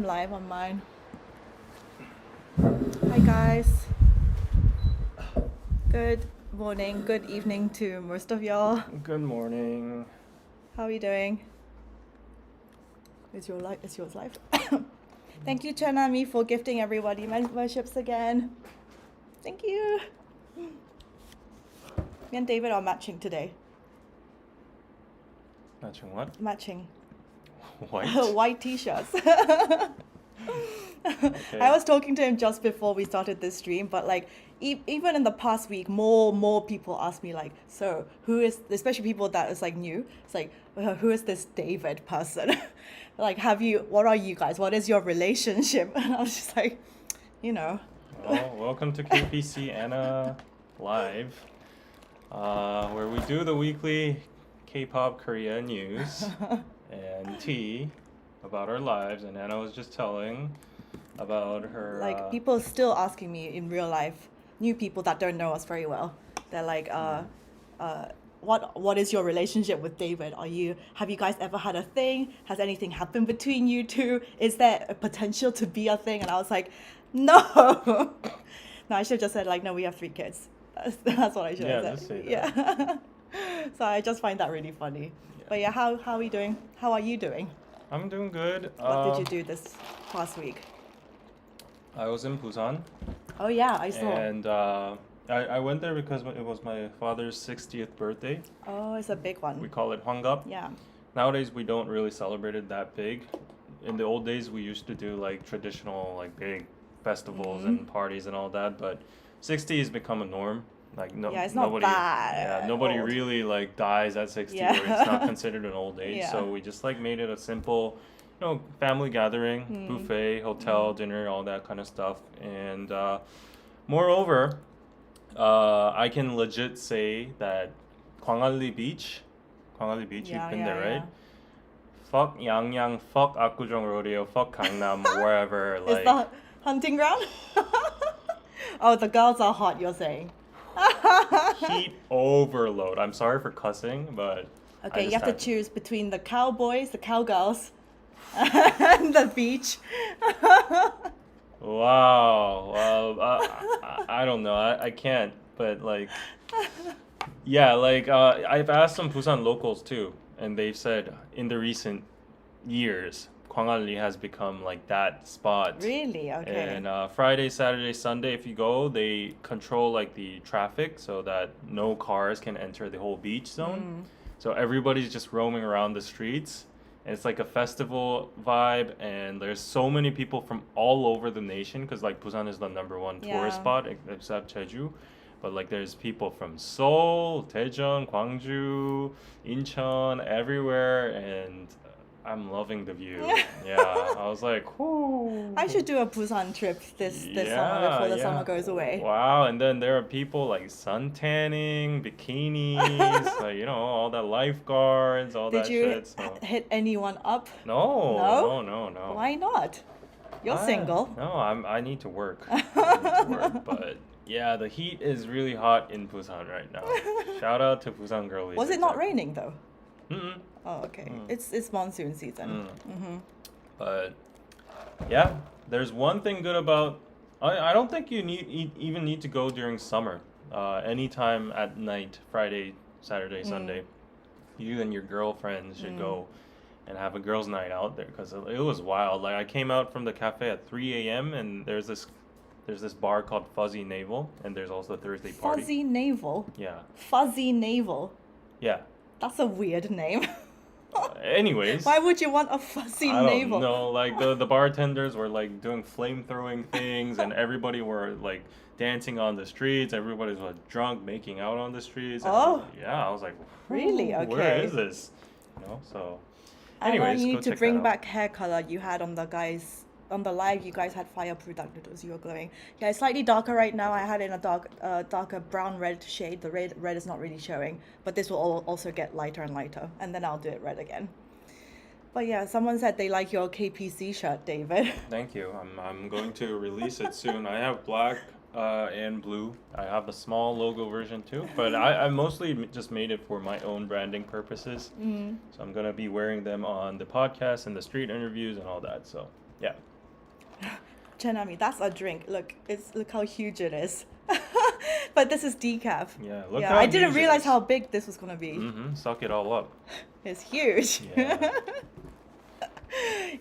Live on mine. Hi guys. Good morning, good evening to most of y'all. Good morning. How are you doing? Is yours live? Thank you, Chanami, for gifting everybody memberships again. Thank you. Me and David are matching today. Matching what? Matching. White? White t-shirts. Okay. I was talking to him just before we started this stream, but like even in the past week, more people ask me like, so who is, especially people that is like new, it's like, who is this David person? Like, what are you guys? What is your relationship? And I was just like, Well, welcome to KPC Anna Live, where we do the weekly K-pop Korea news and tea about our lives. And Anna was just telling about her. like people still asking me in real life, new people that don't know us very well. They're like, what is your relationship with David? Have you guys ever had a thing? Has anything happened between you two? Is there a potential to be a thing? And I was like, no. No, I should have just said like, no, we have 3 kids. That's what I should have said. Just say that. Yeah. So I just find that really funny. Yeah. But yeah, how are we doing? How are you doing? I'm doing good. What did you do this past week? I was in Busan. Oh yeah, I saw. And I went there because it was my father's 60th birthday. Oh, it's a big one. We call it Hwangap. Yeah. Nowadays we don't really celebrate it that big. In the old days we used to do like traditional like big festivals and parties and all that, but 60 has become a norm. Like Yeah, it's not nobody that nobody old. really like dies at 60 Yeah. or it's not considered an old age. Yeah. So we just like made it a simple, family gathering, buffet, hotel, dinner, all that kind of stuff. And moreover, I can legit say that Gwangalli Beach, you've been there, right? Fuck Yangyang, fuck Apgujeong Rodeo, fuck Gangnam, wherever. Is Like, the hunting ground? Oh, the girls are hot, you're saying. heat overload. I'm sorry for cussing, but I Okay, you just have to choose between the cowboys, the cowgirls, and the beach. Wow. Well, I don't know. I can't. But like, yeah, like I've asked some Busan locals too, and they've said in the recent years, Gwangalli has become like that spot. Really? Okay. And Friday, Saturday, Sunday, if you go, they control like the traffic so that no cars can enter the whole beach zone. So everybody's just roaming around the streets. And it's like a festival vibe, and there's so many people from all over the nation because like Busan is the #1 Yeah. tourist spot except Jeju. But like there's people from Seoul, Daejeon, Gwangju, Incheon, everywhere, and I'm loving the view. Yeah, I was like, whoo. I should do a Busan trip this summer Yeah, before the yeah. summer goes away. Wow, and then there are people like sun tanning, bikinis, like all that lifeguards, all Did that you shit. So hit anyone up? no. Why not? You're single. No, I need to work. I need to work, but yeah, the heat is really hot in Busan right now. Shout out to Busan girlies. Was it not exactly. raining though? Mm-mm. Oh, okay. It's monsoon season. But yeah, there's one thing good about. I don't think you even need to go during summer. Anytime at night, Friday, Saturday, Sunday, you and your girlfriends should go and have a girls' night out there because it was wild. Like I came out from the cafe at 3 a.m. and there's this bar called Fuzzy Navel, and there's also a Thursday party. Fuzzy navel. Yeah. Fuzzy navel. Yeah. That's a weird name. Anyways. Why would you want a fuzzy I navel? don't know. Like the bartenders were like doing flame throwing things, and everybody were like dancing on the streets. Everybody was drunk, making out on the streets. And yeah, I was like, Really? Where Okay. is this? So. And Anyways, you go need to check bring that out. back hair color you had on the live. You guys had fireproof dark noodles. You were glowing. Yeah, it's slightly darker right now. I had it in a darker brown red shade. The red is not really showing, but this will also get lighter and lighter, and then I'll do it red again. But yeah, someone said they like your KPC shirt, David. Thank you. I'm going to release it soon. I have black and blue. I have the small logo version too, but I mostly just made it for my own branding purposes. So I'm gonna be wearing them on the podcast and the street interviews and all that. So yeah. Chanami, that's a drink. Look how huge it is. But this is decaf. Yeah, look Yeah, how I didn't huge it realize is. how big this was gonna be. Mm-hmm. Suck it all up. It's huge. Yeah.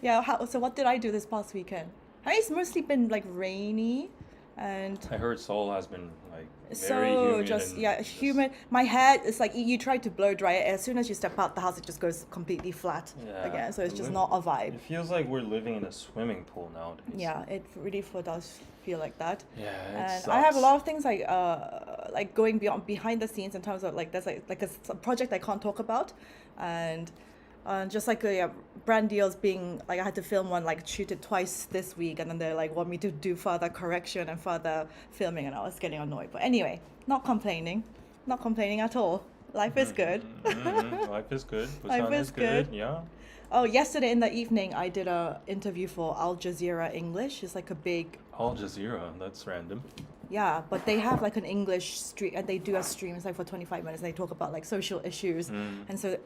Yeah. So what did I do this past weekend? I mean, it's mostly been like rainy, and I heard Seoul has been like very so humid. just and yeah, humid. My hair is like you try to blow dry it. As soon as you step out the house, it just goes completely flat Yeah. again. So it's just not a vibe. It feels like we're living in a swimming pool nowadays. Yeah, it really does feel like that. Yeah, it And sucks. I have a lot of things like going behind the scenes in terms of like there's like a project I can't talk about, and just like brand deals being like I had to film one, like shoot it twice this week, and then they like want me to do further correction and further filming, and I was getting annoyed. But anyway, not complaining at all. Life is good. Life is good. Life Busan is good. Yeah. Oh, yesterday in the evening I did a interview for Al Jazeera English. It's like a big Al Jazeera. That's random. Yeah, but they have like an English stream, and they do a stream. It's like for 25 minutes. And they talk about like social issues, and so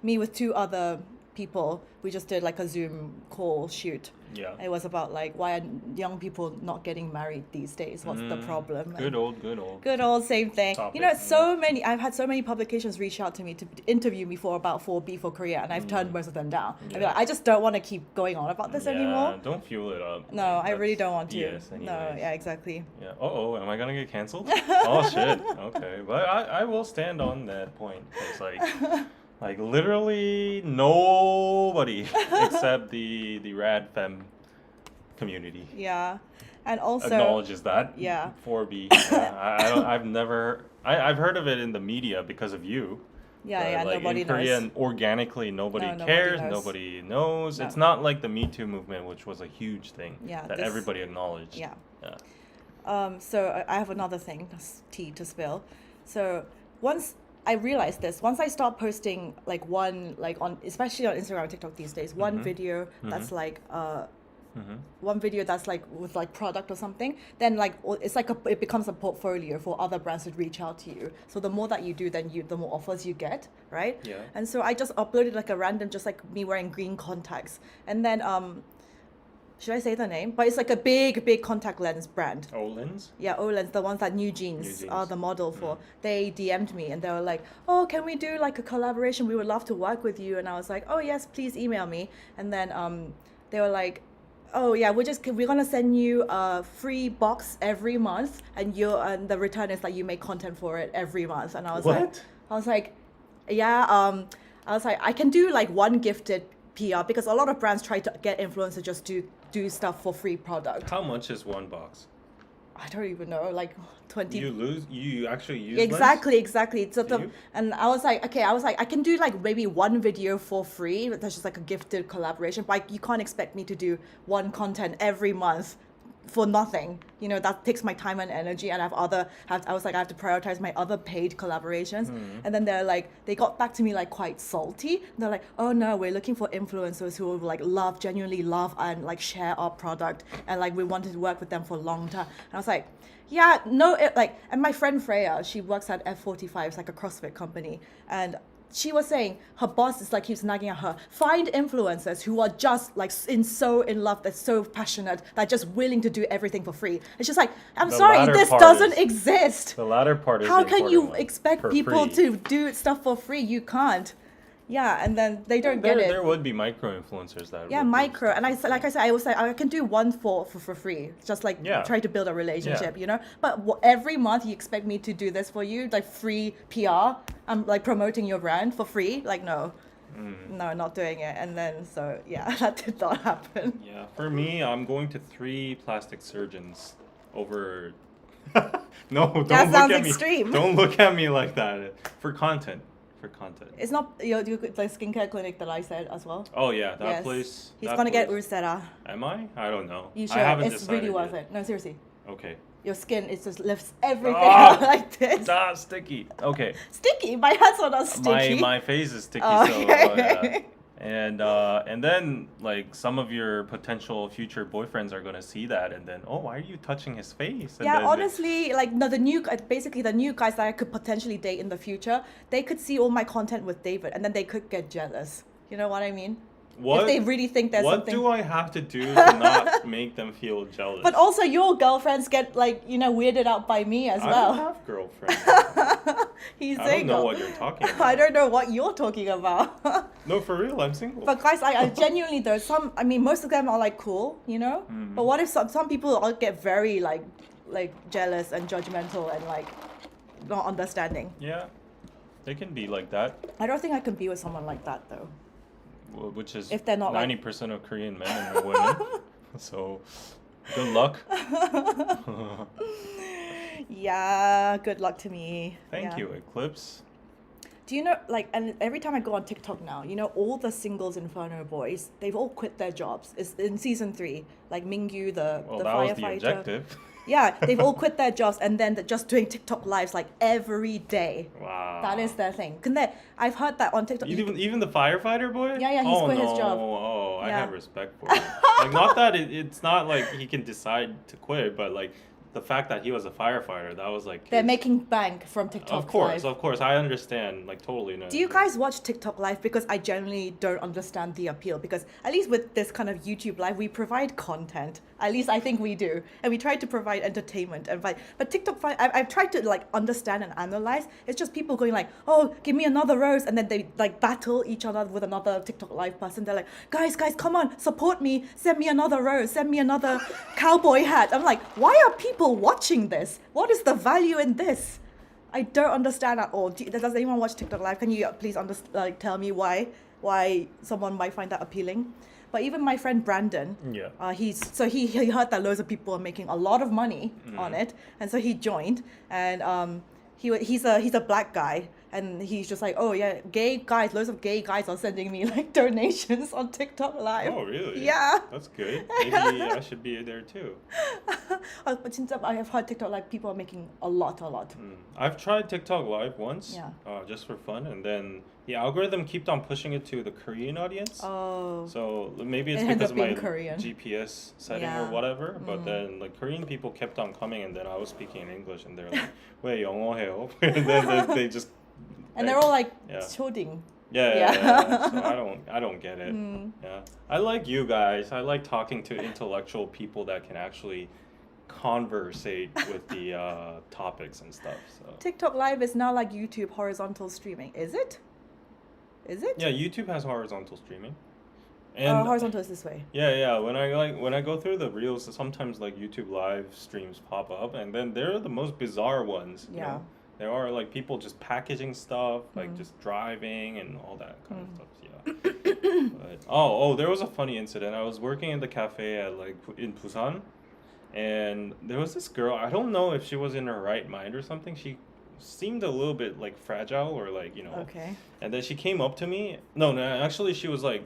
me with two other people, we just did like a Zoom call shoot. Yeah. It was about like why are young people not getting married these days? What's the problem? Good old. Good old same thing. Topic, You know, I've had so many publications reach out to me to interview me for about 4B for Korea, and I've turned most of them down. Yeah. I mean, I just don't want to keep going on about this anymore. Don't fuel it up. No, I really don't want to. BS No, anyways. yeah, exactly. Yeah. Am I gonna get canceled? Oh shit. Okay, but I will stand on that point. It's like literally nobody except the rad femme community Yeah, and also acknowledges that. Yeah. 4B. I've heard of it in the media because of you. Yeah, Like nobody in Korea, knows. organically, nobody No, nobody cares. knows. Nobody knows. No. It's not like the Me Too movement, which was a huge thing Yeah, that this- everybody acknowledged. Yeah. Yeah. So I have another thing, tea to spill. So once I realized this, once I start posting like one, like on, especially on Instagram and TikTok these days, one video that's like, one video that's like with like product or something, then like it's like it becomes a portfolio for other brands to reach out to you. So the more that you do, then the more offers you get, right? Yeah. And so I just uploaded like a random, just like me wearing green contacts, and then should I say the name? But it's like a big contact lens brand. Olens? Yeah, Olens, the ones that New Jeans are the model for. They DM'd me and they were like, oh, can we do like a collaboration? We would love to work with you. And I was like, oh yes, please email me. And then they were like, oh yeah, we're gonna send you a free box every month, and the return is that you make content for it every month. And I was like, yeah, I was like, I can do like one gifted PR, because a lot of brands try to get influencers just to do stuff for free product. How much is one box? I don't even know, like 20. You actually use Exactly. You? And I was like, I can do like maybe one video for free. That's just like a gifted collaboration. But you can't expect me to do one content every month for nothing. You know, that takes my time and energy, and I was like, I have to prioritize my other paid collaborations. And then they got back to me like quite salty. They're like, oh no, we're looking for influencers who will like genuinely love and like share our product, and like we wanted to work with them for a long time. And I was like, yeah, no, and my friend Freya, she works at F45, it's like a CrossFit company, and she was saying her boss is like keeps nagging at her, find influencers who are just like so in love, they're so passionate, they're just willing to do everything for free. It's just like, I'm sorry, this doesn't exist. The latter part is how can you one. expect For people free. to do stuff for free? You can't. Yeah, and then they don't get it. There would be micro influencers that Yeah, would do micro. stuff And I was like, I can do one for free. Just like try to build a relationship, you know? But every month you expect me to do this for you, like free PR. I'm like promoting your brand for free. Like, no. No, not doing it. And then, so yeah, that did not happen. Yeah, for me, I'm going to 3 plastic surgeons over... No, don't That look sounds at extreme. me. Don't look at me like that. For content. It's not the skincare clinic that I said as well. Oh yeah, that Yes. place. He's that gonna get place. Ursera. Am I? I don't know. You I should. haven't It's really decided worth yet. it. No, seriously. Okay. Your skin, it just lifts everything Ah! out like this. Ah, sticky. Okay. Sticky? My hands are not sticky. My face is sticky, Oh, so okay. and then like some of your potential future boyfriends are gonna see that, and then why are you touching his face? And Yeah, then honestly, like no, the new guys that I could potentially date in the future, they could see all my content with David, and then they could get jealous. You know what I mean? What? If they really think there's What something. do I have to do to not make them feel jealous? But also, your girlfriends get like weirded out by me as I well. don't have girlfriends. He's I don't know single. what you're talking about. I don't know what you're talking about. No, for real, I'm single. But guys, I genuinely though most of them are like cool, But what if some people all get very like jealous and judgmental and like not understanding? Yeah, they can be like that. I don't think I can be with someone like that though. Which is If they're not 90% of Korean men and women. So, good luck. Yeah, good luck to me. Thank Yeah. you, Eclipse. Do you know, like, and every time I go on TikTok now, all the singles Inferno boys, they've all quit their jobs. It's in season 3, like Mingyu, the Well, the that was the firefighter. objective. Yeah, they've all quit their jobs and then they're just doing TikTok lives like every day. Wow. That is their thing. I've heard that on TikTok. Even the firefighter boy? Yeah, he's quit his job. Oh, I Yeah. have respect for him. Like, not that it's not like he can decide to quit, but like the fact that he was a firefighter, that was like They're his- making bank from TikTok live. Of course, I understand, like totally. No. Do you guys watch TikTok live? Because I generally don't understand the appeal. Because at least with this kind of YouTube live, we provide content. At least I think we do, and we try to provide entertainment. But TikTok, I've tried to like understand and analyze. It's just people going like, "Oh, give me another rose," and then they like battle each other with another TikTok live person. They're like, "Guys, come on, support me. Send me another rose. Send me another cowboy hat." I'm like, why are people watching this? What is the value in this? I don't understand at all. Does anyone watch TikTok live? Can you please tell me why someone might find that appealing? But even my friend Brandon, Yeah. he heard that loads of people are making a lot of money on it, and so he joined. And he's a black guy, and he's just like, oh yeah, loads of gay guys are sending me like donations on TikTok live. Oh really? Yeah. That's good. Maybe I should be there too. But since I have heard TikTok live, people are making a lot. I've tried TikTok live once. Yeah. Just for fun, and then the algorithm kept on pushing it to the Korean audience. Oh. So maybe it's It ended because up of my being Korean. GPS setting Yeah. or whatever. But then like Korean people kept on coming, and then I was speaking in English, and they're like, "왜 영어해요?" And then they just. And they're all like Yeah. chodding. Yeah. Yeah. So I don't get it. Yeah. I like you guys. I like talking to intellectual people that can actually conversate with the topics and stuff. So. TikTok live is now like YouTube horizontal streaming. Is it? Yeah, YouTube has horizontal streaming. And Horizontal is this way. yeah. When I go through the reels, sometimes like YouTube live streams pop up, and then they're the most bizarre ones. You Yeah. know? There are like people just packaging stuff, like just driving and all that kind of stuff. Yeah. But, there was a funny incident. I was working in the cafe at in Busan, and there was this girl. I don't know if she was in her right mind or something. She seemed a little bit like fragile or like Okay. And then she came up to me. No, actually she was like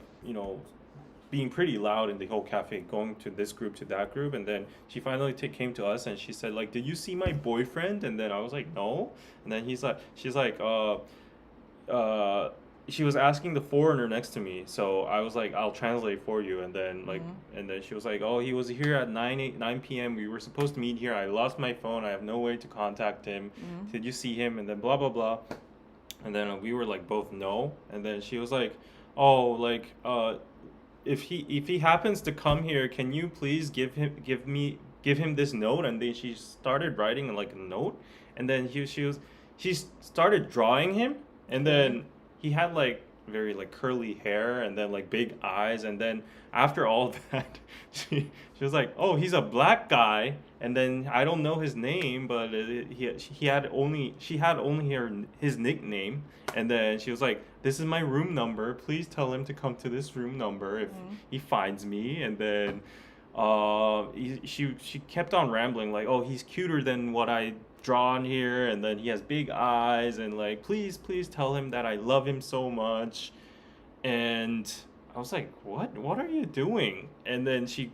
being pretty loud in the whole cafe, going to this group to that group, and then she finally came to us and she said like, "Did you see my boyfriend?" And then I was like, "No." And then she's like, she was asking the foreigner next to me, so I was like, "I'll translate for you." And then and then she was like, "Oh, he was here at 9 p.m. We were supposed to meet here. I lost my phone. I have no way to contact him. Did you see him?" And then blah blah blah. And then we were like both no. And then she was like, "Oh, like if he happens to come here, can you please give him this note?" And then she started writing like a note, and then she started drawing him, and then he had like very like curly hair and then like big eyes, and then after all that she was like, "Oh, he's a black guy," and then I don't know his name, but she had only his nickname, and then she was like, "This is my room number. Please tell him to come to this room number if he finds me." And then she kept on rambling like, "Oh, he's cuter than what I drawn here, and then he has big eyes, and like please tell him that I love him so much." And I was like, what are you doing? And then she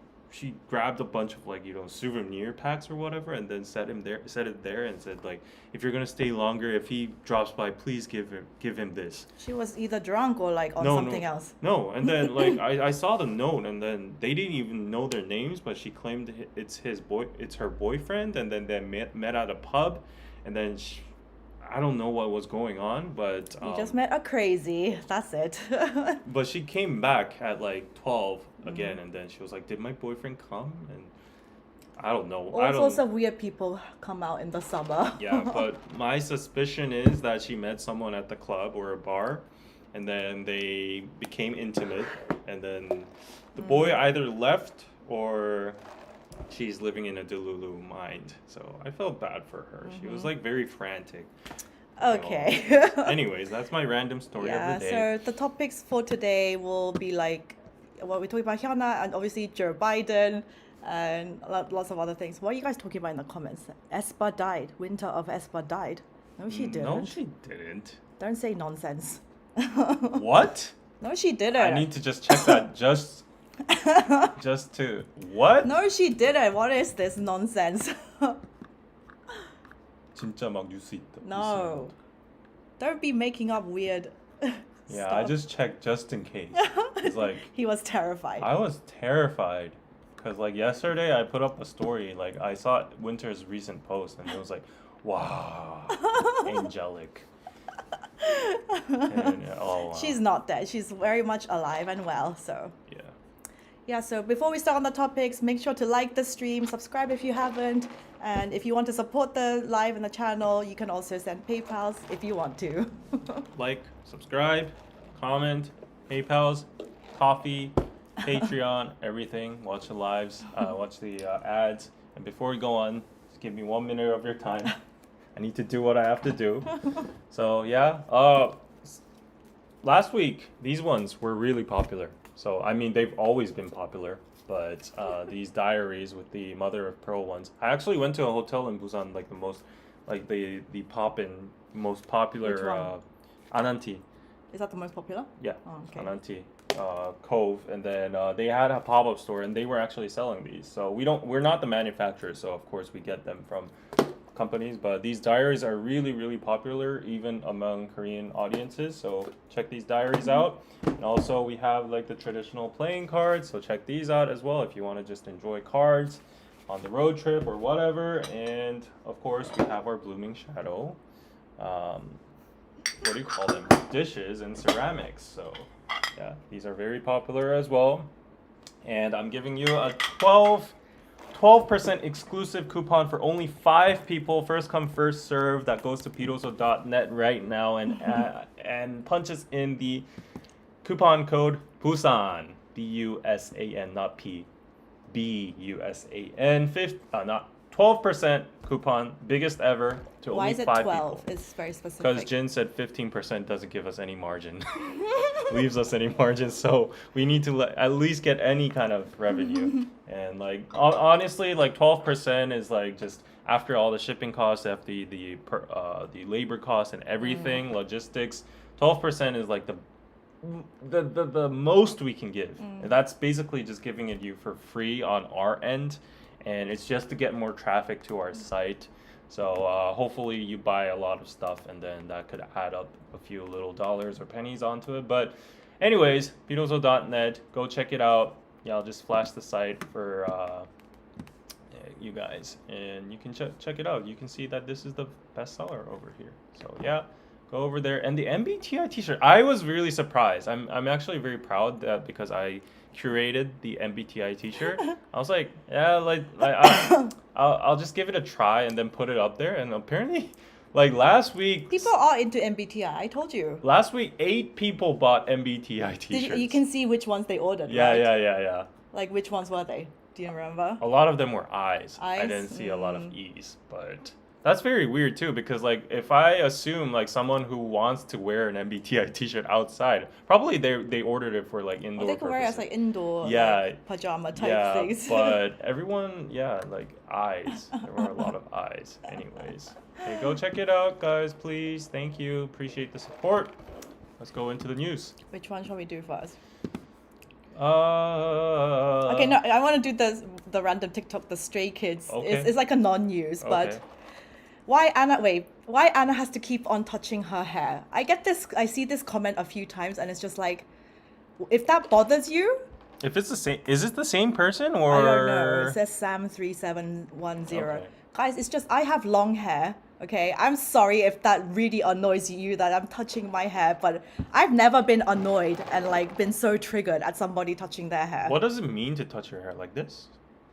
grabbed a bunch of like souvenir packs or whatever, and then set it there and said like, "If you're gonna stay longer, if he drops by, please give him this." She was either drunk or like on something else. No, and then like I saw the note, and then they didn't even know their names, but she claimed it's her boyfriend, and then they met at a pub, and then I don't know what was going on, but You just met a crazy. That's it. but she came back at like 12 again, and then she was like, "Did my boyfriend come?" And I don't know. All sorts of weird people come out in the summer. Yeah, but my suspicion is that she met someone at the club or a bar, and then they became intimate, and then the boy either left or she's living in a Delulu mind. So I felt bad for her. She was like very frantic. Okay. Anyways, that's my random story of the day. So the topics for today will be like what we're talking about HyunA and obviously Joe Biden and lots of other things. What are you guys talking about in the comments? Espa died. Winter of Espa died. No, she didn't. No, she didn't. Don't say nonsense. What? No, she didn't. I need to just check that just to what? No, she didn't. What is this nonsense? 진짜 막 뉴스 있다. No. Don't be making up weird Yeah, stuff. I just checked just in case. It's like He was terrified. I was terrified because like yesterday I put up a story, like I saw Winter's recent post and it was like, wow, angelic. And, oh, wow. She's not dead. She's very much alive and well. So Yeah. yeah, so before we start on the topics, make sure to like the stream, subscribe if you haven't, and if you want to support the live and the channel, you can also send PayPals if you want to. Like, subscribe, comment, PayPal's, coffee, Patreon, everything. Watch the lives, watch the ads. And before we go on, just give me 1 minute of your time. I need to do what I have to do. So yeah, last week these ones were really popular. So I mean they've always been popular, but these diaries with the mother of pearl ones. I actually went to a hotel in Busan, like the most, like the most Which popular one? Ananti. Is that the most popular? Yeah, Oh, okay. Ananti Cove, and then they had a pop-up store and they were actually selling these. So we're not the manufacturer, so of course we get them from companies, but these diaries are really, really popular even among Korean audiences. So check these diaries out. And also we have like the traditional playing cards, so check these out as well if you want to just enjoy cards on the road trip or whatever. And of course we have our blooming shadow, what do you call them, dishes and ceramics. So yeah, these are very popular as well. And I'm giving you a 12% exclusive coupon for only 5 people. First come, first serve. That goes to pidoso.net right now and punches in the coupon code Busan, BUSAN, not P, BUSAN. 12% coupon, biggest ever to Why only is it 5 12? people. It's very specific. Because Jin said 15% doesn't give us any margin, leaves us any margin. So we need to at least get any kind of revenue. And like honestly, like 12% is like just after all the shipping costs, after the labor costs and everything, logistics. 12% is like the most we can give. And that's basically just giving it you for free on our end. And it's just to get more traffic to our site. So hopefully you buy a lot of stuff and then that could add up a few little dollars or pennies onto it. But anyways, pidoso.net, go check it out. Yeah, I'll just flash the site for you guys and you can check it out. You can see that this is the bestseller over here. So yeah, go over there. And the MBTI t-shirt, I was really surprised. I'm actually very proud that because I curated the MBTI t-shirt. I was like, yeah, like I'll just give it a try and then put it up there. And apparently, like last week, People are into MBTI. I told you. last week 8 people bought MBTI t-shirts. You can see which ones they ordered. Yeah, right? yeah. Like which ones were they? Do you remember? A lot of them were I's. I I's? didn't see a lot of E's, but that's very weird too because like if I assume like someone who wants to wear an MBTI t-shirt outside, probably they ordered it for like Or indoor they could wear it as purposes. like indoor Yeah. like, pajama type Yeah, things. but everyone, yeah, like eyes. There were a lot of eyes. Anyways, okay, go check it out, guys, please. Thank you. Appreciate the support. Let's go into the news. Which one shall we do first? Uh. Okay, no, I want to do the random TikTok, the Stray Kids. Okay. It's like a non-news, Okay. but why Anna has to keep on touching her hair? I see this comment a few times and it's just like, if that bothers you, If it's the same, is it the same person or? I don't know. It says Sam3710. Okay. Guys, it's just I have long hair. Okay, I'm sorry if that really annoys you that I'm touching my hair, but I've never been annoyed and like been so triggered at somebody touching their hair. What does it mean to touch your hair like this?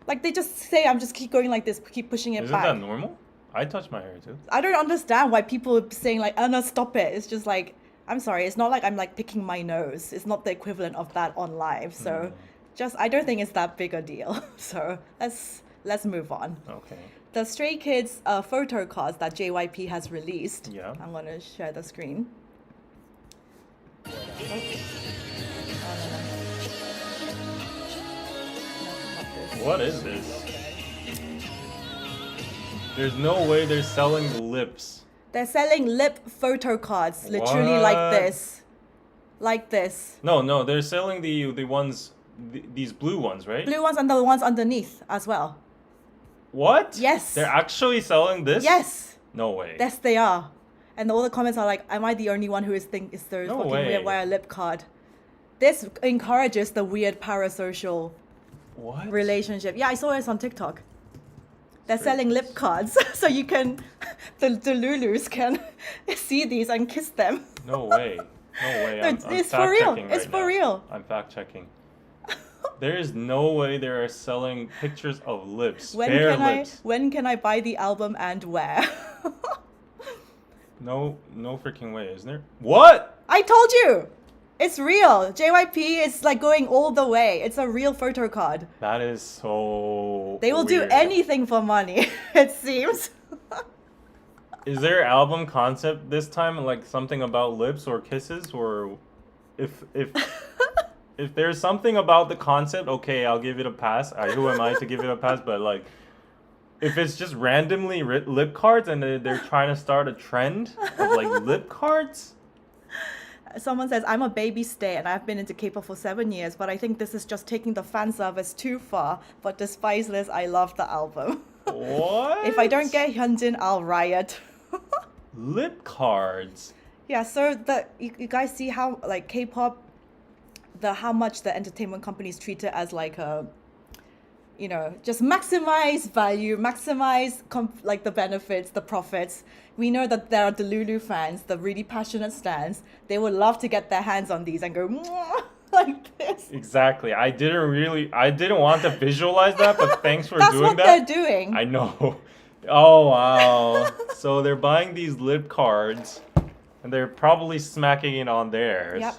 Like they just say I'm just keep going like this, keep pushing it Isn't back. that normal? I touch my hair too. I don't understand why people are saying like, "Oh no, stop it." It's just like, I'm sorry, it's not like I'm like picking my nose. It's not the equivalent of that on live. So just I don't think it's that big a deal. So let's move on. Okay. The Stray Kids photo cards that JYP has released. Yeah. I'm gonna share the screen. Okay. No, What is this? There's no way they're selling the lips. they're selling lip photo cards, literally like What? this. Like this. No, they're selling the ones, these blue ones, right? Blue ones and the ones underneath as well. What? Yes. They're actually selling this? Yes. No way. Yes, they are. And all the comments are like, am I the only one who is so No fucking way. weird wear a lip card? This encourages the weird parasocial What? relationship. Yeah, I saw this on TikTok. They're Stray selling Kids. lip cards so you can, the Lulus can see these and kiss them. No way. No way. I'm It's for real. fact-checking It's right for now. real. I'm fact checking. There is no way they are selling pictures of lips. Bare lips. When can I buy the album and where? No freaking way, isn't there? What? I told you! It's real. JYP is like going all the way. It's a real photo card. That is so They will do weird. anything for money, it seems. Is their album concept this time like something about lips or kisses, or if if there's something about the concept, okay, I'll give it a pass. Who am I to give it a pass? But like, if it's just randomly lip cards and they're trying to start a trend of like lip cards. Someone says, I'm a baby stay and I've been into K-pop for 7 years, but I think this is just taking the fan service too far. But despite this, I love the album. What? If I don't get Hyunjin, I'll riot. lip cards. Yeah, so you guys see how like K-pop, how much the entertainment companies treat it as like a, you know, just maximize value, maximize like the benefits, the profits. We know that there are the Lulu fans, the really passionate stans. They would love to get their hands on these and go "Mwah," like this. Exactly. I didn't want to visualize that, but thanks for That's doing what that. they're doing. I know. Oh wow. So they're buying these lip cards and they're probably smacking it on theirs. Yep.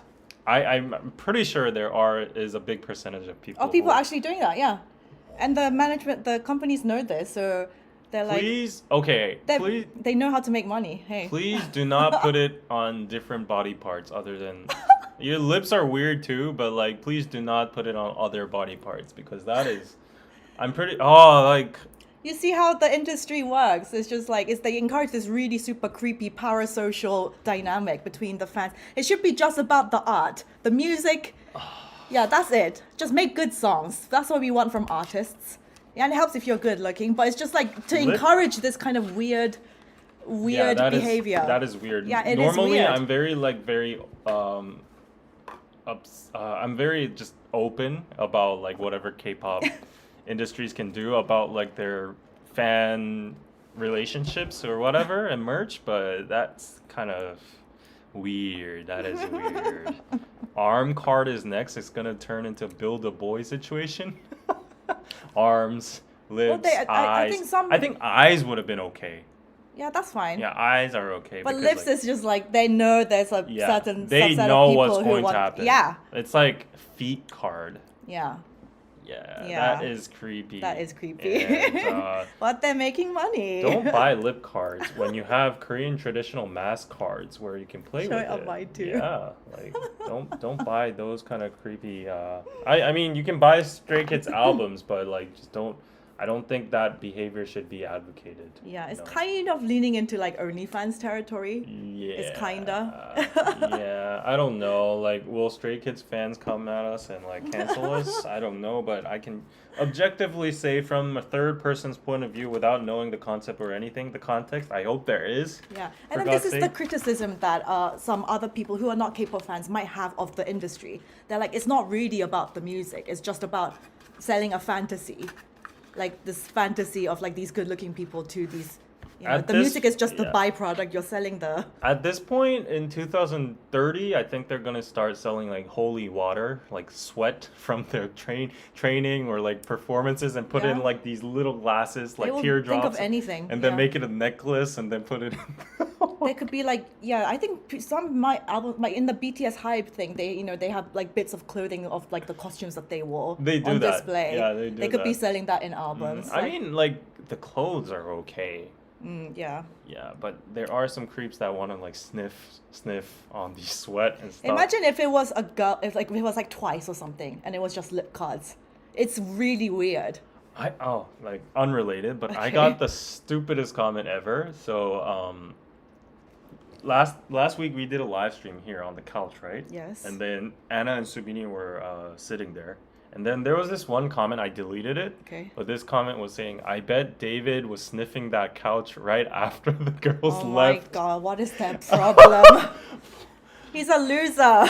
I'm pretty sure there is a big percentage of people. Of people who, actually doing that, yeah. And the management, the companies know this, so they're like, please, okay, please, they know how to make money. Hey. please do not put it on different body parts other than your lips are weird too, but like please do not put it on other body parts because that is, like. You see how the industry works. It's just like they encourage this really super creepy parasocial dynamic between the fans. It should be just about the art, the music. Yeah, that's it. Just make good songs. That's what we want from artists. Yeah, and it helps if you're good looking, but it's just like to encourage this kind of weird behavior. That is weird. Yeah, it is Normally, weird. I'm very I'm very just open about like whatever K-pop industries can do about like their fan relationships or whatever and merch, but that's kind of weird. That is weird. Arm card is next. It's gonna turn into build a boy situation. Arms, lips, eyes. I think eyes would have been okay. Yeah, that's fine. Yeah, eyes are okay. But because, lips like, is just like they know there's a certain they subset know of people what's who going want. to happen. Yeah. It's like feet card. Yeah. Yeah, that is creepy. That is creepy. And, but they're making money. don't buy lip cards when you have Korean traditional mask cards where you can play Show with it on it. mine too. Yeah, like don't buy those kind of creepy. I mean you can buy Stray Kids albums, but like just don't. I don't think that behavior should be advocated. Yeah, it's you know? kind of leaning into like OnlyFans territory. Yeah. It's kinda. Yeah, I don't know. Like, will Stray Kids fans come at us and like cancel us? I don't know, but I can objectively say from a third person's point of view without knowing the concept or anything, the context, I hope there is. Yeah, For and then God's this is the sake. criticism that some other people who are not K-pop fans might have of the industry. They're like, it's not really about the music. It's just about selling a fantasy. Like this fantasy of like these good-looking people to these At the this- music is just the yeah. byproduct. You're selling the. At this point in 2030, I think they're gonna start selling like holy water, like sweat from their training or like performances, and put in Yeah. like these little glasses, They like will teardrops, think of anything. and then yeah. make it a necklace, and then put it. They could be like, I think some my album, like in the BTS hype thing, they have like bits of clothing of like the costumes that they wore They do on that. display. Yeah, they do They could be that. selling that in albums. I mean, like the clothes are okay. Yeah. Yeah, but there are some creeps that want to like sniff on the sweat and stuff. Imagine if it was a girl, if it was like Twice or something, and it was just lip cards. It's really weird. Like unrelated, but I Okay. got the stupidest comment ever. So last week we did a live stream here on the couch, right? Yes. And then Anna and Subini were sitting there. And then there was this one comment, I deleted it. Okay. But this comment was saying, I bet David was sniffing that couch right after the girls Oh left. my god, what is that problem? He's a loser.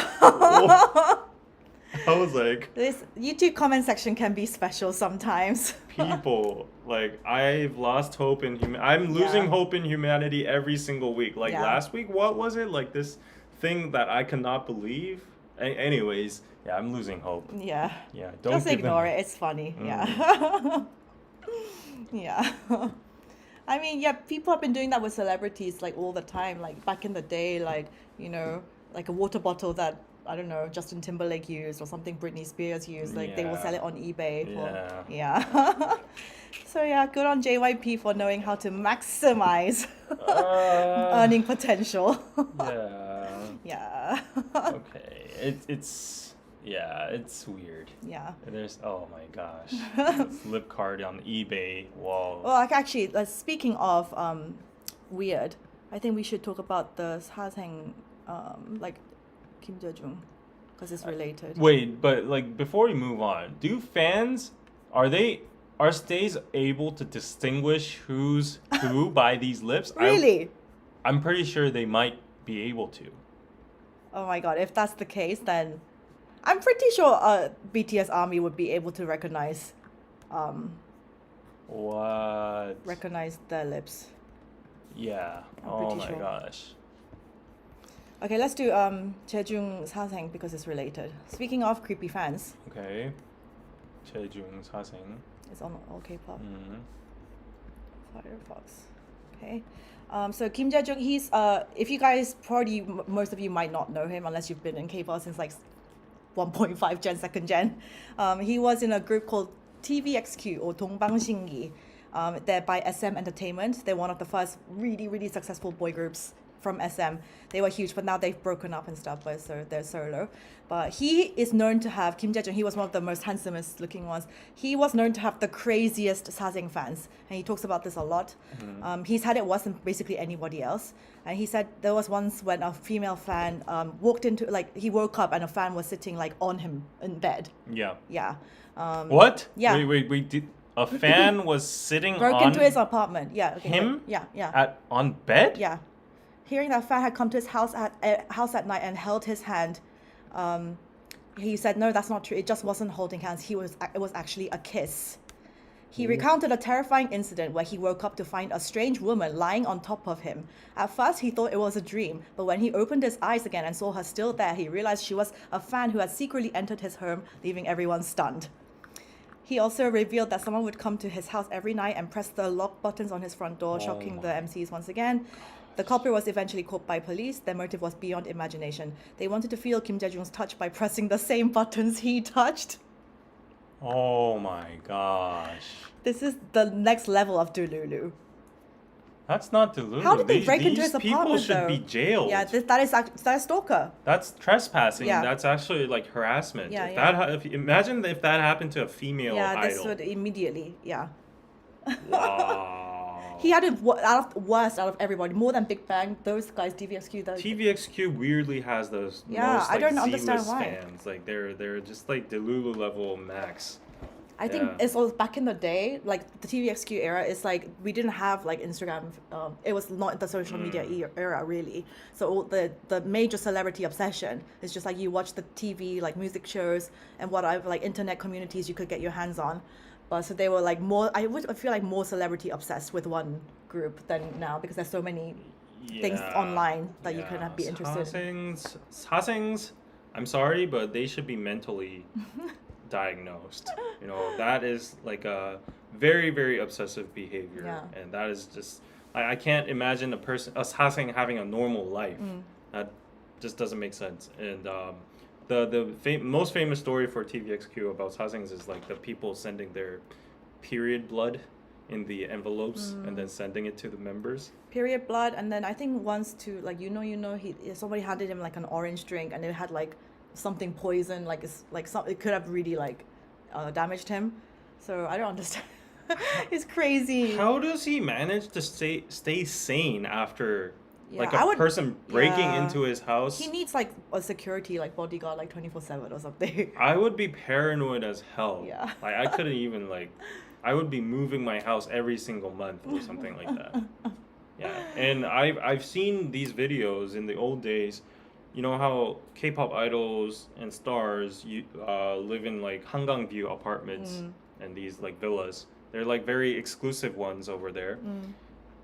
I was like, This YouTube comment section can be special sometimes. people, like, I've lost hope in I'm losing Yeah. hope in humanity every single week. Like Yeah. last week, what was it? Like this thing that I cannot believe. Anyways, yeah, I'm losing hope. Yeah. Yeah, don't Just give them- ignore it. It's funny. Yeah. Yeah. I mean, yeah, people have been doing that with celebrities like all the time. Like back in the day, like, like a water bottle that, I don't know, Justin Timberlake used or something Britney Spears used. Like they will Yeah. sell it on eBay. Yeah. Yeah. So yeah, good on JYP for knowing how to maximize earning potential. Yeah. Yeah. Okay. It's weird. Yeah. There's oh my gosh, this lip card on eBay wall. Well, like actually, speaking of weird, I think we should talk about the Sasaeng, like Kim Jae-jung, because it's related. Wait, but like before we move on, do fans are stays able to distinguish who's who by these lips? Really? I'm pretty sure they might be able to. Oh my god! If that's the case, then I'm pretty sure BTS Army would be able to recognize What? their lips. Yeah. I'm Oh pretty my sure. gosh. Okay, let's do Jae-jung Sasaeng because it's related. Speaking of creepy fans, Okay. Jae-jung, Sasaeng. it's on all K-pop. Mhm. Firefox. Okay. So Kim Jae-jung, he's if you guys probably most of you might not know him unless you've been in K-pop since like 1.5 gen, second gen. He was in a group called TVXQ or 동방신기. They're by SM Entertainment. They're one of the first really, really successful boy groups from SM. They were huge, but now they've broken up and stuff, but so they're solo. But he is known to have, Kim Jae-jung, he was one of the most handsomest looking ones. He was known to have the craziest Sasaeng fans, and he talks about this a lot. He's had it worse than basically anybody else. And he said there was once when a female fan walked into, like, he woke up and a fan was sitting, like, on him in bed. Yeah. Yeah. What? yeah. Wait. Did a fan was sitting Broke on into his apartment. Yeah. Okay, him? wait. Yeah. on bed? Yeah. Hearing that fan had come to his house at night and held his hand, he said, no, that's not true. It just wasn't holding hands. It was actually a kiss. He recounted a terrifying incident where he woke up to find a strange woman lying on top of him. At first, he thought it was a dream, but when he opened his eyes again and saw her still there, he realized she was a fan who had secretly entered his home, leaving everyone stunned. He also revealed that someone would come to his house every night and press the lock buttons on his front door, shocking the MCs once again. The culprit was eventually caught by police. Their motive was beyond imagination. They wanted to feel Kim Jae-jung's touch by pressing the same buttons he touched. Oh my gosh. This is the next level of Dululu. That's not Delulu. How did they break into his These people apartment, should though? be jailed. Yeah, that is stalker. That's trespassing. Yeah. That's actually like harassment. Yeah, Imagine if that happened to a female Yeah, this idol. would immediately, yeah. Wow. He had it worst out of everybody, more than Big Bang. Those guys, TVXQ, TVXQ weirdly has those Yeah, most I like don't understand Z-list why. fans. Like they're just like Delulu level max. I think Yeah. it's all back in the day, like the TVXQ era. It's like we didn't have like Instagram. It was not the social media era really. So all the major celebrity obsession is just like you watch the TV, like music shows and whatever, like internet communities you could get your hands on. But so they were like more. I feel like more celebrity obsessed with one group than now because there's so many things online that you could be interested in. Sasaengs, I'm sorry, but they should be mentally diagnosed. You know, that is like a very, very obsessive behavior. Yeah. And that is just, I can't imagine a Sasaeng having a normal life. That just doesn't make sense. And the most famous story for TVXQ about Sasaengs is like the people sending their period blood in the envelopes and then sending it to the members. Period blood, and then I think once to like somebody handed him like an orange drink and it had like something poison, like it could have really like damaged him. So I don't understand. It's crazy. How does he manage to stay sane after like I a would- person breaking into his house? He needs like a security like bodyguard like 24/7 or something. I would be paranoid as hell. Yeah. Like I couldn't even like, I would be moving my house every single month or something like that. Yeah, and I've seen these videos in the old days. You know how K-pop idols and stars live in like Hangang View apartments and these like villas. They're like very exclusive ones over there.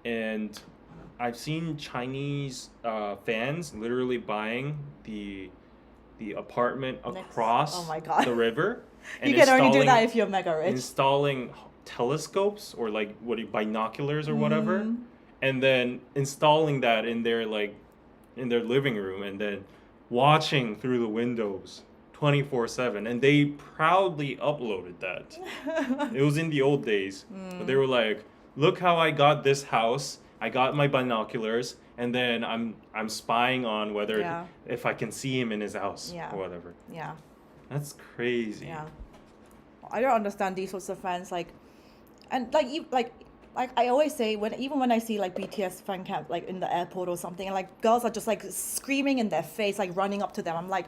And I've seen Chinese fans literally buying the apartment across oh my God. the river. And You can only do that installing- if you're mega rich. installing telescopes or like binoculars or whatever, and then installing that in their living room and then watching through the windows 24/7, and they proudly uploaded that. It was in the old days, but they were like, look how I got this house, I got my binoculars, and then I'm spying on whether if I can see him in his house or whatever. Yeah. That's crazy. Yeah. I don't understand these sorts of fans, like, and like I always say, even when I see like BTS fan camp like in the airport or something, and like girls are just like screaming in their face, like running up to them, I'm like,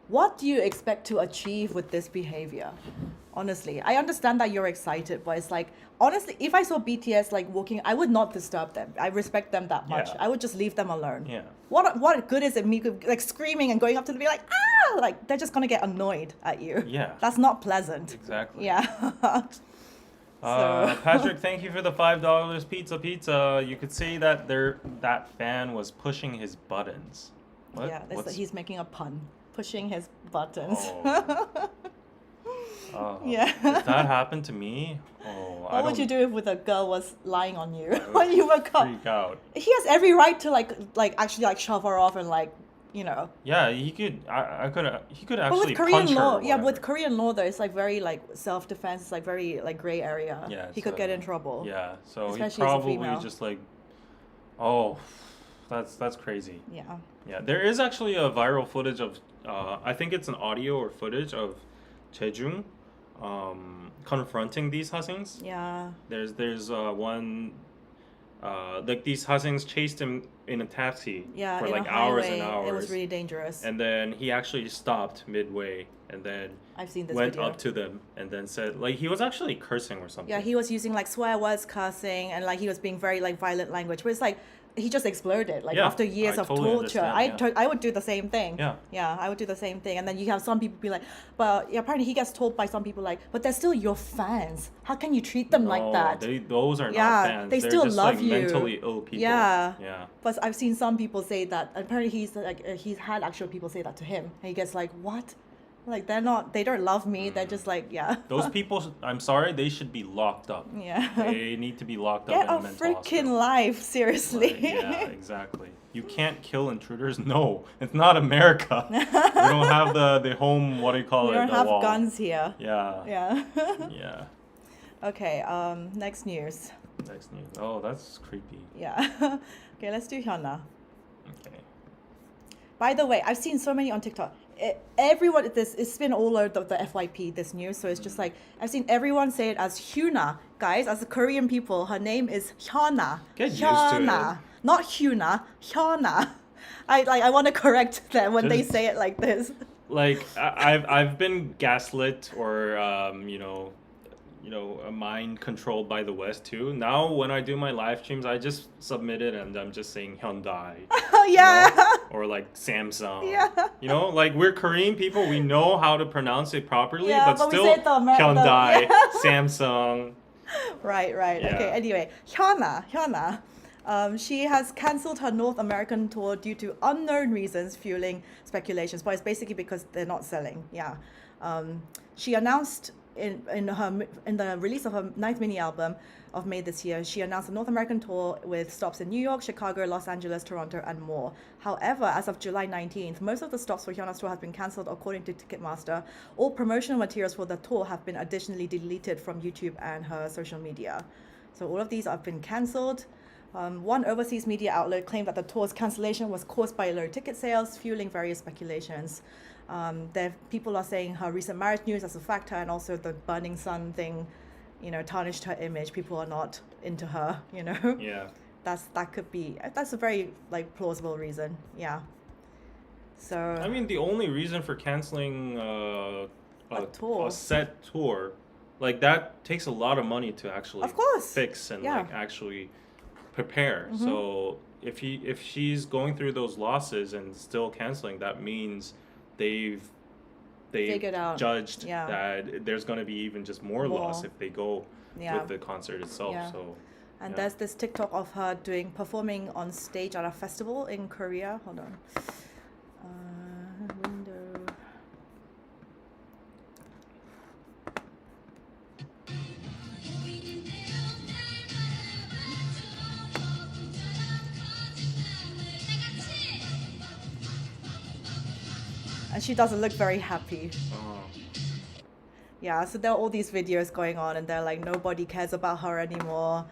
what do you expect to achieve with this behavior? Honestly, I understand that you're excited, but it's like, honestly, if I saw BTS like walking, I would not disturb them. I respect them that much. Yeah. I would just leave them alone. Yeah. What good is it me like screaming and going up to them and be like, ah, like they're just gonna get annoyed at you. Yeah. That's not pleasant. Exactly. Yeah. Patrick, thank you for the $5 pizza. You could say that that fan was pushing his buttons. What? Yeah, he's making a pun. Pushing his buttons. Yeah. If that happened to me, What would you do if a girl was lying on you when you were caught? freak out. He has every right to like actually like shove her off and like, you know. Yeah, he could. He could But actually with Korean punch her law, or yeah, with whatever. Korean law though, it's like very like self-defense. It's like very like gray area. Yeah, he could so- get in trouble. Yeah, so Especially as he a probably female. just like, that's crazy. Yeah. Yeah, there is actually a viral footage of, I think it's an audio or footage of Jaejung confronting these Hasengs. Yeah. There's one, like these Hasengs chased him in a taxi Yeah. for in like a hours highway, and hours. It was really dangerous. And then he actually stopped midway and then I've seen this went video. up to them and then said, like, he was actually cursing or something. Yeah, he was using like swear words, cursing, and like he was being very like violent language. But it's like he just exploded. Like Yeah, after years I of totally torture, understand, I would do the same thing. Yeah. Yeah, I would do the same thing. And then you have some people be like, but yeah, apparently he gets told by some people like, but they're still your fans. How can you treat them like No, that? those are Yeah, not fans. they They're still just love like you. mentally ill people. Yeah. Yeah. But I've seen some people say that. Apparently he's like he's had actual people say that to him, and he gets like, what? Like they don't love me. They're just like, yeah. Those people, I'm sorry, they should be locked up. Yeah. They need to be locked Get up a in a mental freaking hospital. life, seriously. Right, yeah, exactly. You can't kill intruders. No, it's not America. We don't have the home. What do you call We it? don't the have wall. guns here. Yeah. Yeah. Yeah. Okay. Next news. Next news. Oh, that's creepy. Yeah. Okay. Let's do HyunA. Okay. By the way, I've seen so many on TikTok. Everyone, it's been all over the FYP, this news. So it's just like, I've seen everyone say it as HyunA. Guys, as the Korean people, her name is HyunA. Get used to it. Not HyunA, HyunA. I want to correct them when they Just- say it like this. Like I've been gaslit or you know, a mind controlled by the West too. Now when I do my live streams, I just submit it and I'm just saying Hyundai. Oh yeah. You know? Or like Samsung. Yeah. You know, like we're Korean people, we know how to pronounce it properly, Yeah, but but we still say it the Hyundai, yeah. Samsung. Right. Yeah. Okay, anyway, HyunA. She has cancelled her North American tour due to unknown reasons, fueling speculations. But it's basically because they're not selling. Yeah. She announced in the release of her ninth mini album of May this year, she announced a North American tour with stops in New York, Chicago, Los Angeles, Toronto, and more. However, as of July 19th, most of the stops for HyunA's tour have been cancelled according to Ticketmaster. All promotional materials for the tour have been additionally deleted from YouTube and her social media. So all of these have been cancelled. One overseas media outlet claimed that the tour's cancellation was caused by low ticket sales, fueling various speculations. People are saying her recent marriage news as a factor, and also the burning sun thing, you know, tarnished her image. People are not into her, you know. Yeah. That's a very like plausible reason. Yeah. So I mean, the only reason for canceling a set tour, like that takes a lot of money to actually of course fix and yeah. like actually prepare. So if she's going through those losses and still canceling, that means they've figured out judged yeah. that there's going to be even just more loss if they go yeah. with the concert itself. Yeah. So and there's this TikTok of her performing on stage at a festival in Korea. Hold on. Window. And she doesn't look very happy. Yeah, so there are all these videos going on, and they're like, nobody cares about her anymore.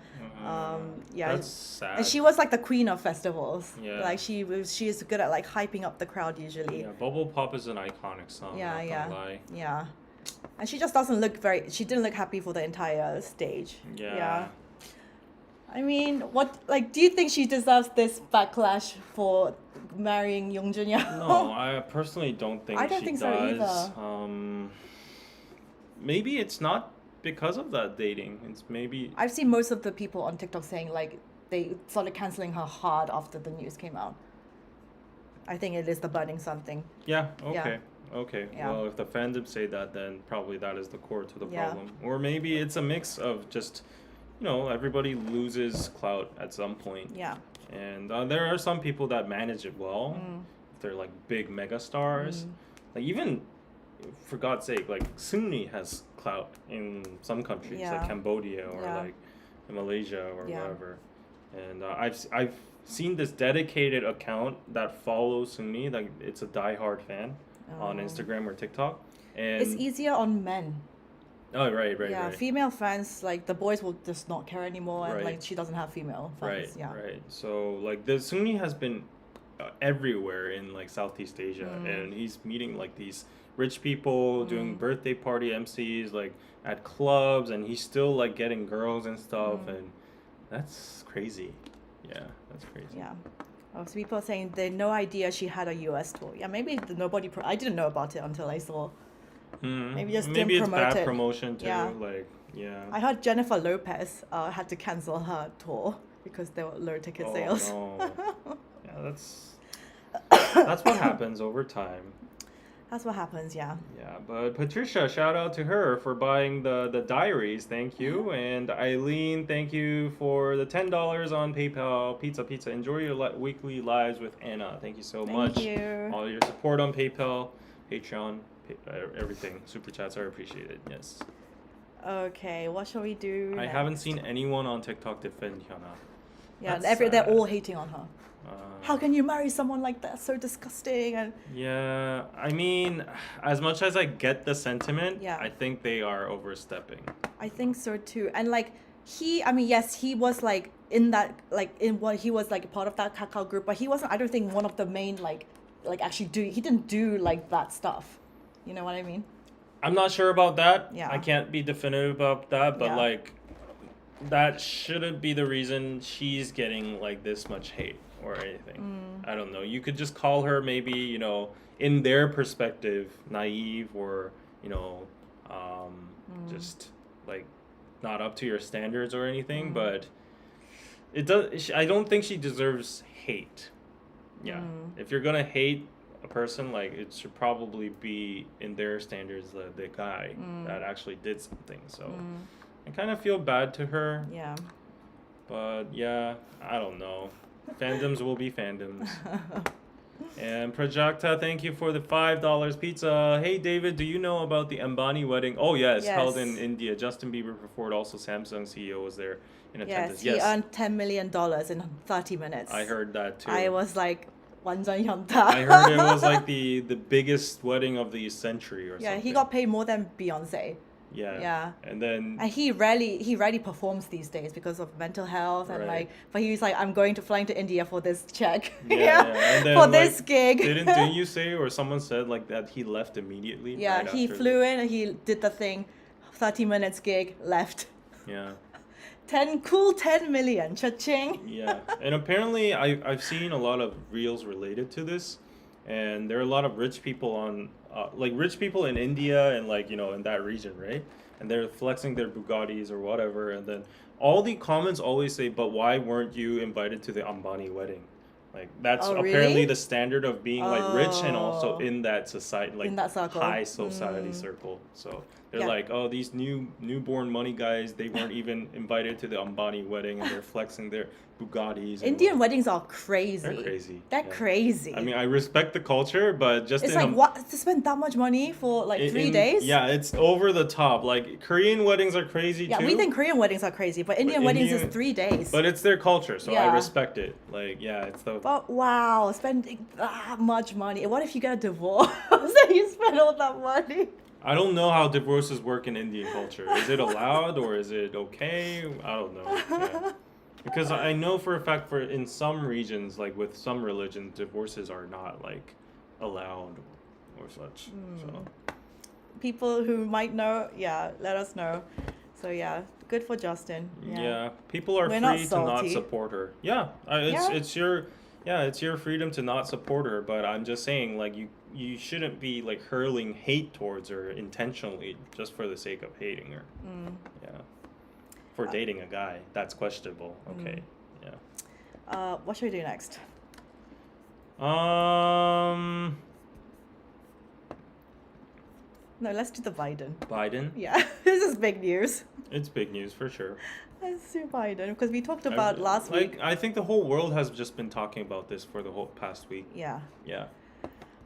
Yeah, that's sad. and she was like the queen of festivals. Yeah, like she's good at like hyping up the crowd usually. Yeah, Bubble Pop is an iconic song. Yeah, not yeah, gonna lie. yeah. And she just doesn't look she didn't look happy for the entire stage. Yeah. I mean, do you think she deserves this backlash for marrying Yongjun Yao? No, I personally don't think I don't she think does. so either. Maybe it's not because of that dating. It's maybe I've seen most of the people on TikTok saying like they started canceling her hard after the news came out. I think it is the burning sun thing. Yeah, okay. Okay. Yeah. Well, if the fandom say that, then probably that is the core to the problem. Or maybe it's a mix of just, you know, everybody loses clout at some point. Yeah. And there are some people that manage it well. They're like big mega stars. Like even, for God's sake, like Seungri has clout in some countries, like Cambodia or like in Malaysia or whatever. And I've seen this dedicated account that follows Seungri, like it's a diehard fan on Instagram or TikTok. And it's easier on men. Oh, right. Yeah, female fans, like the boys will just not care anymore, and Right. like she doesn't have female fans. Right. So like the Seungri has been everywhere in like Southeast Asia, and he's meeting like these rich people, doing birthday party MCs like at clubs, and he's still like getting girls and stuff, and that's crazy. Yeah, that's crazy. Yeah. Oh, so people are saying they had no idea she had a US tour. Yeah, maybe nobody. I didn't know about it until I saw. Maybe just didn't it's promote bad it. promotion too. Yeah. Like I heard Jennifer Lopez had to cancel her tour because there were low ticket sales. No. Yeah, that's what happens over time. That's what happens, yeah. Yeah, but Patricia, shout out to her for buying the diaries. Thank you. And Eileen, thank you for the $10 on PayPal. Pizza. Enjoy your weekly lives with Anna. Thank you so much. Thank you. All your support on PayPal, Patreon, everything. Super chats are appreciated. Yes. Okay, what shall we do I next? haven't seen anyone on TikTok defend HyunA. Yeah, That's they're sad. all hating on her. How can you marry someone like that? So disgusting. And Yeah, I mean, as much as I get the sentiment, Yeah. I think they are overstepping. I think so too. And like yes, he was like in that he was like part of that Kakao group, but he wasn't. I don't think one of the main like actually he didn't do like that stuff. You know what I mean? I'm not sure about that. Yeah. I can't be definitive about that, but Yeah. like that shouldn't be the reason she's getting like this much hate or anything. I don't know. You could just call her maybe, you know, in their perspective, naive or, you know, just like not up to your standards or anything, but it does. I don't think she deserves hate. Yeah, if you're gonna hate a person, like it should probably be in their standards the guy that actually did something. So I kind of feel bad to her. Yeah. But yeah, I don't know. Fandoms will be fandoms. And Prajakta, thank you for the $5 pizza. Hey David, do you know about the Ambani wedding? Oh yes, held in India. Justin Bieber performed. Also, Samsung CEO was there in attendance. Yes, he earned $10 million in 30 minutes. I heard that too. I was like, 완전 현타. I heard it was like the biggest wedding of the century or something. Yeah, he got paid more than Beyonce. Yeah. Yeah. And then he rarely performs these days because of mental health and like, but he was like, I'm going to flying to India for this check. Yeah. And then, for this gig. Didn't you say, or someone said like that he left immediately? Yeah, right he flew in and he did the thing, 30 minutes gig, left. Yeah. 10 million, cha-ching. Yeah. And apparently I've seen a lot of reels related to this, and there are a lot of rich people on like rich people in India and like, you know, in that region, right? And they're flexing their Bugattis or whatever, and then all the comments always say, but why weren't you invited to the Ambani wedding? Like that's apparently the standard of being like rich and also in that society, like in that circle. High society circle. So they're like, oh, these newborn money guys, they weren't even invited to the Ambani wedding, and they're flexing their Bugattis. Indian weddings are crazy. They're crazy. They're crazy. I mean, I respect the culture, but just it's like what to spend that much money for like 3 days? Yeah, it's over the top. Like Korean weddings are crazy too. Yeah, we think Korean weddings are crazy, but Indian weddings is 3 days. But it's their culture, so I respect it. Like, yeah, it's the. But wow, spending that much money. What if you get a divorce and you spend all that money? I don't know how divorces work in Indian culture. Is it allowed or is it okay? I don't know. Yeah. Because I know for a fact for in some regions, like with some religions, divorces are not like allowed or such. So people who might know, let us know. So yeah, good for Justin. Yeah, people are free to not support her. Yeah, it's your freedom to not support her. But I'm just saying, like you shouldn't be like hurling hate towards her intentionally just for the sake of hating her. Yeah. For dating a guy, that's questionable. Okay, yeah. What should we do next? No, let's do the Biden. Biden? Yeah, this is big news. It's big news for sure. Let's do Biden because we talked about last week. I think the whole world has just been talking about this for the whole past week. Yeah. Yeah.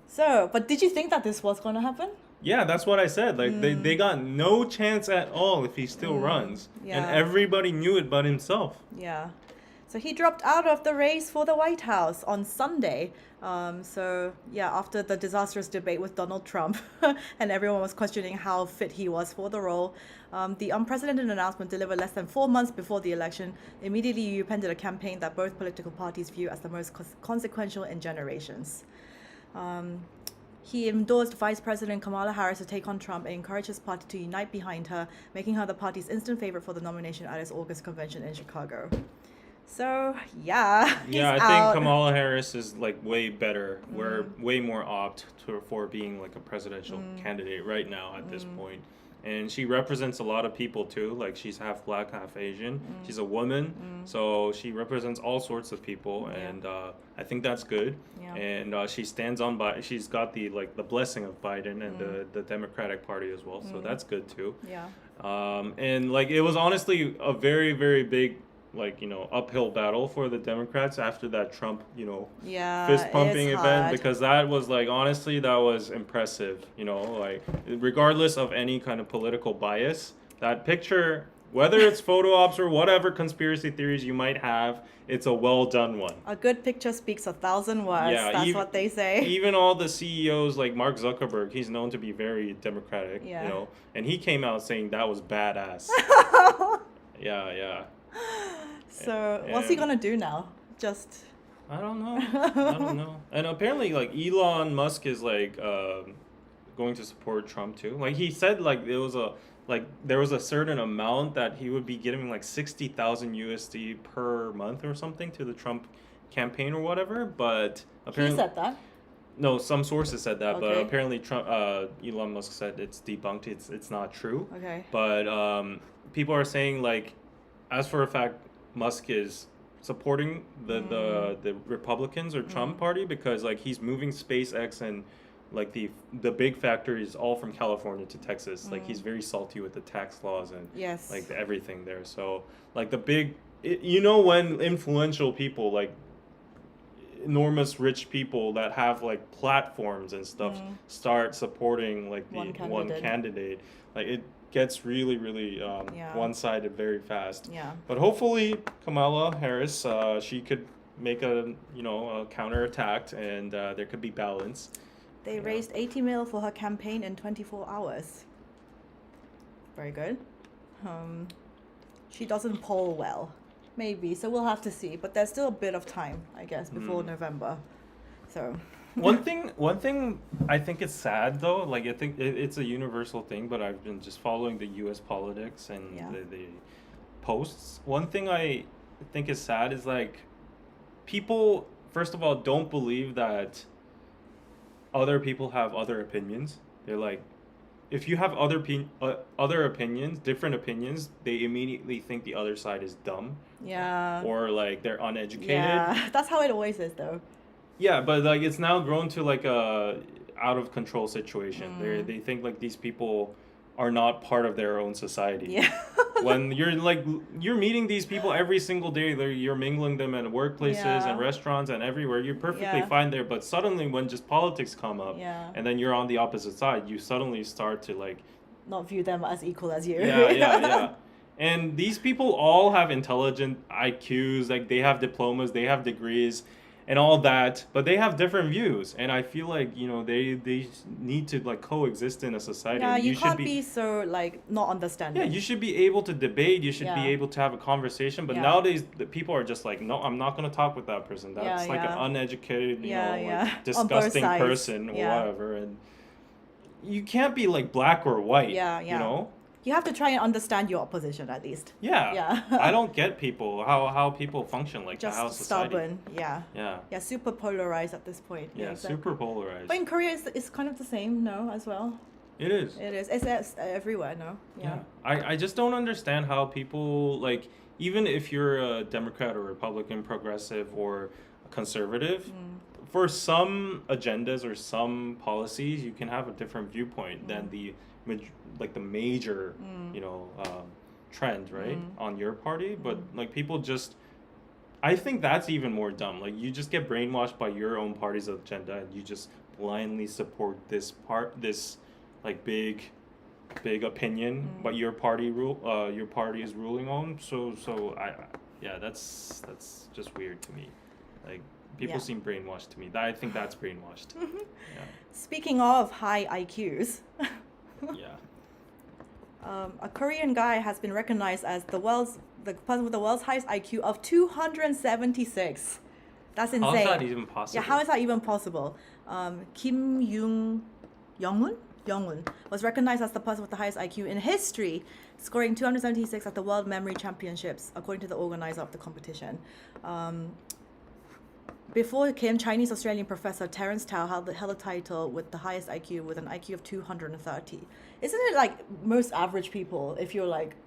So, but did you think that this was going to happen? Yeah, that's what I said. Like they got no chance at all if he still runs. Yeah. And everybody knew it but himself. Yeah. So he dropped out of the race for the White House on Sunday. After the disastrous debate with Donald Trump and everyone was questioning how fit he was for the role, the unprecedented announcement delivered less than 4 months before the election immediately upended a campaign that both political parties view as the most consequential in generations. He endorsed Vice President Kamala Harris to take on Trump and encouraged his party to unite behind her, making her the party's instant favorite for the nomination at its August convention in Chicago. So, yeah, I think Kamala Harris is like way better. We're way more apt for being like a presidential candidate right now at this point. And she represents a lot of people too. Like she's half black, half Asian. She's a woman, so she represents all sorts of people, and I think that's good. Yeah. And she stands on by. She's got the blessing of Biden and the Democratic Party as well, so that's good too. Yeah. And like it was honestly a very, very big uphill battle for the Democrats after that Trump, fist pumping event, because that was honestly, that was impressive, regardless of any kind of political bias, that picture, whether it's photo ops or whatever conspiracy theories you might have, it's a well done one. A good picture speaks 1,000 words. Yeah, that's what they say. Even all the CEOs like Mark Zuckerberg, he's known to be very democratic, and he came out saying that was badass. Yeah. So what's he gonna do now? I don't know. And apparently Elon Musk is going to support Trump too. Like he said there was a certain amount that he would be giving 60,000 USD per month or something to the Trump campaign or whatever, but apparently he said that. No, some sources said that, but Okay. apparently Trump, Elon Musk said it's debunked. It's not true. Okay. But people are saying like, as for a fact, Musk is supporting the Republicans or Trump party because like he's moving SpaceX and like the big factories all from California to Texas. Like he's very salty with the tax laws and Yes. like everything there. So like the big, you know, when influential people like enormous rich people that have like platforms and stuff start supporting like the one candidate, like it gets really Yeah. one-sided very fast. Yeah. But hopefully Kamala Harris, she could make a counterattack and there could be balance. They raised 80 mil for her campaign in 24 hours. Very good. She doesn't poll well. Maybe, so we'll have to see. But there's still a bit of time, I guess, before November. So one thing I think is sad though, like I think it's a universal thing, but I've been just following the US politics and the posts. One thing I think is sad is like people first of all don't believe that other people have other opinions. They're like, if you have other opinions, different opinions, they immediately think the other side is dumb. Yeah. Or like they're uneducated. Yeah, that's how it always is, though. Yeah, but like it's now grown to like a out of control situation. They think like these people are not part of their own society. Yeah. When you're meeting these people every single day, you're mingling them at workplaces and restaurants and everywhere. You're perfectly fine there, but suddenly when just politics come up, and then you're on the opposite side, you suddenly start to like not view them as equal as you. Yeah. And these people all have intelligent IQs, like they have diplomas, they have degrees and all that, but they have different views, and I feel like they need to like coexist in a society. Yeah, and you can't should be so like not understanding. Yeah, you should be able to debate. You should be able to have a conversation. But nowadays, the people are just like, no, I'm not gonna talk with that person. That's like an uneducated, like disgusting person or whatever. And you can't be like black or white. You know. You have to try and understand your opposition at least. Yeah. I don't get people how people function like just how society. Stubborn. Yeah. Super polarized at this point. Yeah, exactly. Super polarized. But in Korea, it's kind of the same, no, as well. It is. It's everywhere, no. Yeah. I just don't understand how people like, even if you're a Democrat or Republican, progressive or conservative, for some agendas or some policies, you can have a different viewpoint than the major trend, right, on your party. But like people just, I think that's even more dumb. Like you just get brainwashed by your own party's agenda and you just blindly support this like big opinion but your party is ruling on. So that's just weird to me. Like people seem brainwashed to me. I think that's brainwashed. Speaking of high IQs. A Korean guy has been recognized as the person with the world's highest IQ of 276. That's insane. How is that even possible? Yeah, how is that even possible? Kim Young-un was recognized as the person with the highest IQ in history, scoring 276 at the World Memory Championships, according to the organizer of the competition. Before Kim, Chinese-Australian professor Terence Tao held the title with the highest IQ with an IQ of 230. Isn't it like most average people, if you're like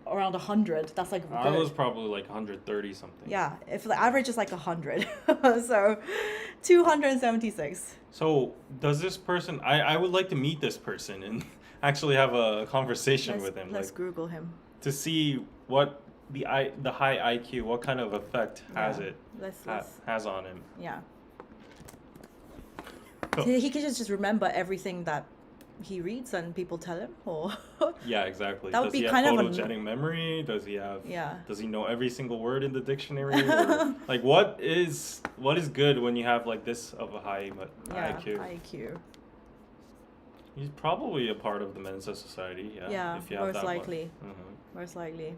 around 100, that's like good. I was probably like 130 something. Yeah, if the average is like 100. So 276. So does this person, I would like to meet this person and actually have a conversation with him. Let's Google him. To see what the high IQ, what kind of effect has on him. Yeah. He can just remember everything that he reads and people tell him, or yeah, exactly. That would does be he have kind of photogenic memory? Does he have? Yeah. Does he know every single word in the dictionary? Or, like, what is good when you have like this of a high IQ? IQ. He's probably a part of the Mensa Society. Yeah. If you have most likely. Most likely.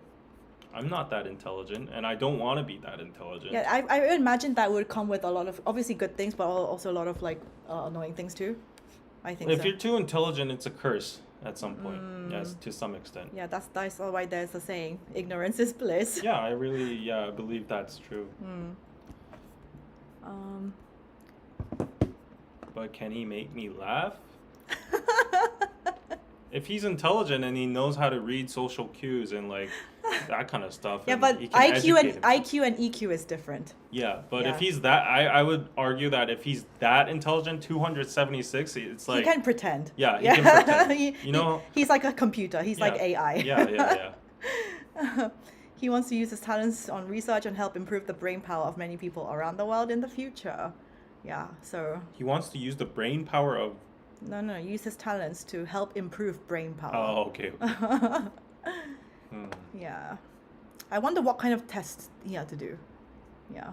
I'm not that intelligent, and I don't want to be that intelligent. Yeah, I imagine that would come with a lot of obviously good things, but also a lot of like annoying things too. I think if you're too intelligent, it's a curse at some point. Yes, to some extent. Yeah, that's why there's a saying, ignorance is bliss. Yeah, I really believe that's true. but can he make me laugh? If he's intelligent and he knows how to read social cues and like that kind of stuff, Yeah, and but he can educate himself. IQ and EQ is different. Yeah, but Yeah. if he's that, I would argue that if he's that intelligent, 276, it's like He can pretend. yeah, he can pretend. He's like a computer. He's like Yeah. AI. Yeah. He wants to use his talents on research and help improve the brain power of many people around the world in the future. Yeah, so He wants to use the brain power of. no, use his talents to help improve brain power. Oh, okay. Yeah. I wonder what kind of tests he had to do. Yeah.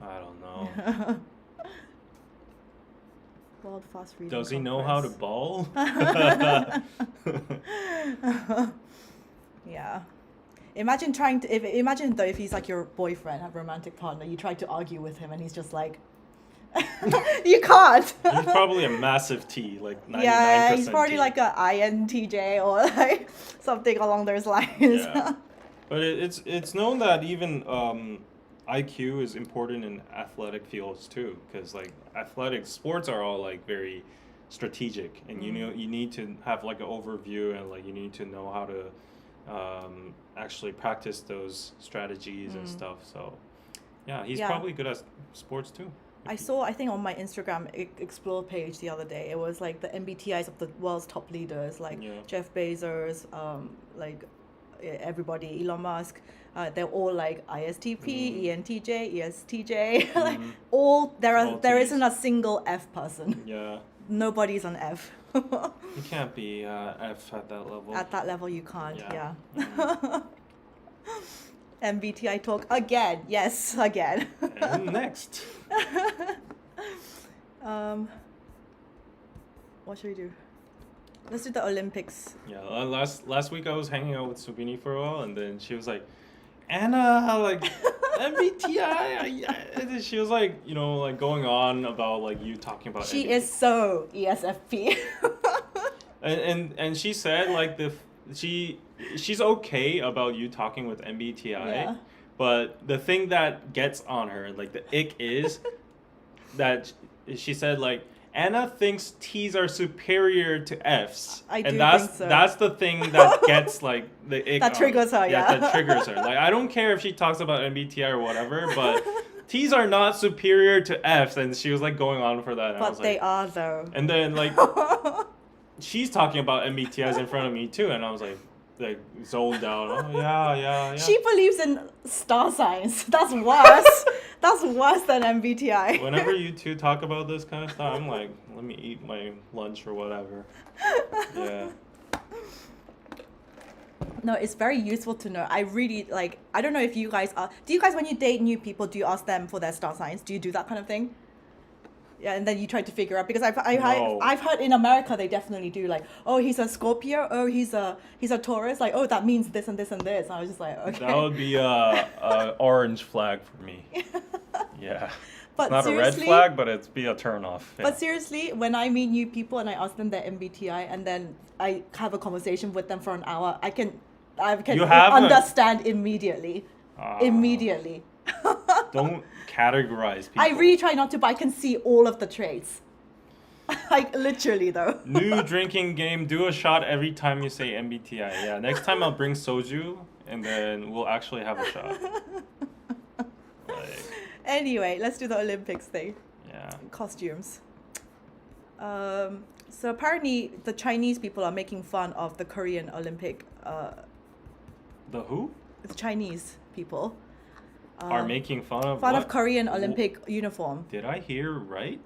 I don't know. World Fast Reading Does he know how to Conference. ball? Yeah. Imagine though if he's like your boyfriend, a romantic partner, you try to argue with him and he's just like you can't. He's probably a massive T, like 99%. Yeah, he's probably T. like a INTJ or like something along those lines. Yeah. But it's known that even IQ is important in athletic fields too, because like athletic sports are all like very strategic, and you need to have like an overview, and like you need to know how to actually practice those strategies and stuff. So yeah, he's probably good at sports too. I saw, I think on my Instagram Explore page the other day, it was like the MBTIs of the world's top leaders, like Jeff Bezos, like everybody, Elon Musk. They're all like ISTP, ENTJ, ESTJ. Like all there isn't a single F person. Yeah. Nobody's an F. You can't be F at that level. At that level, you can't. Yeah. MBTI talk again. Yes, again. And next. What should we do? Let's do the Olympics. Yeah, last week I was hanging out with Subini for a while, and then she was like, Anna, like MBTI. And she was like, like going on about like you talking about. She MBTI. is so ESFP. and she said like she's okay about you talking with MBTI, but the thing that gets on her, like the ick, is that she said like Anna thinks T's are superior to F's. Think so. That's the thing that gets like the ick. That triggers her, yeah. That triggers her. Like I don't care if she talks about MBTI or whatever, but T's are not superior to F's, and she was like going on for that. And I was But they like, are though. And then like she's talking about MBTIs in front of me too, and I was like zoned out. Oh yeah. She believes in star signs. That's worse. That's worse than MBTI. Whenever you two talk about this kind of stuff, I'm like, let me eat my lunch or whatever. Yeah. No, it's very useful to know. I really like. I don't know if you guys are. Do you guys, when you date new people, do you ask them for their star signs? Do you do that kind of thing? Yeah, and then you try to figure out, because I've heard in America they definitely do, like, oh, he's a Scorpio, oh, he's a Taurus, like, oh, that means this and this and this. I was just like, okay. That would be a orange flag for me. Yeah. But it's not a red seriously, flag, but it'd be a turn off. Yeah. But seriously, when I meet new people and I ask them their MBTI and then I have a conversation with them for an hour, I can understand immediately. Immediately. Don't categorize people. I really try not to, but I can see all of the traits. Like literally though. New drinking game, do a shot every time you say MBTI. Yeah, next time I'll bring soju and then we'll actually have a shot. Anyway, let's do the Olympics thing. Yeah. Costumes. So apparently the Chinese people are making fun of the Korean Olympic. The who? The Chinese people. Are making fun of Korean Olympic uniform. Did I hear right?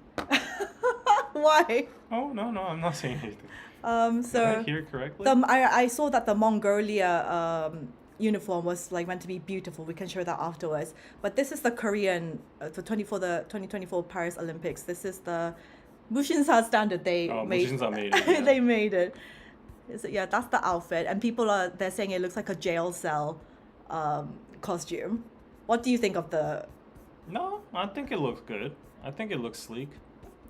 Why? Oh no, I'm not saying anything. So did I hear correctly? I saw that the Mongolia uniform was like meant to be beautiful. We can show that afterwards. But this is the Korean the 2024 Paris Olympics. This is the Mushinsa standard. Mushinsa made it. Yeah. They made it. That's the outfit, and they're saying it looks like a jail cell costume. What do you think of the? No, I think it looks good. I think it looks sleek.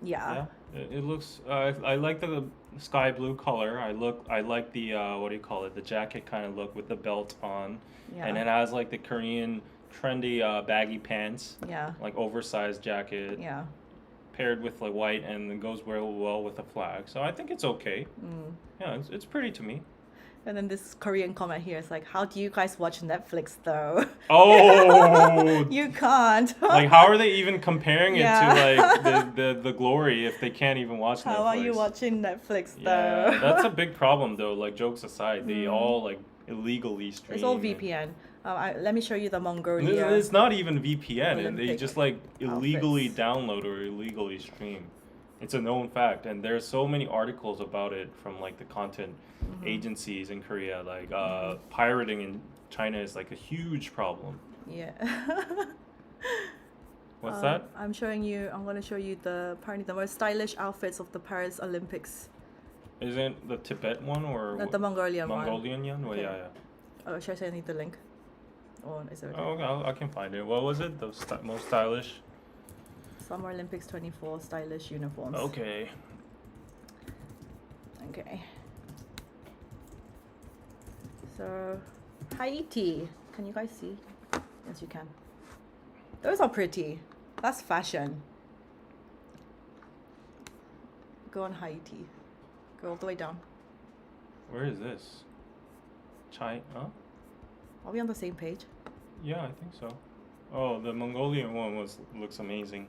Yeah. It looks. I like the sky blue color. I like the what do you call it? The jacket kind of look with the belt on, and it has like the Korean trendy baggy pants. Yeah. Like oversized jacket. Yeah. paired with like white and it goes very well with the flag. So I think it's okay. Yeah, it's pretty to me. And then this Korean comment here is like, how do you guys watch Netflix though? Oh, You can't. like how are they even comparing it Yeah. to like the glory if they can't even watch Netflix? How are you watching Netflix Yeah, though? that's a big problem though. Like jokes aside, they all like illegally stream. It's all and- VPN. Let me show you the It's Mongolia. not even VPN, and they Olympic just like illegally outfits. download or illegally stream. It's a known fact, and there's so many articles about it from like the content agencies in Korea. Like pirating in China is like a huge problem. Yeah. What's that? I'm going to show you apparently the most stylish outfits of the Paris Olympics. Isn't the Tibet one or The Mongolian one. Mongolian one? Well, Okay. yeah, yeah. Oh, should I send you the link? Or is it okay? Oh, okay, I can find it. What was it? The most stylish? Summer Olympics 24 stylish uniforms. Okay. Okay. So, Haiti. Can you guys see? Yes, you can. Those are pretty. That's fashion. Go on Haiti. Go all the way down. Where is this? China? Huh? Are we on the same page? Yeah, I think so. Oh, the Mongolian one looks amazing.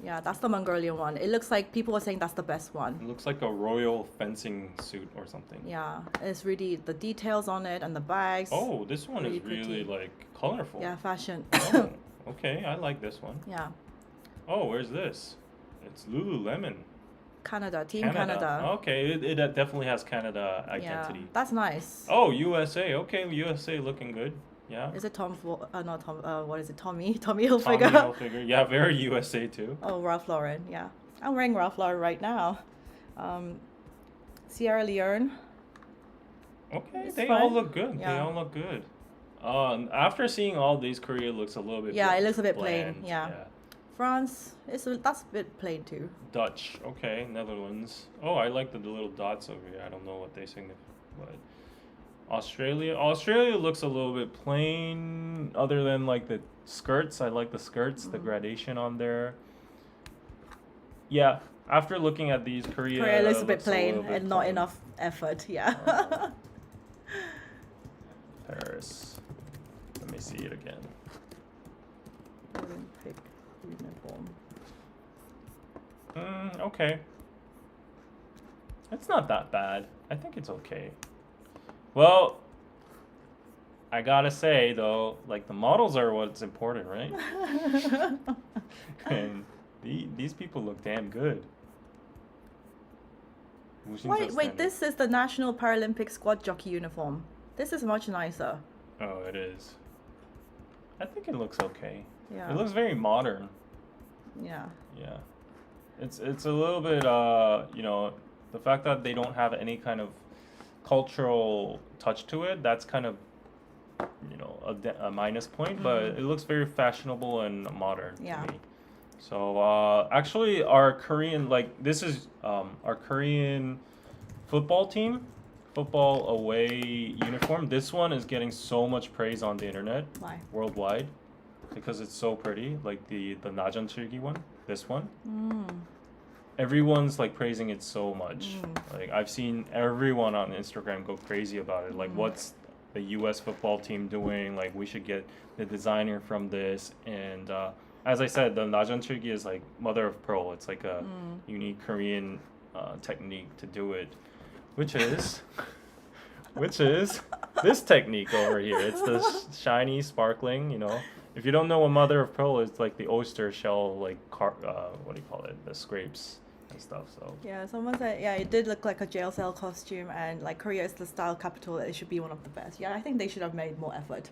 Yeah, that's the Mongolian one. It looks like people were saying that's the best one. It looks like a royal fencing suit or something. Yeah, it's really the details on it and the bags. Oh, this one is Really really pretty. like colorful. Yeah, fashion. Oh, okay, I like this one. Yeah, Oh, where's this? It's Lululemon. Canada, Team Canada. Okay, it definitely has Canada Yeah, identity. that's nice. Oh, USA. Okay, USA looking good. Yeah. Is it not Tom, what is it, Tommy Tommy Hilfiger? Hilfiger. Yeah, very USA too. Oh, Ralph Lauren, yeah. I'm wearing Ralph Lauren right now. Sierra Leone. Okay, It's they all fine. look good. They Yeah. all look good. After seeing all these, Korea looks a little bit. Yeah, it looks a bit plain, bland. yeah. France, that's a bit plain too. Dutch. Okay, Netherlands. Oh, I like the little dots over here. I don't know what they signify, but Australia looks a little bit plain. Other than like the skirts, I like the skirts, the gradation on there. Yeah, after looking at these, Korea looks a bit plain little bit and not plain. enough effort, yeah. Paris. Let me see it again. Olympic uniform. Okay. It's not that bad. I think it's okay. Well, I gotta say though, like the models are what's important, right? And these people look damn good. Wait, this is the National Paralympic squad jockey uniform. This is much nicer. Oh, it is. I think it looks okay. Yeah. It looks very modern. Yeah. Yeah. It's a little bit you know, the fact that they don't have any kind of cultural touch to it, that's kind of, you know, a minus point, but it looks very fashionable and modern Yeah. to me. So actually our Korean, like this is our Korean football team, football away uniform. This one is getting so much praise on the internet Why? worldwide because it's so pretty, like the Najan Chulgi one, this one. Everyone's like praising it so much. Like I've seen everyone on Instagram go crazy about it. Like what's the US football team doing? Like we should get the designer from this. And as I said, the Najan Chulgi is like mother of pearl. It's like a unique Korean technique to do it, which is this technique over here. It's the shiny, sparkling, you know. If you don't know what mother of pearl is, like the oyster shell, like what do you call it? The scrapes and stuff. So Yeah, someone said, yeah, it did look like a jail cell costume, and like Korea is the style capital, it should be one of the best. Yeah, I think they should have made more effort.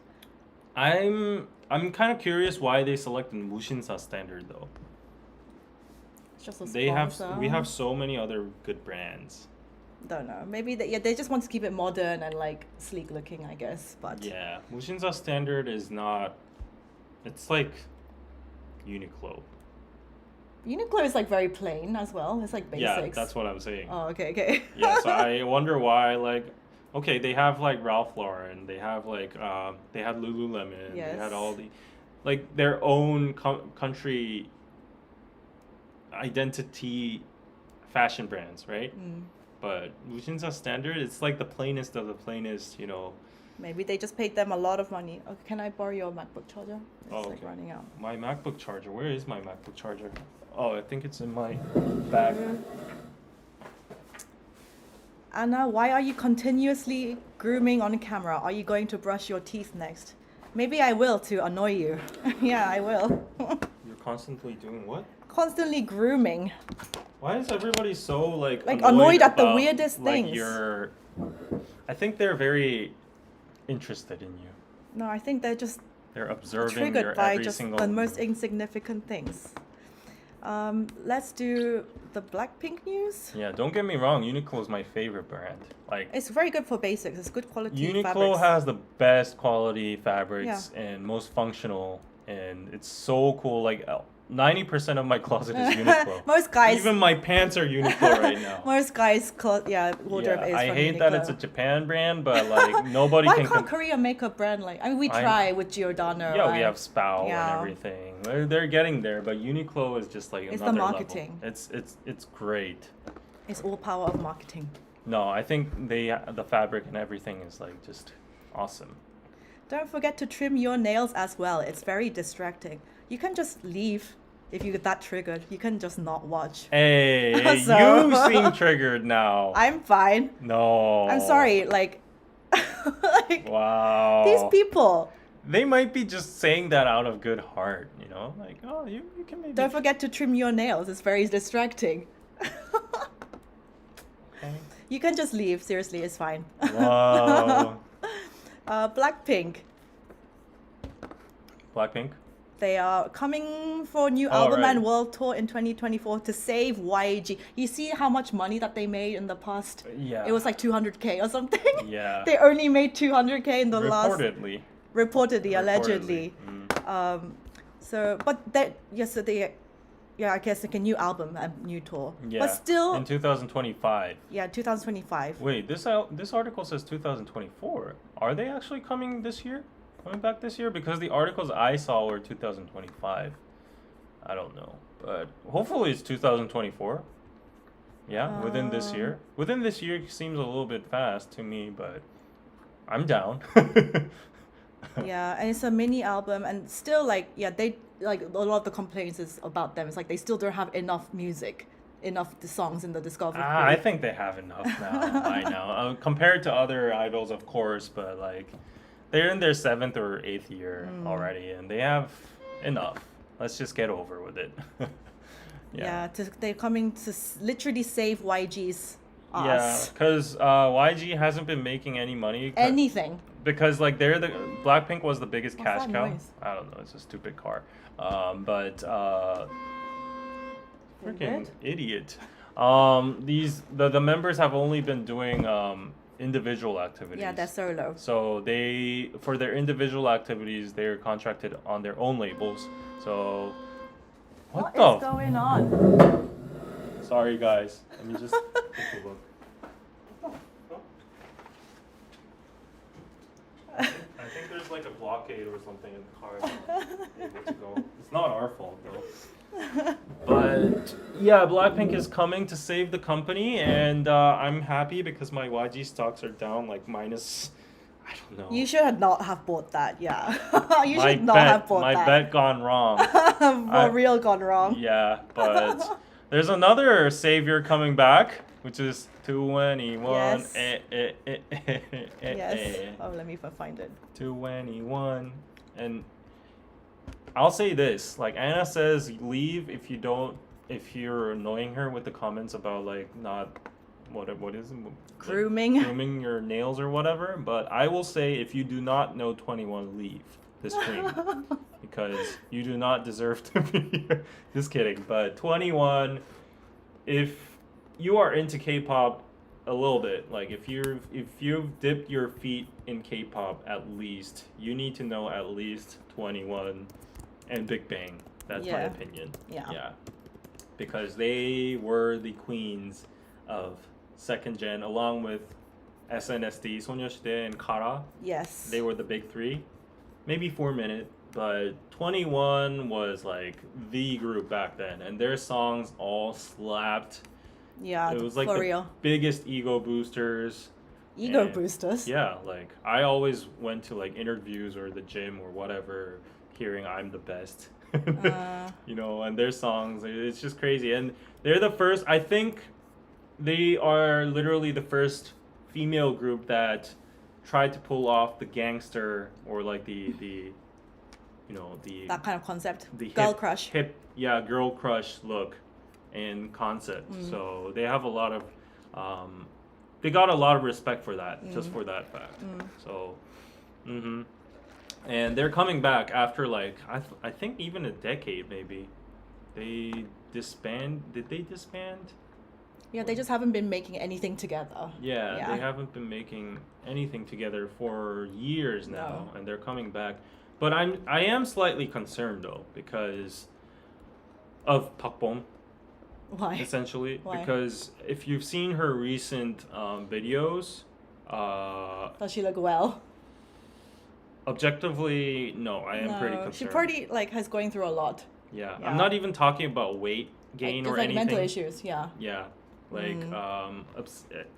I'm kind of curious why they selected Mushinsa standard though. It's just a We have sponsor. so many other good brands. Don't know. Maybe they just want to keep it modern and like sleek looking, I guess. But Yeah, Mushinsa standard is not. It's like Uniqlo. Uniqlo is like very plain as well. It's like basics. Yeah, that's what I'm saying. Oh, okay. Yeah, so I wonder why, like, okay, they have like Ralph Lauren, they have like they had Lululemon, they had Yes. all the like their own country identity fashion brands, right? Mm. But Wujinsa Standard, it's like the plainest of the plainest, you know. Maybe they just paid them a lot of money. Okay, can I borrow your MacBook charger? It's Oh, like okay. running out. My MacBook charger. Where is my MacBook charger? Oh, I think it's in my bag. Anna, why are you continuously grooming on camera? Are you going to brush your teeth next? Maybe I will to annoy you. Yeah, I will. You're constantly doing what? Constantly grooming. Why is everybody so like annoyed at the about, weirdest like, things? I think they're very interested in you. No, I think they're just They're observing triggered your by every just single. the most insignificant things. Let's do the Blackpink news. Yeah, don't get me wrong. Uniqlo is my favorite brand. Like It's very good for basics. It's good quality Uniqlo fabrics. has the best quality fabrics and most functional, and it's so cool. Like 90% of my closet is Uniqlo. Most guys, Even my pants are Uniqlo right now. most guys, wardrobe is I from hate Uniqlo. that it's a Japan brand, but like nobody Why can. can't Korea make a brand like? I mean, we try with Giordano. Yeah, we and- have Spow yeah. and everything. They're getting there, but Uniqlo is just like It's the another marketing. level. It's great. It's all power of marketing. No, I think the fabric and everything is like just awesome. Don't forget to trim your nails as well. It's very distracting. You can just leave if you get that triggered. You can just not watch. Hey, So- you seem triggered now. I'm fine. No. I'm sorry. Like, like Wow. these people. They might be just saying that out of good heart, you know? Like, oh, you can maybe. Don't forget to trim your nails. It's very distracting. Okay. You can just leave. Seriously, it's fine. Wow. Blackpink. Blackpink? They are coming for a new Oh, album right. and world tour in 2024 to save YG. You see how much money that they made in the past? Yeah. It was like 200K or something. Yeah. They only made 200K in the last. Reportedly. Reportedly, allegedly. Mm. So, but that yesterday, yeah, I guess like a new album and new tour. Yeah. But still, In 2025. yeah, 2025. Wait, this article says 2024. Are they actually coming this year? Coming back this year? Because the articles I saw were 2025. I don't know, but hopefully it's 2024. Yeah, within this year. Within this year seems a little bit fast to me, but I'm down. Yeah, and it's a mini album, and still like they like a lot of the complaints is about them. It's like they still don't have enough music, enough the songs in the discography. I think they have enough now by now, compared to other idols, of course. But like, they're in their 7th or 8th year already, and they have enough. Let's just get over with it. Yeah, they're coming to literally save YG's Yeah, ass. because YG hasn't been making any money. Anything. Because like they're the Blackpink was the biggest What's cash that cow. noise? I don't know. It's a stupid car. But freaking What? idiot. The members have only been doing individual activities. Yeah, they're solo. So they for their individual activities they're contracted on their own labels. So what the? is going on? Sorry guys. Let me just take a look. I think there's like a blockade or something in the car. It's not able to go. It's not our fault though. But yeah, Blackpink is coming to save the company, and I'm happy because my YG stocks are down like minus. I don't know. You should not have bought that. Yeah, you my should not bet, have bought my that. bet gone wrong. For real, gone wrong. Yeah, but there's another savior coming back, which is 221. Yes. Yes. Yes. Oh, let me find it. 221. And I'll say this, like Anna says, leave if you're annoying her with the comments about like not what is it? Grooming. Like, grooming your nails or whatever. But I will say if you do not know 21, leave the stream because you do not deserve to be here. Just kidding. But 21, if you are into K-pop a little bit, like if you've dipped your feet in K-pop at least, you need to know at least 21 and Big Bang. That's my Yeah. opinion. Yeah. Because they were the queens of second gen, along with SNSD, 소녀시대, and Kara. Yes. They were the big three. Maybe 4 Minute, But 21 was like the group back then, and their songs all slapped. Yeah, It was like for the real. biggest ego boosters. Ego And boosters. yeah, like I always went to like interviews or the gym or whatever, hearing I'm the best. You know, and their songs, it's just crazy. And they're the first, I think they are literally the first female group that tried to pull off the gangster or like the you know That kind of concept. the Girl crush. yeah, girl crush look and concept. So they have a lot of they got a lot of respect for that, just for that fact. So and they're coming back after like I think even a decade maybe. They did they disband? Yeah, they just haven't been making anything together. Yeah, Yeah. they haven't been making anything together for years now, No. and they're coming back. But I am slightly concerned though because of Park Bom Why? essentially. Why? Because if you've seen her recent videos, Does she look well? objectively, no, I am pretty No, concerned. she pretty like has going through a lot. Yeah, Yeah. I'm not even talking about weight gain Like, or it's like anything. mental issues. Yeah. Yeah, like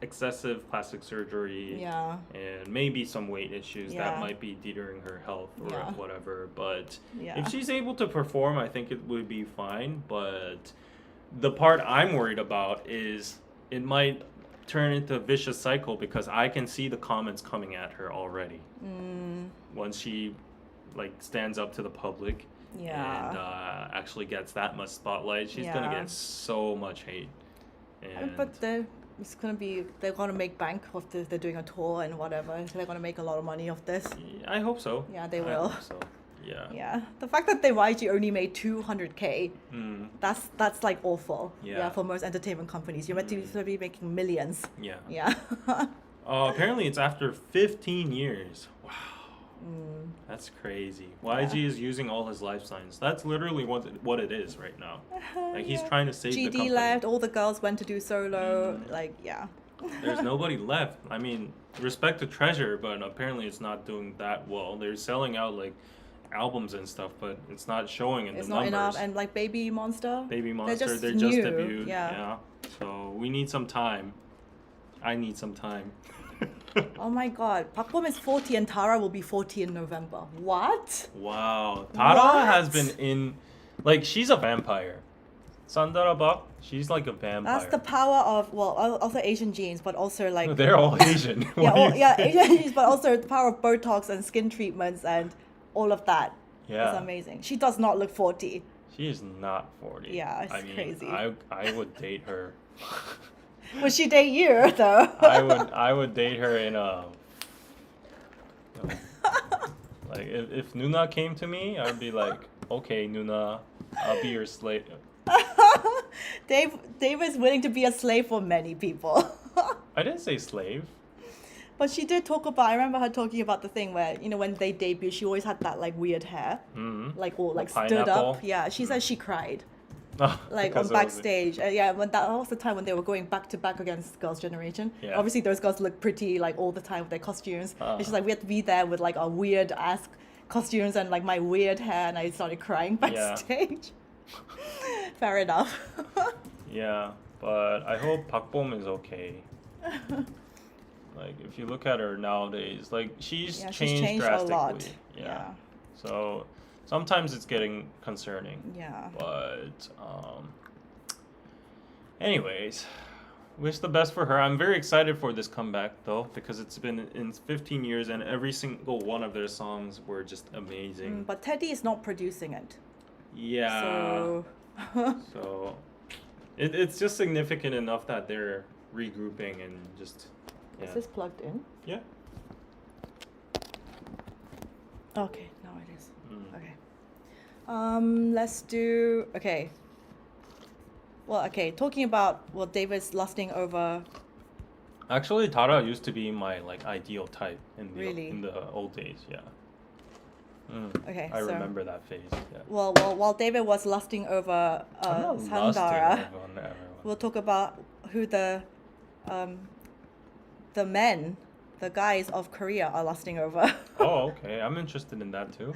excessive plastic surgery. Yeah. And maybe some weight issues Yeah. that might be deterring her health or Yeah. whatever. But Yeah. if she's able to perform, I think it would be fine. But the part I'm worried about is it might turn into a vicious cycle because I can see the comments coming at her already. Once she like stands up to the public Yeah. and actually gets that much spotlight, she's gonna Yeah. get so much hate. And But it's gonna be they're gonna make bank of this. They're doing a tour and whatever. They're gonna make a lot of money off this. I hope so. Yeah, they I will. hope so. Yeah. Yeah, the fact that they YG only made 200K, that's like awful. Yeah. For most entertainment companies, you're meant to be making millions. Yeah. Yeah. Apparently it's after 15 years. Wow. That's crazy. YG is using all his life signs. That's literally what it is right now. Like he's Yeah. trying to save the GD company. left. All the girls went to do solo. Like yeah. There's nobody left. I mean, respect to Treasure, but apparently it's not doing that well. They're selling out like albums and stuff, but it's not showing in It's the not numbers. enough. And like Baby Monster. Baby Monster, they're just new. debuted. Yeah. So we need some time. I need some time. Oh my God, Park Bom is 40 and Tara will be 40 in November. What? Wow. Tara What? has been in, like, she's a vampire. Sandara Bak, she's like a vampire. That's the power of also Asian genes, but also like They're all Asian. yeah, Asian genes, but also the power of Botox and skin treatments and all of that. Yeah. It's amazing. She does not look 40. She is not 40. Yeah, it's I mean, crazy. I would date her. Would she date you though? I would date her in a. Like if Nuna came to me, I would be like, okay, Nuna, I'll be your slave. Dave is willing to be a slave for many people. I didn't say slave. But she did talk about. I remember her talking about the thing where when they debuted, she always had that like weird hair, like all like stood pineapple? up. Yeah, she said she cried. Like Because on of backstage, yeah, when that was the time when they were going back to back against Girls' Generation. Yeah. Obviously, those girls look pretty like all the time with their costumes. And she's Ah. like, we had to be there with like our weird ass costumes and like my weird hair, and I started crying Yeah. backstage. Fair enough. Yeah, but I hope Park Bom is okay. Like if you look at her nowadays, like she's Yeah, she's changed changed a drastically. lot. Yeah. Yeah. So sometimes it's getting concerning. Yeah. But anyways, wish the best for her. I'm very excited for this comeback though because it's been in 15 years and every single one of their songs were just amazing. But Teddy is not producing it. Yeah. So. So it's just significant enough that they're regrouping and just yeah. Is this plugged in? Yeah. Okay, now it is. Okay. Let's do. Okay. Well, okay. Talking about David's lusting over. Actually, Tara used to be my like ideal type in the Really? in the old days. Yeah. Okay, I so- remember that phase. Yeah. Well, while David was lusting over I'm not lusting Sandara, over everyone. we'll talk about who the men, the guys of Korea are lusting over. Oh, okay. I'm interested in that too.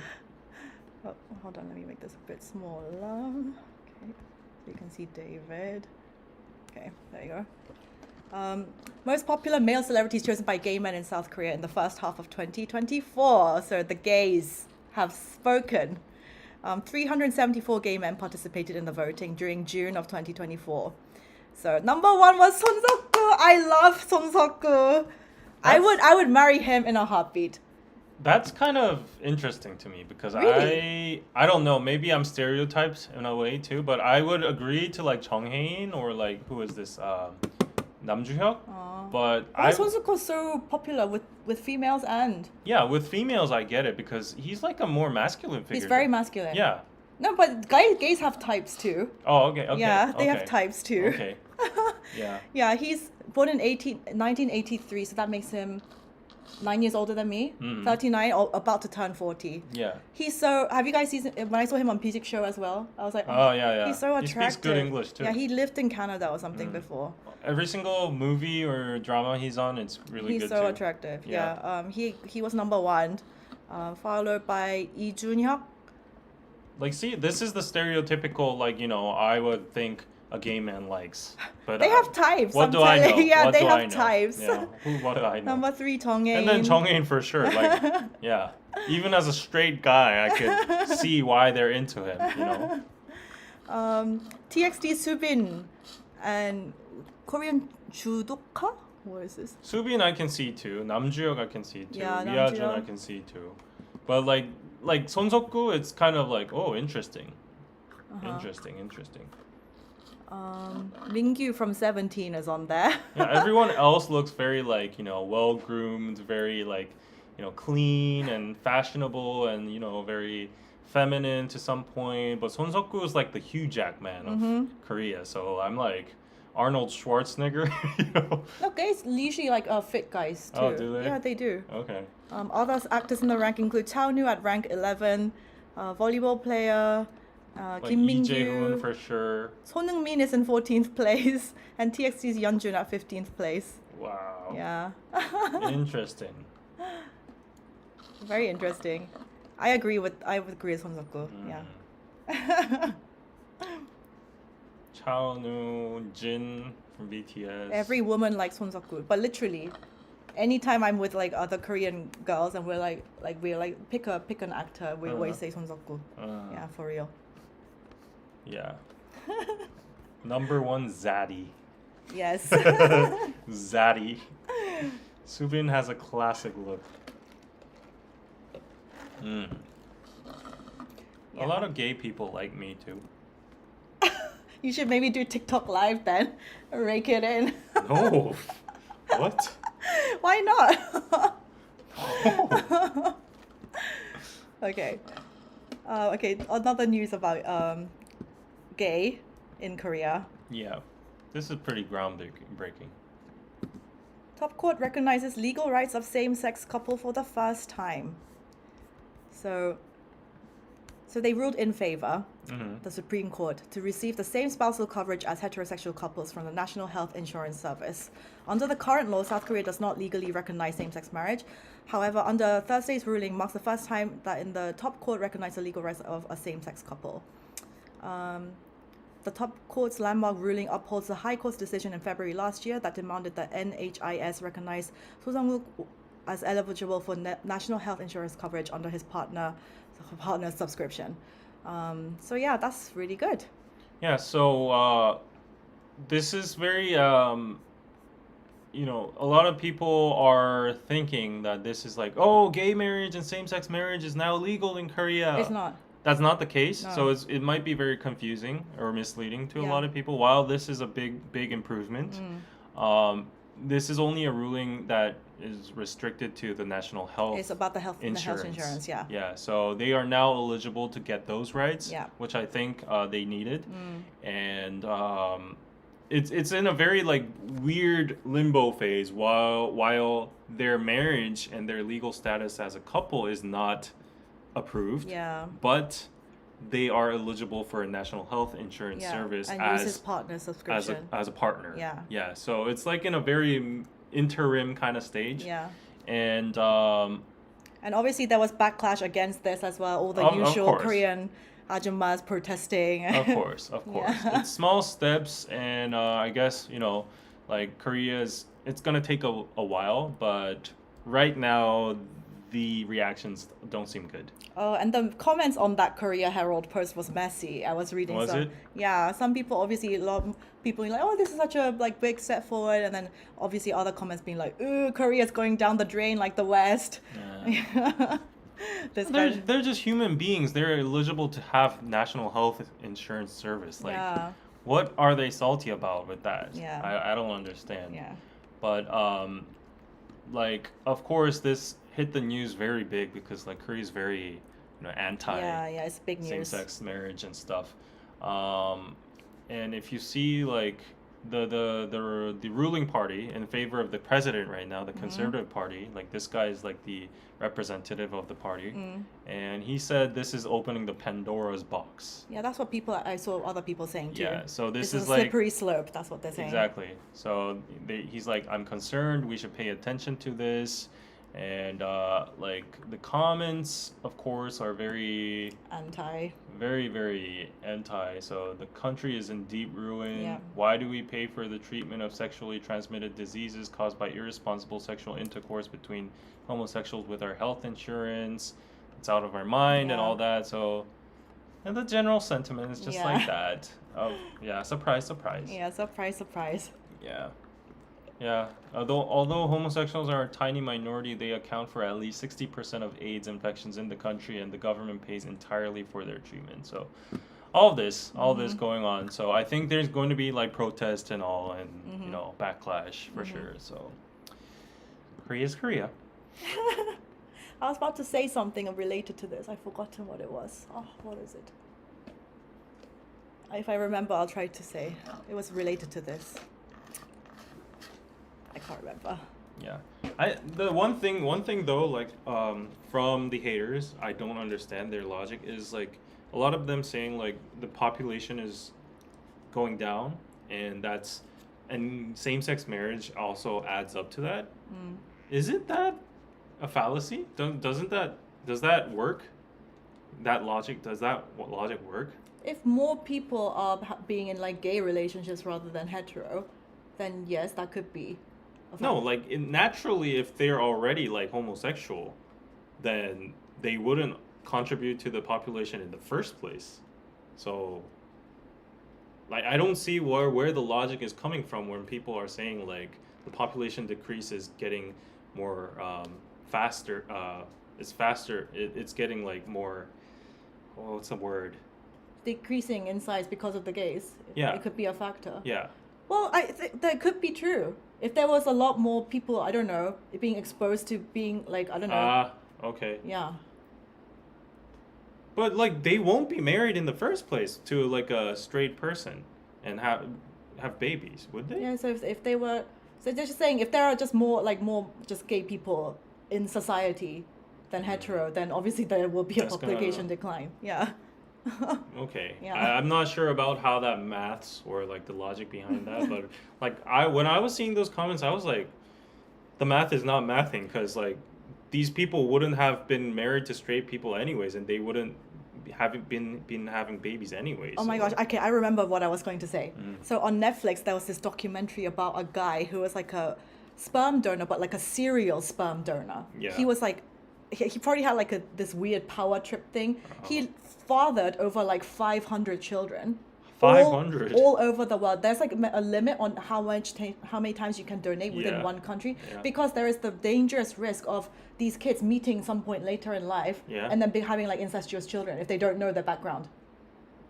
hold on, let me make this a bit smaller. Okay, so you can see David. Okay, there you go. Most popular male celebrities chosen by gay men in South Korea in the first half of 2024. So the gays have spoken. 374 gay men participated in the voting during June of 2024. So number one was Son Seok-gu. I love Son Seok-gu. I would marry him in a heartbeat. That's kind of interesting to me because Really? I don't know, maybe I'm stereotyped in a way too, but I would agree to like Jung Hae-in or like who is this Nam Joo-hyuk. But Why is Son Seok-gu so popular with females and yeah, with females I get it because he's like a more masculine figure. he's very masculine. Yeah. No, but gays have types too. Oh, okay. Yeah, they okay. have types too. Okay. Yeah. Yeah, he's born in 1983, so that makes him 9 years older than me. 39, or about to turn 40. Yeah. He's so. Have you guys seen when I saw him on Music Show as well? I was like, Oh, yeah. he's so He attractive. speaks good English too. Yeah, he lived in Canada or something before. Every single movie or drama he's on, it's really He's good so too. attractive. Yeah. Yeah. He was number one, followed by Lee Jun-hyuk. Like, see, this is the stereotypical, like, you know, I would think a gay man likes. But They have types. what I'm do I know? telling you. Yeah, What they do have I know? types. Yeah. What do I know? Number 3, Jung Hae-in. And then Jung Hae-in for sure. Like, yeah. Even as a straight guy, I could see why they're into him, you know? TXT Subin and Korean Judoka? What is this? Subin I can see too. Nam Joo-hyuk I can see too. Yeah, Nam Yeojun Joo-hyuk. I can see too. But like Son Seok-gu, it's kind of like, oh, interesting. Interesting. Mingyu from 17 is on there. Yeah, everyone else looks very like, you know, well groomed, very like, you know, clean and fashionable and, you know, very feminine to some point. But Son Seok-gu is like the Hugh Jackman of Korea. So I'm like Arnold Schwarzenegger, you know. No, gays usually like fit guys too. Oh, do they? Yeah, they do. Okay. Other actors in the rank include Chao-nu at rank 11, volleyball player, Like Kim Lee Jae-hoon Min-gyu. for sure. Son Heung-min is in 14th place, and TXT's Yeonjun at 15th place. Wow. Yeah. Interesting. Very interesting. I would agree with Son Seok-gu. Yeah. Chao-nu Jin from BTS. Every woman likes Son Seok-gu, but literally, anytime I'm with like other Korean girls and we're like pick an actor, we always say Son Seok-gu. Yeah, for real. Yeah. Number 1, Zaddy. Yes. Zaddy. Subin has a classic look. Yeah. A lot of gay people like me too. You should maybe do TikTok live then. Rake it in. No. What? Why not? Okay. Okay, another news about gay in Korea. Yeah. This is pretty groundbreaking. Top court recognizes legal rights of same-sex couple for the first time. So they ruled in favor, the Supreme Court, to receive the same spousal coverage as heterosexual couples from the National Health Insurance Service. Under the current law, South Korea does not legally recognize same-sex marriage. However, under Thursday's ruling marks the first time that in the top court recognized the legal rights of a same-sex couple. The top court's landmark ruling upholds the High Court's decision in February last year that demanded that NHIS recognize So Sang-wook as eligible for national health insurance coverage under his partner's subscription. So yeah, that's really good. Yeah, so this is very, you know, a lot of people are thinking that this is like, oh, gay marriage and same-sex marriage is now legal in Korea. It's not. That's not the case. No. So it might be very confusing or misleading to a Yeah. lot of people. While this is a big improvement, this is only a ruling that is restricted to the national health It's about the health insurance, yeah. Yeah, so they are now eligible to get those rights, Yeah. which I think they needed. And it's in a very like weird limbo phase while their marriage and their legal status as a couple is not approved. Yeah. But they are eligible for a national health insurance Yeah. service And as use his partner subscription. as a partner. Yeah. Yeah. So it's like in a very interim kind of stage. Yeah. And And obviously there was backlash against this as well. All the Of usual course. Korean ajumas protesting. Of course. Yeah. It's small steps, and I guess, like it's gonna take a while, but right now the reactions don't seem good. Oh, and the comments on that Korea Herald post was messy. I was reading Was some. it? Yeah, some people obviously a lot of people being like, "Oh, this is such a like big step forward," and then obviously other comments being like, "Ooh, Korea's going down the drain like the West." Yeah. This They're, kind. they're just human beings. They're eligible to have national health insurance service. Like, Yeah, what are they salty about with that? Yeah. I don't understand. yeah, But like, of course, this hit the news very big because like Korea's very, anti yeah. It's big news. same-sex marriage and stuff. And if you see like the ruling party in favor of the president right now, the Conservative Party, like this guy is like the representative of the party, and he said this is opening the Pandora's box. Yeah, that's what I saw other people saying too. Yeah, so this It's is a like slippery slope. That's what they're saying. exactly. So he's like, I'm concerned. We should pay attention to this. And like the comments, of course, are very, Anti. very anti. So the country is in deep ruin. Yeah. Why do we pay for the treatment of sexually transmitted diseases caused by irresponsible sexual intercourse between homosexuals with our health insurance? It's out of our mind and Yeah. all that. So, and the general sentiment is just like Yeah. that. Of surprise. Yeah, surprise. Yeah. Yeah. Although homosexuals are a tiny minority, they account for at least 60% of AIDS infections in the country, and the government pays entirely for their treatment. So all this going on. So I think there's going to be like protests and all, and backlash for sure. So Korea's Korea. I was about to say something related to this. I've forgotten what it was. Oh, what is it? If I remember, I'll try to say. It was related to this. I can't remember. Yeah. The one thing though, like from the haters, I don't understand their logic is like a lot of them saying like the population is going down, and same-sex marriage also adds up to that. Isn't that a fallacy? Does that work? Does that logic work? If more people are being in like gay relationships rather than hetero, then yes, that could be. No, like naturally, if they're already like homosexual, then they wouldn't contribute to the population in the first place. So, like, I don't see where the logic is coming from when people are saying like the population decrease is getting more faster. It's faster. It's getting like more. Oh, what's the word? Decreasing in size because of the gays. Yeah. It could be a factor. Yeah. Well, I think that could be true. If there was a lot more people, I don't know, being exposed to being like, I don't know. Okay. Yeah. But like they won't be married in the first place to like a straight person and have babies, would they? Yeah, so if they were, so they're just saying if there are just more just gay people in society than hetero, then obviously there will be a That's population decline. Yeah. Okay. Yeah. I'm not sure about how that maths or like the logic behind that, but like when I was seeing those comments, I was like, the math is not mathing, because like these people wouldn't have been married to straight people anyways, and they wouldn't been having babies anyways. Oh my gosh, okay, I remember what I was going to say. So on Netflix, there was this documentary about a guy who was like a sperm donor, but like a serial sperm donor. Yeah. He was like, he probably had like this weird power trip thing. He fathered over like 500 children. 500? All over the world. There's like a limit on how many times you can donate within Yeah. one country, Yeah. because there is the dangerous risk of these kids meeting some point later in life Yeah. and then having like incestuous children if they don't know their background.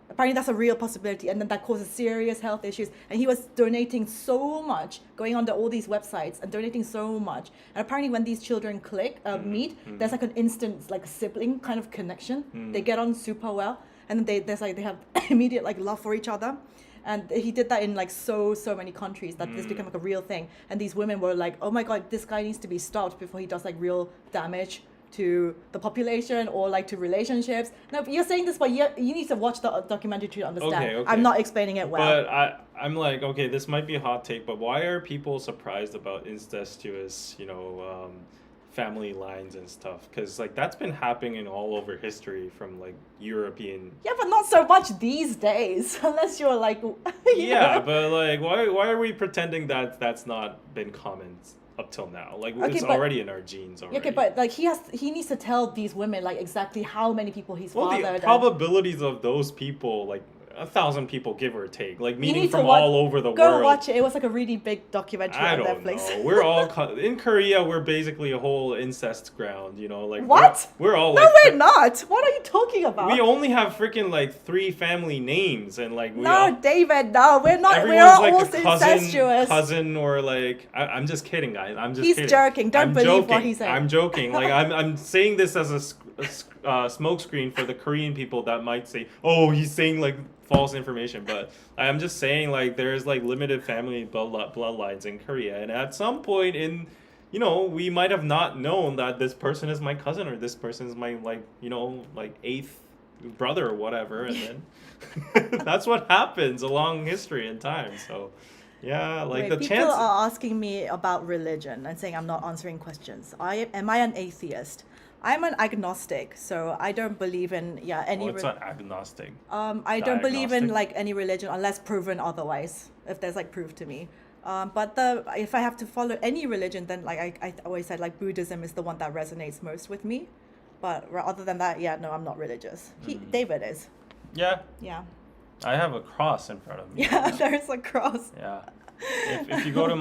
Apparently that's a real possibility, and then that causes serious health issues. And he was donating so much, going onto all these websites and donating so much. And apparently when these children meet, there's like an instant like sibling kind of connection. They get on super well, and then they have immediate like love for each other. And he did that in like so many countries that this became like a real thing. And these women were like, oh my god, this guy needs to be stopped before he does like real damage to the population or like to relationships. No, you're saying this, but you need to watch the documentary to understand. Okay. I'm not explaining it well. But I'm like, okay, this might be a hot take, but why are people surprised about incestuous, family lines and stuff, because like that's been happening all over history from like European. Yeah, but not so much these days, unless you're like, Yeah, but like why are we pretending that that's not been common up till now? Like it's already in our genes already. Okay, but like he needs to tell these women like exactly how many people he's Well, fathered. the probabilities of those people, like 1,000 people, give or take, like meaning from all over the world. Go watch it. It was like a really big documentary on Netflix. I don't know. We're all in Korea. We're basically a whole incest ground. You know, like what? We're all no, like, we're not. What are you talking about? We only have freaking like 3 family names, and like David, no, we're not. We're like all a cousin, or like I'm just kidding, guys. I'm just kidding. He's joking. Don't believe what he's saying. I'm joking. Like I'm saying this as a smokescreen for the Korean people that might say, "Oh, he's saying like false information," but I'm just saying like there's like limited family bloodlines in Korea, and at some point in, you know, we might have not known that this person is my cousin or this person is my like, you know, like 8th brother or whatever, and then that's what happens along history and time. So yeah, like the people are asking me about religion and saying I'm not answering questions. Am I an atheist? I'm an agnostic, so I don't believe in any. What's an agnostic? I don't believe in like any religion unless proven otherwise. If there's like proof to me, but if I have to follow any religion, then like I always said like Buddhism is the one that resonates most with me. But other than that, no, I'm not religious. David is. Yeah. Yeah. I have a cross in front of me. Yeah, there is a cross. Yeah. If you go to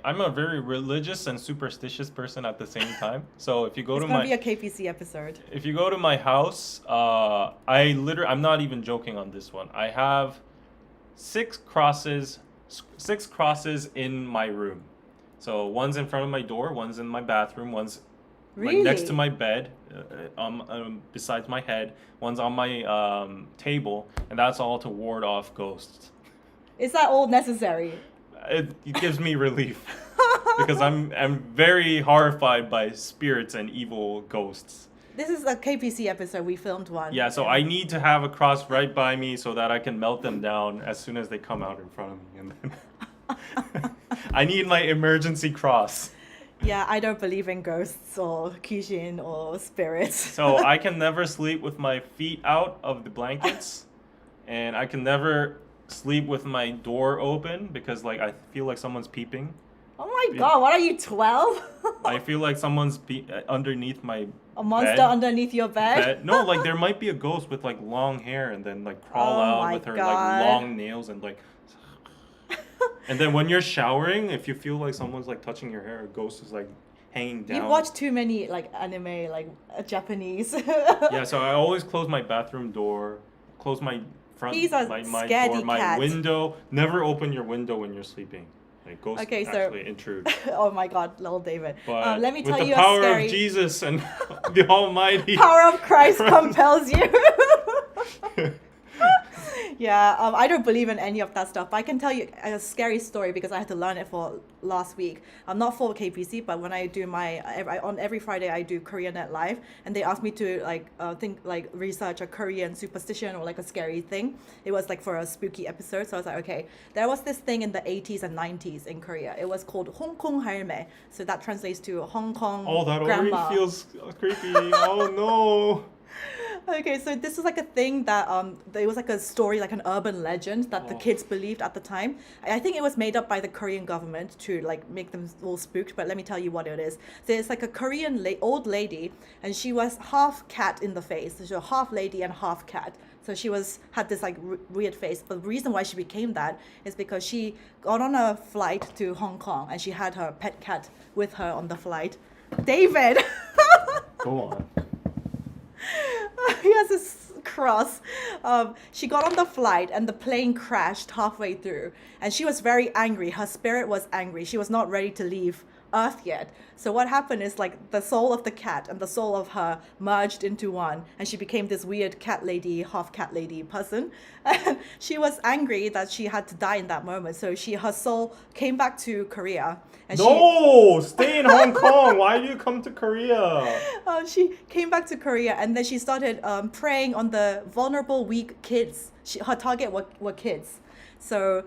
I'm a very religious and superstitious person at the same time. So if you go it's gonna be a KPC episode. If you go to my house, I'm not even joking on this one. I have 6 crosses in my room. So one's in front of my door, one's in my bathroom, one's like next to my bed, besides my head, one's on my table, and that's all to ward off ghosts. Is that all necessary? It gives me relief because I'm very horrified by spirits and evil ghosts. This is a KPC episode. We filmed one. Yeah, so I need to have a cross right by me so that I can melt them down as soon as they come out in front of me. And then I need my emergency cross. Yeah, I don't believe in ghosts or kishin or spirits. So I can never sleep with my feet out of the blankets, and I can never sleep with my door open because like I feel like someone's peeping. Oh my god, what are you, 12? I feel like someone's underneath my monster bed. Underneath your bed? No, like there might be a ghost with like long hair and then like crawl out with her like long nails and like and then when you're showering, if you feel like someone's like touching your hair, a ghost is like hanging down. You've watched too many like anime, like Japanese. Yeah, so I always close my bathroom door, close my front my door, my window. Never open your window when you're sleeping. Like ghosts actually intrude. Oh my god, little David. But let me tell with you the power a scary... of Jesus and the Almighty. Power of Christ compels you. Yeah, I don't believe in any of that stuff. But I can tell you a scary story because I had to learn it for last week. I'm not for KPC, but when I do on every Friday I do KoreaNet Live, and they asked me to research a Korean superstition or like a scary thing. It was like for a spooky episode, so I was like, okay. There was this thing in the 80s and 90s in Korea. It was called Hong Kong 할매, so that translates to Hong Kong. Oh, that grandma. already feels creepy. Oh no. Okay, so this was like a thing that it was like a story, like an urban legend that the kids believed at the time. I think it was made up by the Korean government to like make them all spooked, but let me tell you what it is. So it's like a Korean old lady, and she was half cat in the face. So she was half lady and half cat. So she had this like weird face. But the reason why she became that is because she got on a flight to Hong Kong and she had her pet cat with her on the flight. David! Go on. He has this cross. She got on the flight and the plane crashed halfway through, and she was very angry. Her spirit was angry. She was not ready to leave Earth yet. So what happened is like the soul of the cat and the soul of her merged into one, and she became this weird cat lady, half cat lady person. And she was angry that she had to die in that moment. So her soul came back to Korea. And stay in Hong Kong. Why do you come to Korea? She came back to Korea, and then she started preying on the vulnerable, weak kids. Her target were kids. So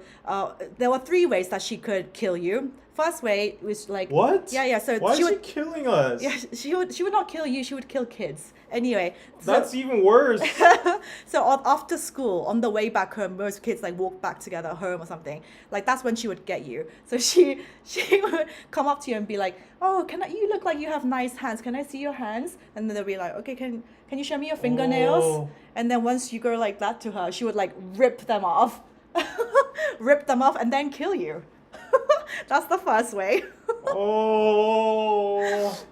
there were 3 ways that she could kill you. First way was like What? Yeah. So Why she is she would. killing us? Yeah, she would not kill you. She would kill kids. Anyway, That's even worse. so after school, on the way back home, most kids like walk back together home or something. Like that's when she would get you. So she would come up to you and be like, "Oh, you look like you have nice hands. Can I see your hands?" And then they'll be like, "Okay, can you show me your fingernails?" Oh. And then once you go like that to her, she would like rip them off, and then kill you. That's the first way. Oh.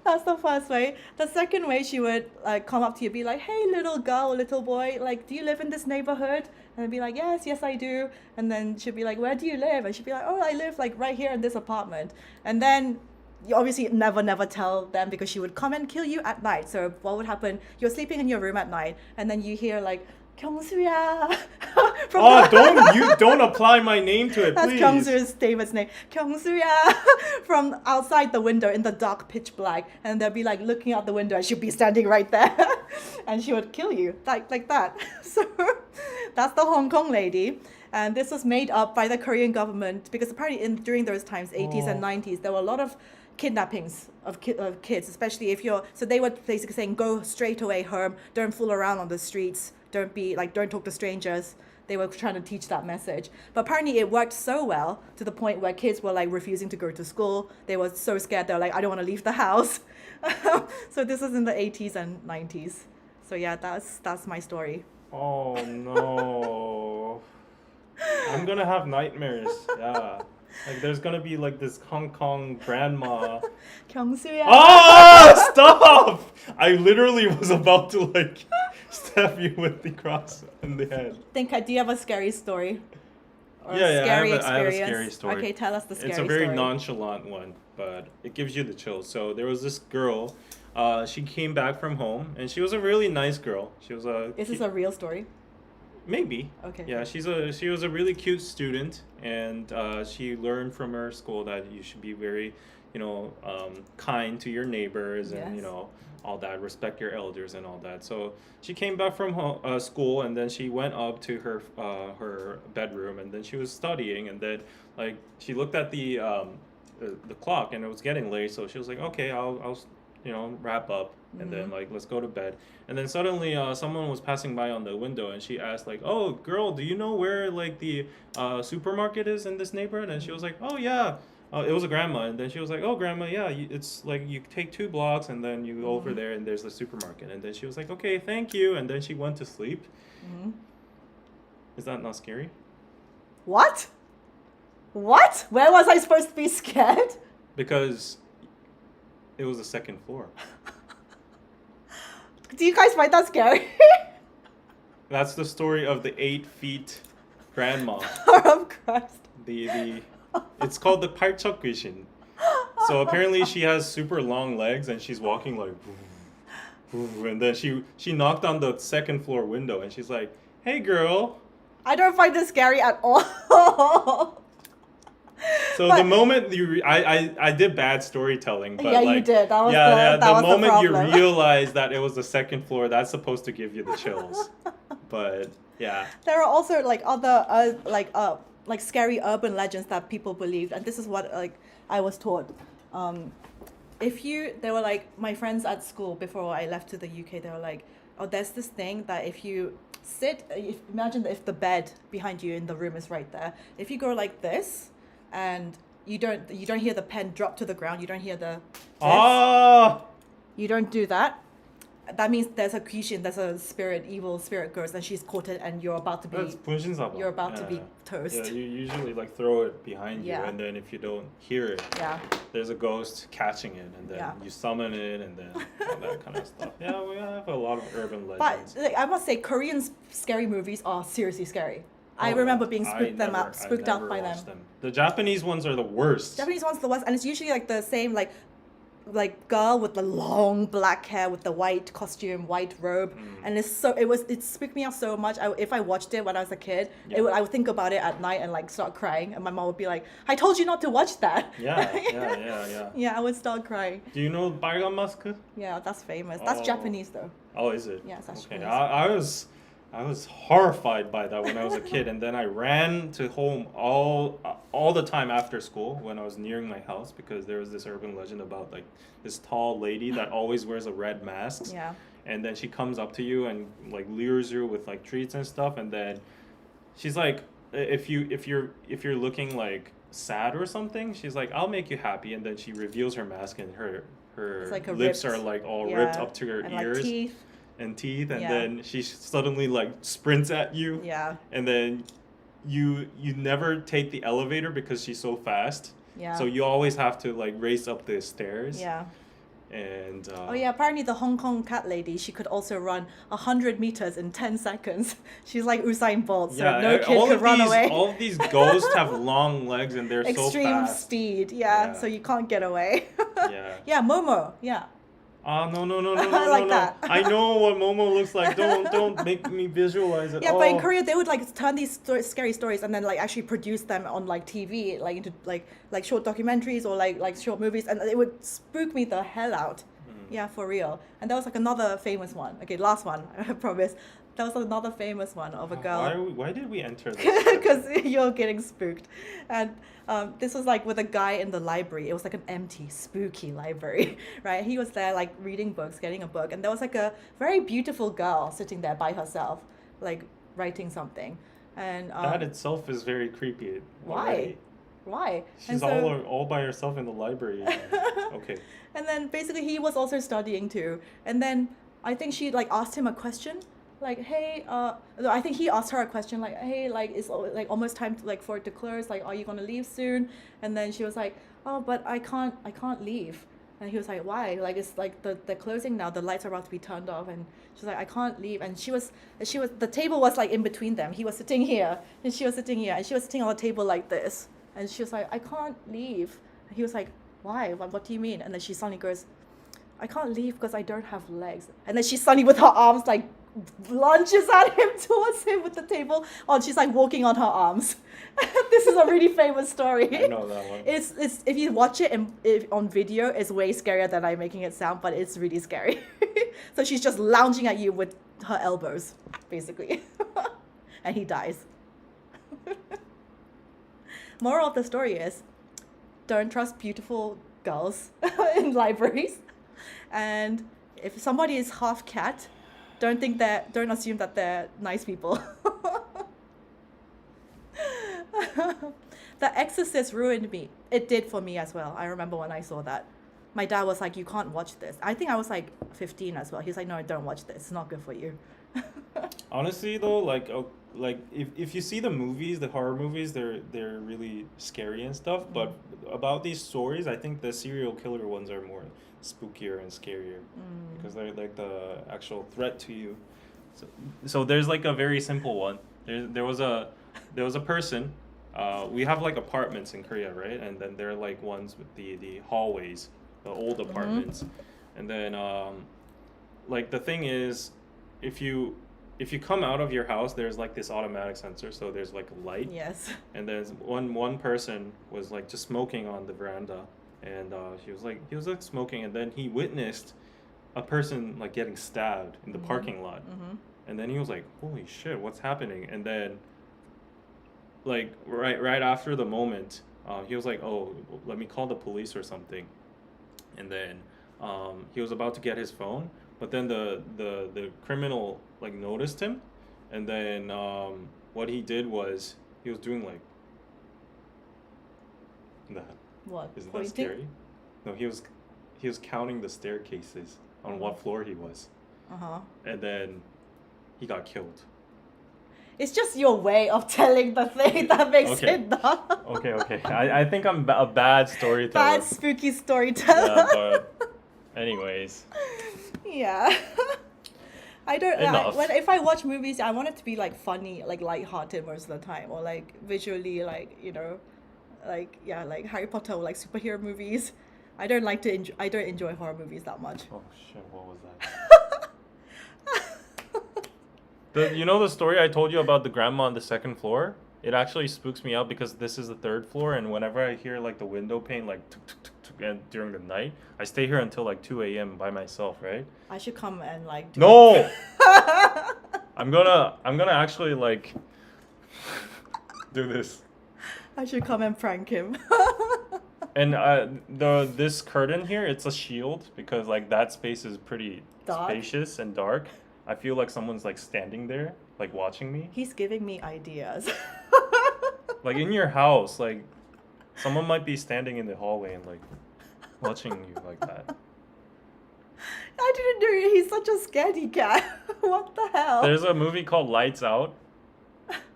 That's the first way. The second way, she would like come up to you, be like, "Hey, little girl, little boy, like, do you live in this neighborhood?" And I'd be like, yes, I do." And then she'd be like, "Where do you live?" And she'd be like, "Oh, I live like right here in this apartment." And then you obviously never tell them because she would come and kill you at night. So what would happen? You're sleeping in your room at night, and then you hear like, "경수야." Don't apply my name to it, That's please. Kyungsu's David's name. "경수야." From outside the window in the dark pitch black. And they'll be like looking out the window and she'll be standing right there. And she would kill you like that. So that's the Hong Kong lady. And this was made up by the Korean government because apparently during those times, 80s and 90s, there were a lot of kidnappings of kids, especially if so they were basically saying, go straight away home, don't fool around on the streets, don't talk to strangers. They were trying to teach that message. But apparently it worked so well to the point where kids were like refusing to go to school. They were so scared. They were like, "I don't want to leave the house." So this was in the 80s and 90s. So yeah, that's my story. Oh no. I'm gonna have nightmares. Yeah. Like there's gonna be like this Hong Kong grandma. 경수야. Ah! Stop! I literally was about to like stab you with the cross in the head. Do you have a scary story? Or Yeah, a scary I experience? have a scary story. Okay, tell us the scary It's a story. very nonchalant one, but it gives you the chills. So there was this girl. She came back from home, and she was a really nice girl. She was a. Is this a real story? Maybe. Okay. Yeah, she was a really cute student, and she learned from her school that you should be very, kind to your neighbors and Yes. all that, respect your elders and all that. So she came back from school, and then she went up to her bedroom, and then she was studying, and then like she looked at the clock, and it was getting late, so she was like, "Okay, I'll wrap up, and then like let's go to bed." And then suddenly someone was passing by on the window, and she asked like, "Oh, girl, do you know where like the supermarket is in this neighborhood?" And she was like, "Oh yeah." It was a grandma, and then she was like, "Oh, grandma, yeah, it's like you take 2 blocks, and then you go over there, and there's the supermarket." And then she was like, "Okay, thank you," and then she went to sleep. Is that not scary? What? What? Where was I supposed to be scared? Because it was the second floor. Do you guys find that scary? That's the story of the 8 feet grandma. Of Christ. It's called the 팔척 귀신. So apparently she has super long legs, and she's walking like, and then she knocked on the second floor window, and she's like, "Hey girl." I don't find this scary at all. So the moment I did bad storytelling, but Yeah, like, you did. That was the the moment you problem. realize that it was the second floor, that's supposed to give you the chills. But yeah. There are also like other like scary urban legends that people believed, and this is what like I was taught. They were like my friends at school before I left to the UK. They were like, "Oh, there's this thing that if you imagine if the bed behind you in the room is right there. If you go like this, and you don't hear the pen drop to the ground. You don't hear the. You don't do that. That means there's a 귀신, there's a evil spirit ghost, and she's caught it, and you're about to be. That's 분신사바. You're about to be toast. Yeah, you usually like throw it behind you, and then if you don't hear it, there's a ghost catching it, and then you summon it, and then all that kind of stuff. Yeah, we have a lot of urban legends. But like, I must say, Korean scary movies are seriously scary. I remember being spooked out by them. The Japanese ones are the worst. Japanese ones are the worst, and it's usually like the same like girl with the long black hair with the white costume, white robe, and it spooked me out so much. If I watched it when I was a kid, I would think about it at night and like start crying, and my mom would be like, "I told you not to watch that." Yeah. Yeah, I would start crying. Do you know 빨간 마스크? Yeah, that's famous. That's Japanese though. Oh, is it? Yeah, that's okay. Japanese. I was horrified by that when I was a kid, and then I ran to home all the time after school when I was nearing my house because there was this urban legend about like this tall lady that always wears a red mask, Yeah. and then she comes up to you and like lures you with like treats and stuff, and then she's like, if you're looking like sad or something, she's like, I'll make you happy, and then she reveals her mask and her It's like a lips ripped- are like all yeah, ripped up to her and ears like teeth. and teeth, and Yeah. then she suddenly like sprints at you, Yeah. and then you never take the elevator because she's so fast. Yeah. So you always have to like race up the stairs. Yeah. And Oh yeah, apparently the Hong Kong cat lady, she could also run 100 meters in 10 seconds. She's like Usain Bolt, so yeah, no kid could run away. All of these ghosts have long legs and they're so Extreme fast. speed, Yeah. so you can't get away. Yeah. Yeah, Momo, yeah. No, I like that. I know what Momo looks like. Don't make me visualize it. Yeah, but in Korea they would like turn these scary stories and then like actually produce them on like TV, like into like short documentaries or like short movies, and it would spook me the hell out. Yeah, for real. And that was like another famous one. Okay, last one, I promise. That was another famous one of a girl. Why did we enter this? Because you're getting spooked. And this was like with a guy in the library. It was like an empty, spooky library, right? He was there like reading books, getting a book. And there was like a very beautiful girl sitting there by herself, like writing something. And that itself is very creepy. Why? Already. Why? She's And all by herself in the library. Okay. And then basically he was also studying too. And then I think she like asked him a question, like, hey, no, I think he asked her a question like, hey, like it's like almost time to, like for it to close. Like, are you gonna leave soon? And then she was like, oh, but I can't leave. And he was like, why? Like it's like they're closing now. The lights are about to be turned off. And she's like, I can't leave. And she was the table was like in between them. He was sitting here and she was sitting here, and she was sitting on the table like this. And she was like, I can't leave. And he was like, why? What do you mean? And then she suddenly goes, I can't leave because I don't have legs. And then she suddenly with her arms like lunges at him towards him with the table. Oh, she's like walking on her arms. This is a really famous story. I know that one. It's if you watch it on video, it's way scarier than I'm making it sound, but it's really scary. So she's just lounging at you with her elbows, basically. And he dies. Moral of the story is, don't trust beautiful girls in libraries. And if somebody is half cat, don't assume that they're nice people. The Exorcist ruined me. It did for me as well. I remember when I saw that. My dad was like, you can't watch this. I think I was like 15 as well. He was like, no, don't watch this. It's not good for you. Honestly though, like if you see the movies, the horror movies, they're really scary and stuff. But about these stories, I think the serial killer ones are more spookier and scarier because they're like the actual threat to you. So there's like a very simple one. There was a person. We have like apartments in Korea, right? And then there are like ones with the hallways, the old apartments, and then like the thing is, if you come out of your house, there's like this automatic sensor, so there's like a light. Yes. And then one person was like just smoking on the veranda, and he was like smoking, and then he witnessed a person like getting stabbed in the parking lot, and then he was like, "Holy shit, what's happening?" And then like right after the moment, he was like, "Oh, let me call the police or something," and then he was about to get his phone. But then the criminal like noticed him, and then what he did was he was doing like that. What? Isn't that scary? No, he was counting the staircases on what floor he was. And then he got killed. It's just your way of telling the thing that makes it dark. Okay. I think I'm a bad storyteller. Bad spooky storyteller. Yeah, but anyways. Yeah. I don't Enough. if I watch movies, I want it to be like funny, like lighthearted most of the time, or like visually, like, you know, like like Harry Potter or like superhero movies. I don't enjoy horror movies that much. Oh shit, what was that? You know the story I told you about the grandma on the second floor? It actually spooks me out because this is the third floor, and whenever I hear like the window pane like tuk, tuk, tuk, tuk, and during the night, I stay here until like 2 a.m. by myself, right? I should come and like do No! I'm gonna actually like do this. I should come and prank him. And this curtain here, it's a shield because like that space is pretty Dark. spacious and dark. I feel like someone's like standing there, like watching me. He's giving me ideas. Like in your house, like someone might be standing in the hallway and like watching you like that. I didn't know he's such a scaredy cat. What the hell? There's a movie called Lights Out,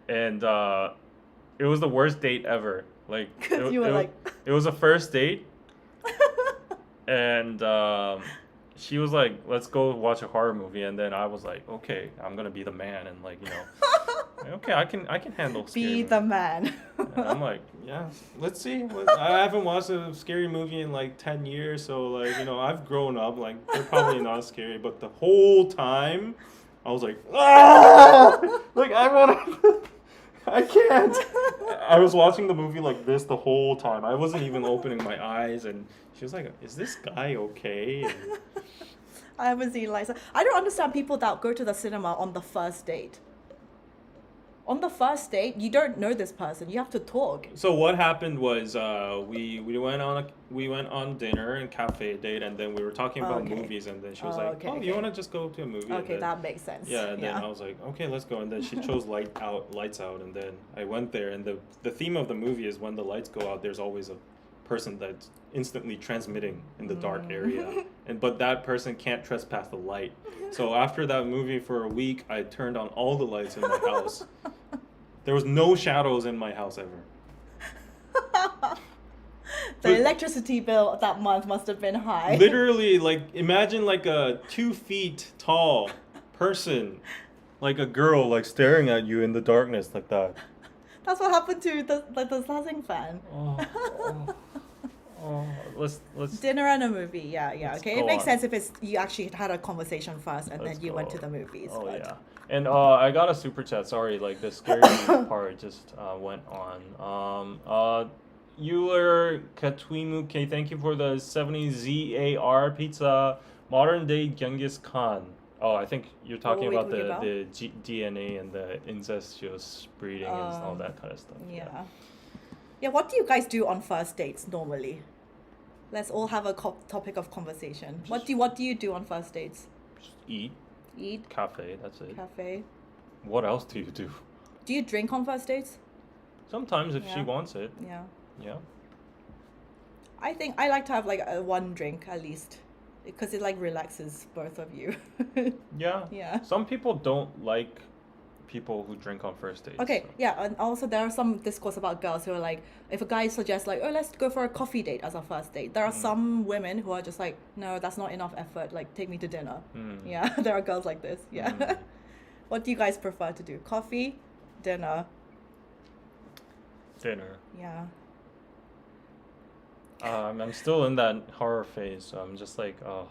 and it was the worst date ever. Like You were like... it was a first date, and she was like, "Let's go watch a horror movie," and then I was like, "Okay, I'm gonna be the man," and like okay, I can handle scary Be movies. the man. And I'm like, yeah, let's see. I haven't watched a scary movie in like 10 years, so like I've grown up. Like they're probably not scary, but the whole time, I was like, ah! Like I want to. I can't. I was watching the movie like this the whole time. I wasn't even opening my eyes, and she was like, "Is this guy okay?" And I haven't seen Liza. I don't understand people that go to the cinema on the first date. On the first date, you don't know this person. You have to talk. so what happened was we went on dinner and cafe date, and then we were talking about Okay. movies, and then she was Oh, like, okay, "Oh, okay. you want to just go to a movie?" And Okay, then- that makes sense. Yeah, and then I was like, okay, let's go. And then she chose lights out, and then I went there. And the theme of the movie is when the lights go out, there's always a person that's instantly transmitting in the dark area, but that person can't trespass the light. So after that movie, for a week, I turned on all the lights in my house. There was no shadows in my house ever. The electricity bill that month must have been high. Literally, like imagine like a 2 feet tall person, like a girl, like staring at you in the darkness like that. That's what happened to the Sasaeng fan. Let's Dinner and a movie, yeah. Let's Okay, go it makes on. sense if it's you actually had a conversation first and Let's then you went go. to the movies. Oh but... yeah, and I got a super chat. Sorry, like the scary part just went on. Euler Katwimuke, thank you for the 70 ZAR pizza. Modern day Genghis Khan. Oh, I think you're talking What about were we talking the DNA and the incestuous breeding and all that kind of stuff. Yeah. Yeah, what do you guys do on first dates normally? Let's all have a topic of conversation. What do you do on first dates? Just eat, Eat, cafe. That's it. cafe. What else do you do? Do you drink on first dates? Sometimes if she Yeah. wants it. Yeah. Yeah. I think I like to have like one drink at least because it like relaxes both of you. Yeah. Yeah. Some people don't like people who drink on first dates. Okay, so- yeah, and also there are some discourse about girls who are like, if a guy suggests like, oh, let's go for a coffee date as our first date, there are some women who are just like, no, that's not enough effort, like take me to dinner. Yeah, there are girls like this, yeah. What do you guys prefer to do? Coffee, dinner? Dinner. Yeah. I'm still in that horror phase, so I'm just like, oh.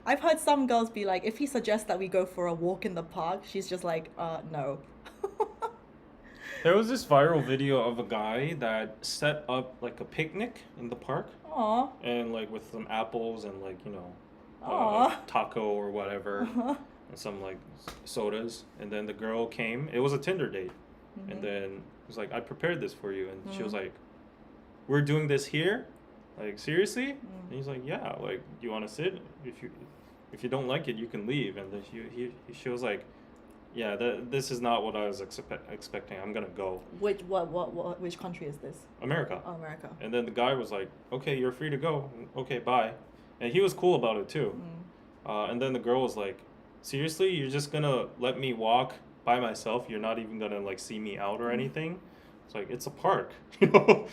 I've heard some girls be like, if he suggests that we go for a walk in the park, she's just like, no. There was this viral video of a guy that set up like a picnic in the park, Aw. and like with some apples and like Aw. taco or whatever, and some like sodas, and then the girl came. It was a Tinder date, and then it was like, I prepared this for you, and she was like, we're doing this here, like seriously? And he's like, yeah, like you want to sit? If you don't like it, you can leave. And then she was like, yeah, this is not what I was expecting. I'm gonna go. Which country is this? America. Oh, America. And then the guy was like, okay, you're free to go. Okay, bye. And he was cool about it too. And then the girl was like, seriously, you're just gonna let me walk by myself? You're not even gonna like see me out or anything? It's like, it's a park, you know?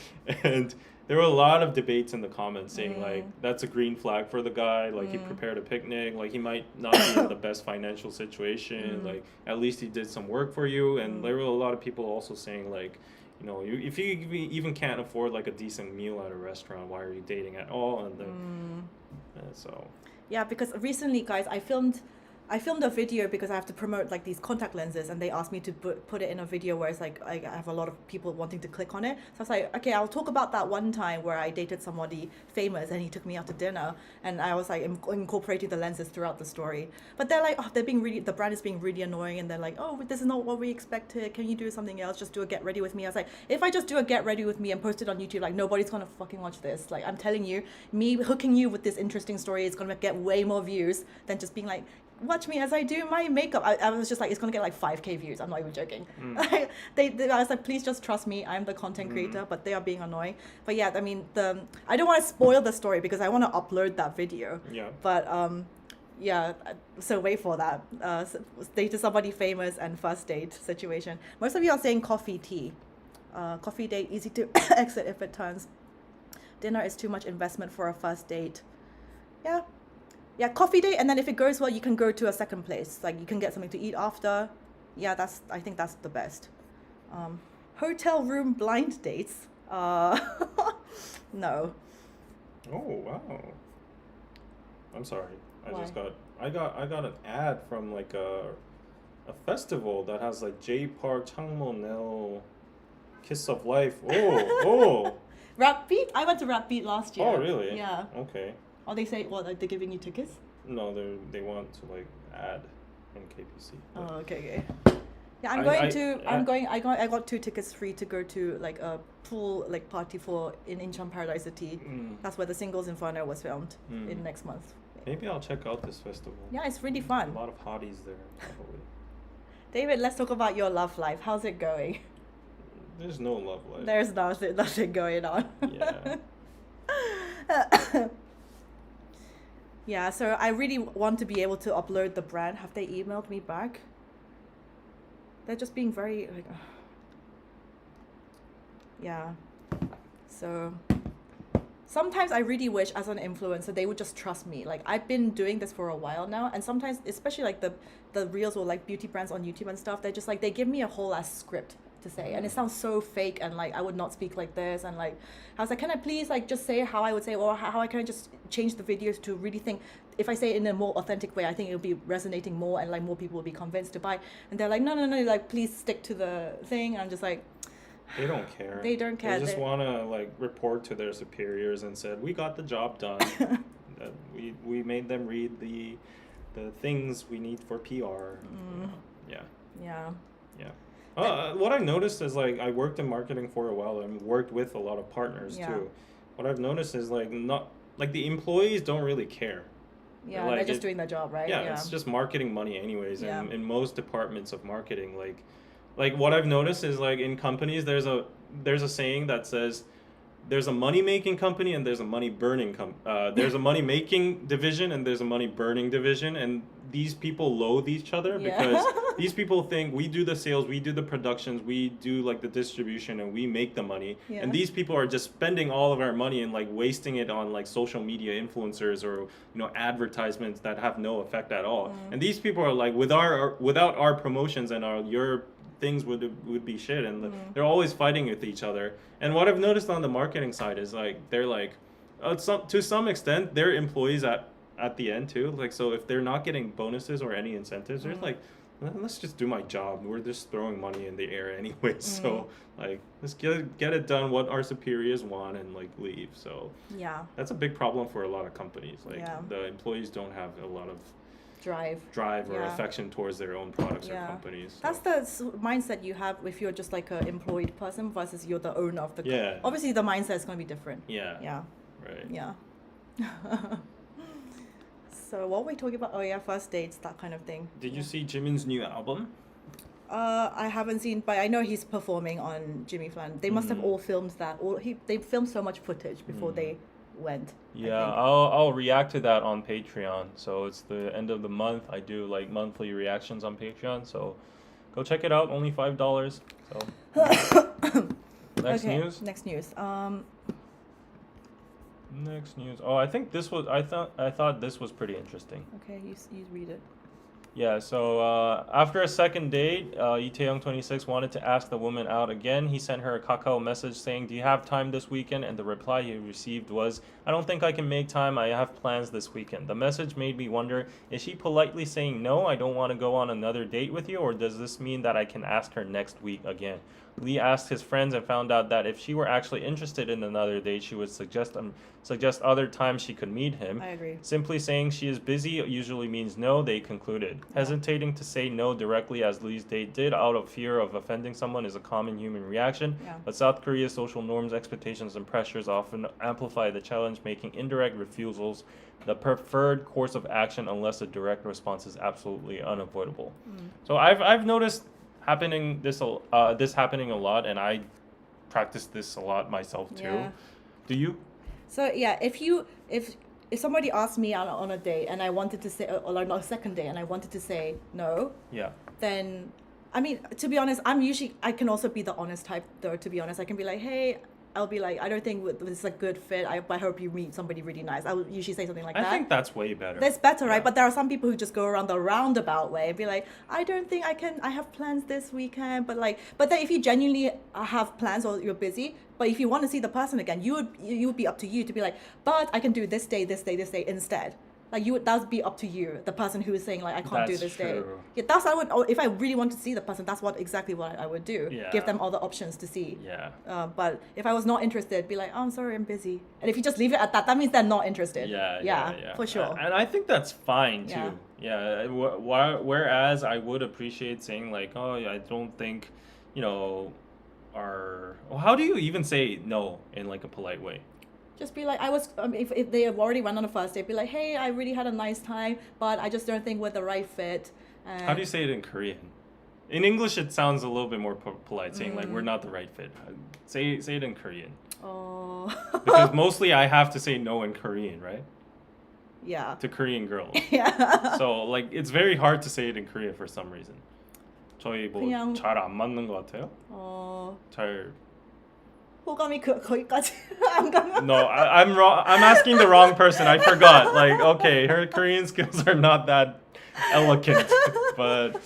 And there were a lot of debates in the comments saying like, that's a green flag for the guy. Like he prepared a picnic. Like he might not be in the best financial situation. Like at least he did some work for you. And there were a lot of people also saying like, if you even can't afford like a decent meal at a restaurant, why are you dating at all? And then so Yeah, because recently, guys, I filmed I filmed a video because I have to promote like these contact lenses, and they asked me to put it in a video where it's like I have a lot of people wanting to click on it. So I was like, okay, I'll talk about that one time where I dated somebody famous and he took me out to dinner, and I was like incorporating the lenses throughout the story. But they're like, oh, the brand is being really annoying, and they're like, oh, this is not what we expected. Can you do something else? Just do a get ready with me. I was like, if I just do a get ready with me and post it on YouTube, like nobody's gonna fucking watch this. Like I'm telling you, me hooking you with this interesting story is gonna get way more views than just being like, watch me as I do my makeup. I was just like, it's gonna get like 5k views. I'm not even joking. I was like, please just trust me. I'm the content creator, but they are being annoying. But yeah, I mean, I don't want to spoil the story because I want to upload that video. Yeah. But yeah, so wait for that. Dated somebody famous and first date situation. Most of you are saying coffee tea. Coffee date, easy to exit if it turns. Dinner is too much investment for a first date. Yeah. Yeah, coffee date, and then if it goes well, you can go to a second place. Like you can get something to eat after. Yeah, I think that's the best. Hotel room blind dates. No. Oh wow. I'm sorry. Why? I got an ad from like a festival that has like J Park Changmo Kiss of Life. Oh. Rap Beat? I went to Rap Beat last year. Oh really? Yeah. Okay. Oh, they say what? Like they're giving you tickets? No, they want to like add in KPC. Oh, okay. Yeah, I got 2 tickets free to go to like a pool like party for in Incheon Paradise City. That's where the Singles Inferno was filmed in next month. Maybe I'll check out this festival. Yeah, it's really fun. A lot of hotties there, probably. David, let's talk about your love life. How's it going? There's no love life. There's nothing going on. Yeah. Yeah, so I really want to be able to upload the brand. Have they emailed me back? They're just being very like, yeah. So sometimes I really wish as an influencer they would just trust me. Like I've been doing this for a while now, and sometimes, especially like the reels or like beauty brands on YouTube and stuff, they're just like, they give me a whole ass script to say, and it sounds so fake, and like I would not speak like this, and like I was like, can I please like just say how I would say, or how I can just change the videos to really think, if I say it in a more authentic way, I think it'll be resonating more, and like more people will be convinced to buy. And they're like, no, like please stick to the thing. And I'm just like, they don't care. They don't care. They just want to like report to their superiors and said, we got the job done. That we made them read the things we need for PR. Yeah. What I noticed is like I worked in marketing for a while and worked with a lot of partners too. What I've noticed is like not like the employees don't really care. Yeah, like, they're just doing their job, right? Yeah, it's just marketing money anyways. And in most departments of marketing, like what I've noticed is like in companies there's a saying that says there's a money making company and there's a money burning there's a money making division and there's a money burning division, and these people loathe each other because these people think we do the sales, we do the productions, we do like the distribution, and we make the money. And these people are just spending all of our money and like wasting it on like social media influencers or advertisements that have no effect at all. And these people are like, without our promotions and your things would be shit, and they're always fighting with each other. And what I've noticed on the marketing side is like they're like to some extent they're employees at the end too. Like, so if they're not getting bonuses or any incentives, they're like, let's just do my job. We're just throwing money in the air anyway. So like, let's get it done what our superiors want and like leave. So that's a big problem for a lot of companies. Like the employees don't have a lot of drive or affection towards their own products or companies. So. That's the mindset you have if you're just like an employed person versus you're the owner of the obviously the mindset is going to be different. Right. So what were we talking about? Oh yeah, first dates, that kind of thing. Did you see Jimin's new album? I haven't seen, but I know he's performing on Jimmy Fallon. They must have all filmed that. They filmed so much footage before they went. Yeah, I'll react to that on Patreon. So it's the end of the month. I do like monthly reactions on Patreon. So go check it out. Only $5. So next news. Next news. Oh, I think this was. I thought this was pretty interesting. Okay, you read it. Yeah, so after a second date, Itaeyoung 26 wanted to ask the woman out again. He sent her a Kakao message saying, "Do you have time this weekend?" And the reply he received was, "I don't think I can make time. I have plans this weekend." The message made me wonder, is she politely saying, "No, I don't want to go on another date with you," or does this mean that I can ask her next week again? Lee asked his friends and found out that if she were actually interested in another date, she would suggest other times she could meet him. I agree. Simply saying she is busy usually means no, they concluded. Hesitating to say no directly, as Lee's date did, out of fear of offending someone, is a common human reaction. Yeah. But South Korea's social norms, expectations, and pressures often amplify the challenge, making indirect refusals the preferred course of action unless a direct response is absolutely unavoidable. So I've noticed this happening a lot, and I practice this a lot myself too. Yeah. Do you? So yeah, if somebody asked me out on a date and I wanted to say, or like not a second date, and I wanted to say no, Yeah. then I mean, to be honest, I can also be the honest type though. To be honest, I can be like, hey, I'll be like, I don't think this is a good fit. I hope you meet somebody really nice. I will usually say something like that. I think that's way better. That's better, right? Yeah. But there are some people who just go around the roundabout way and be like, I don't think I have plans this weekend. But then if you genuinely have plans or you're busy, but if you want to see the person again, you would be up to you to be like, but I can do this day instead. Like that would be up to you, the person who is saying like I can't do That's this day. true. Yeah, that's what I would, if I really want to see the person, that's exactly what I would do. Yeah. Give them all the options to see. Yeah. But if I was not interested, be like, oh, I'm sorry, I'm busy. And if you just leave it at that, that means they're not interested. Yeah, for sure. And I think that's fine too. Yeah. Whereas I would appreciate saying like, oh, I don't think, how do you even say no in like a polite way? Just be like, if they have already went on a first date, be like, hey, I really had a nice time, but I just don't think we're the right fit. How do you say it in Korean? In English, it sounds a little bit more polite, saying like we're not the right fit. Say it in Korean. Oh. Because mostly I have to say no in Korean, right? Yeah. To Korean girls. Yeah. So like it's very hard to say it in Korean for some reason. 저희 뭐 그냥- 잘 안 맞는 것 같아요? 잘 호감이 거기까지 안 가면. No, I'm wrong. I'm asking the wrong person. I forgot. Like, okay, her Korean skills are not that eloquent, but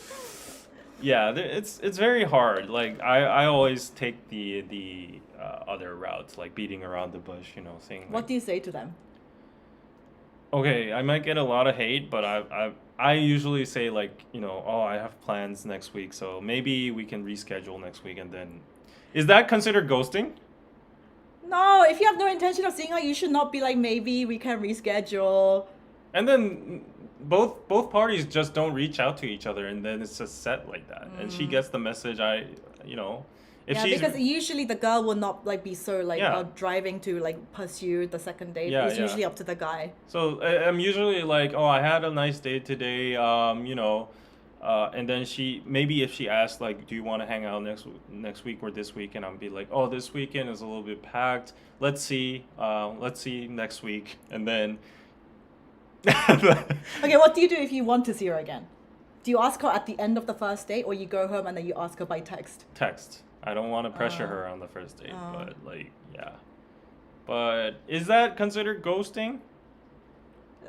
yeah, it's very hard. Like, I always take the other route, like beating around the bush, saying. What do you say to them? Okay, I might get a lot of hate, but I usually say like, oh, I have plans next week, so maybe we can reschedule next week, and then. Is that considered ghosting? No, if you have no intention of seeing her, you should not be like, maybe we can reschedule. And then both parties just don't reach out to each other, and then it's just set like that. And she gets the message. If she's because usually the girl will not like be so like Yeah. driving to like pursue the second date. Yeah, It's yeah. usually up to the guy. so I'm usually like, oh, I had a nice day today. And then maybe if she asks like, do you want to hang out next week or this weekend, I'll be like, oh, this weekend is a little bit packed. Let's see next week, and then. Okay, what do you do if you want to see her again? Do you ask her at the end of the first date, or you go home and then you ask her by text? Text. I don't want to pressure her on the first date, but like, yeah. But is that considered ghosting?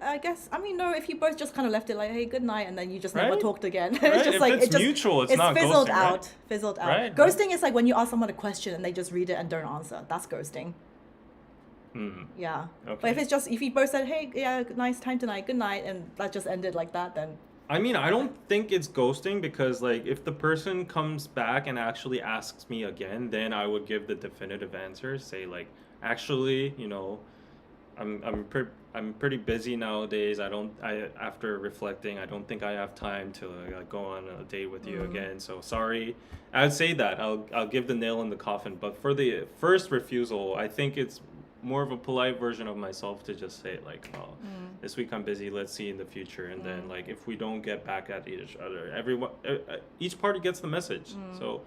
I guess. I mean, no. If you both just kind of left it like, "Hey, good night," and then you just never Right? talked again. Right? It's just If like it's mutual, it's not fizzled ghosting, out. right? Fizzled out. Right, Ghosting is like when you ask someone a question and they just read it and don't answer. That's ghosting. Yeah. Okay. But if you both said, "Hey, yeah, nice time tonight, good night," and that just ended like that, then I mean, I don't think it's ghosting, because like if the person comes back and actually asks me again, then I would give the definitive answer. Say like, actually, I'm pretty busy nowadays. After reflecting, I don't think I have time to go on a date with you again. So sorry. I'd say that. I'll give the nail in the coffin. But for the first refusal, I think it's more of a polite version of myself to just say like, oh, this week I'm busy. Let's see in the future. And then like if we don't get back at each other, each party gets the message. So